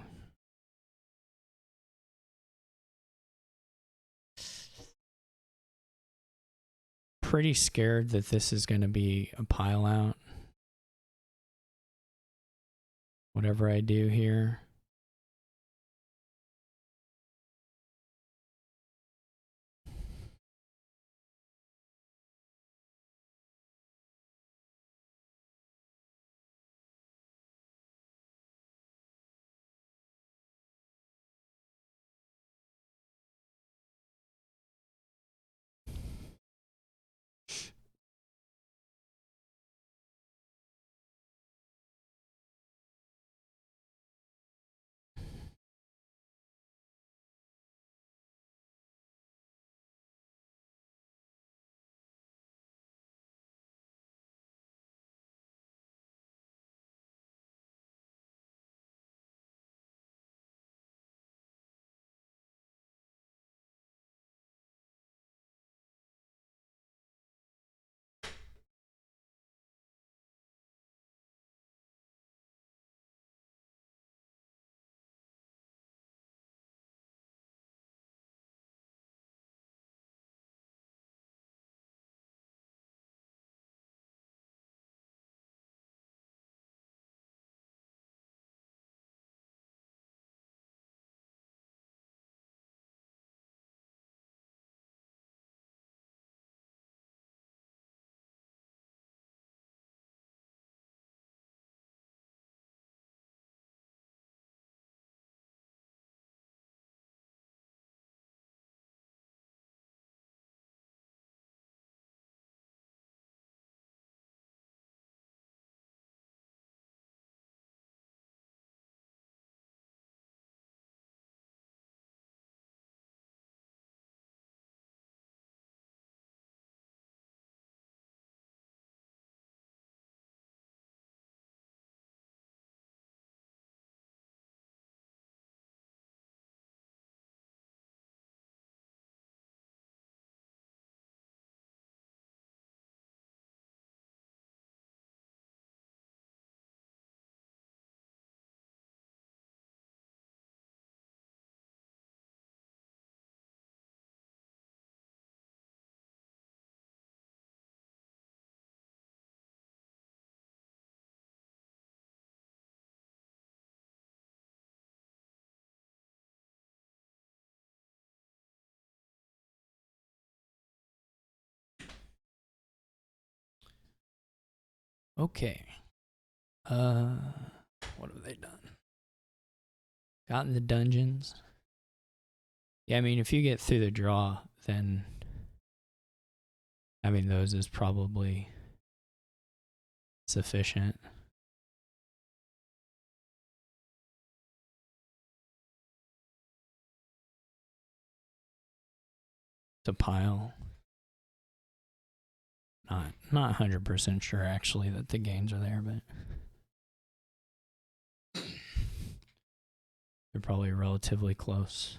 pretty scared that this is going to be a pile out. Whatever I do here. Okay. What have they done? Gotten the dungeons. Yeah, I mean, if you get through the draw, then having those is probably sufficient. To pile. Not 100% sure actually that the gains are there, but they're probably relatively close.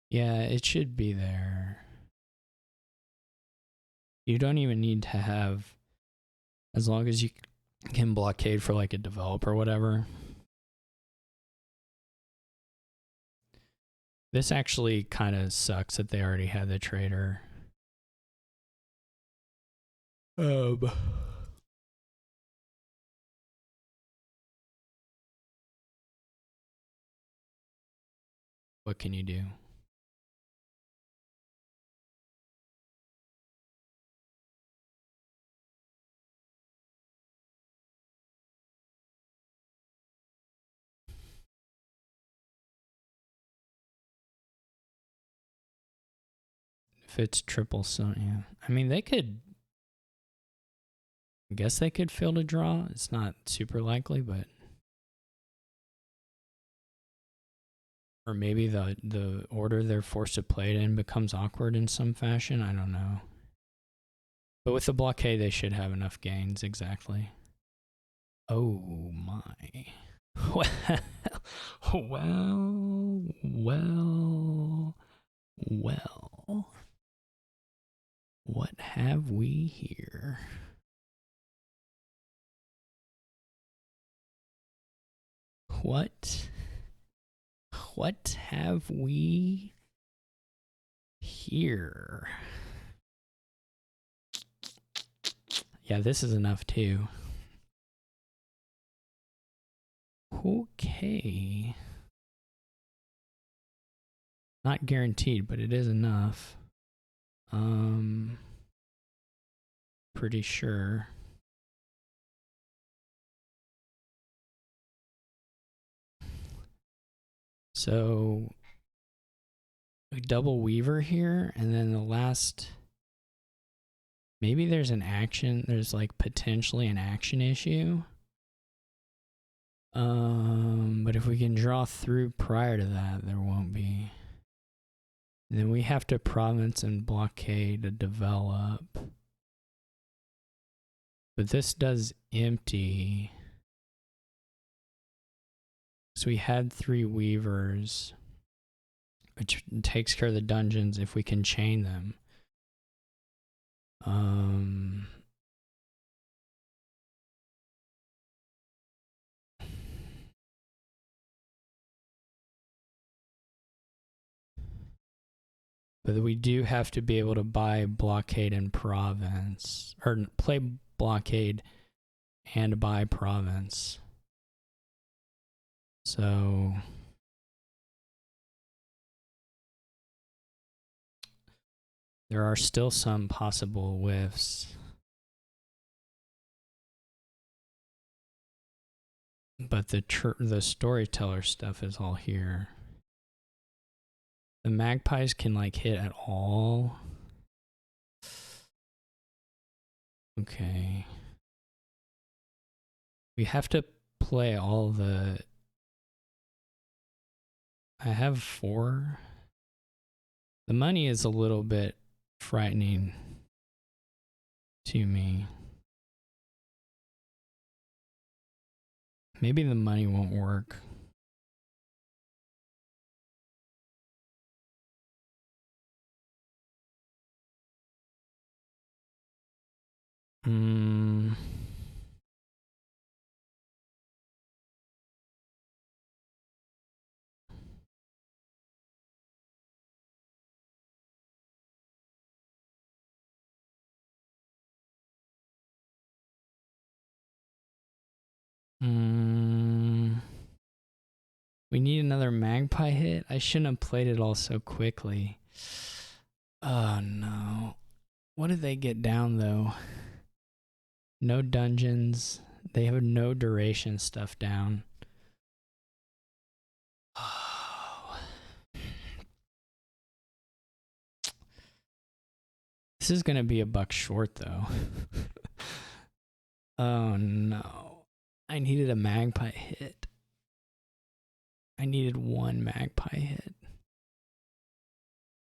Yeah, it should be there. You don't even need to have, as long as you can blockade for like a develop or whatever. This actually kind of sucks that they already had the trader. What can you do? If it's triple, so yeah. I mean, they could. I guess they could field a draw. It's not super likely, but. Or maybe the order they're forced to play it in becomes awkward in some fashion. I don't know. But with the blockade, they should have enough gains, exactly. Oh my. Well. What have we here? What what have we here? Yeah, this is enough too. Okay. Not guaranteed, but it is enough. Pretty sure. So a double weaver here, and then the last, maybe there's an action, there's like potentially an action issue. But if we can draw through prior to that, there won't be. And then we have to province and blockade to develop. But this does empty. So we had 3 weavers, which takes care of the dungeons if we can chain them. But we do have to be able to buy blockade and province, or play blockade and buy province. So there are still some possible whiffs. But the storyteller stuff is all here. The magpies can like hit at all. Okay. We have to play all the... I have 4. The money is a little bit frightening to me. Maybe the money won't work. We need another magpie hit. I shouldn't have played it all so quickly. Oh no. What did they get down though? No dungeons. They have no duration stuff down. Oh. This is gonna be a buck short though. Oh no. I needed a magpie hit. I needed 1 magpie hit.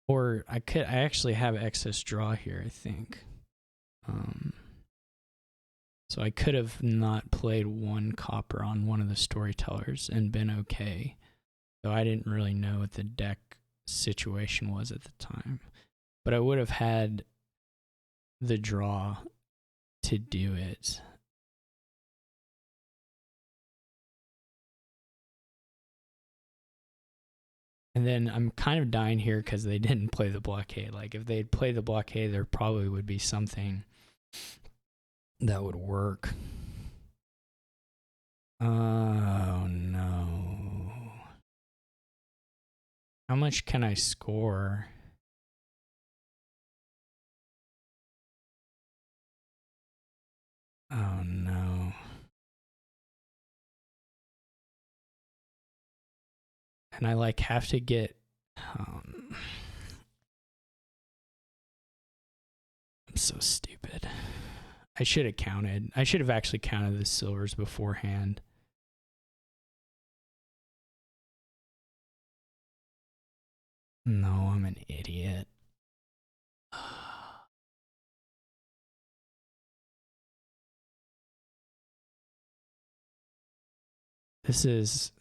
Or I actually have excess draw here, I think. So I could have not played 1 copper on one of the storytellers and been okay. So I didn't really know what the deck situation was at the time. But I would have had the draw to do it. And then I'm kind of dying here because they didn't play the blockade. Like if they'd played the blockade, there probably would be something that would work. Oh no. How much can I score? Oh no. And I like have to get I'm so stupid. I should have counted. I should have actually counted the silvers beforehand. No, I'm an idiot. This is...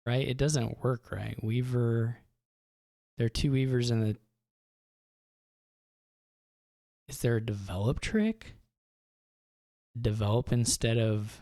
right? It doesn't work right. Weaver... There are 2 weavers in the... Is there a develop trick? Develop instead of...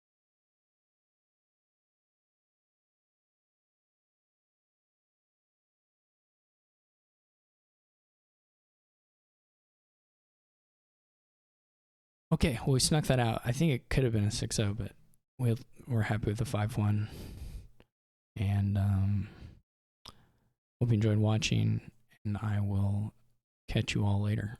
Okay, well, we snuck that out. I think it could have been a 6-0, but we're happy with the 5-1. And hope you enjoyed watching, and I will catch you all later.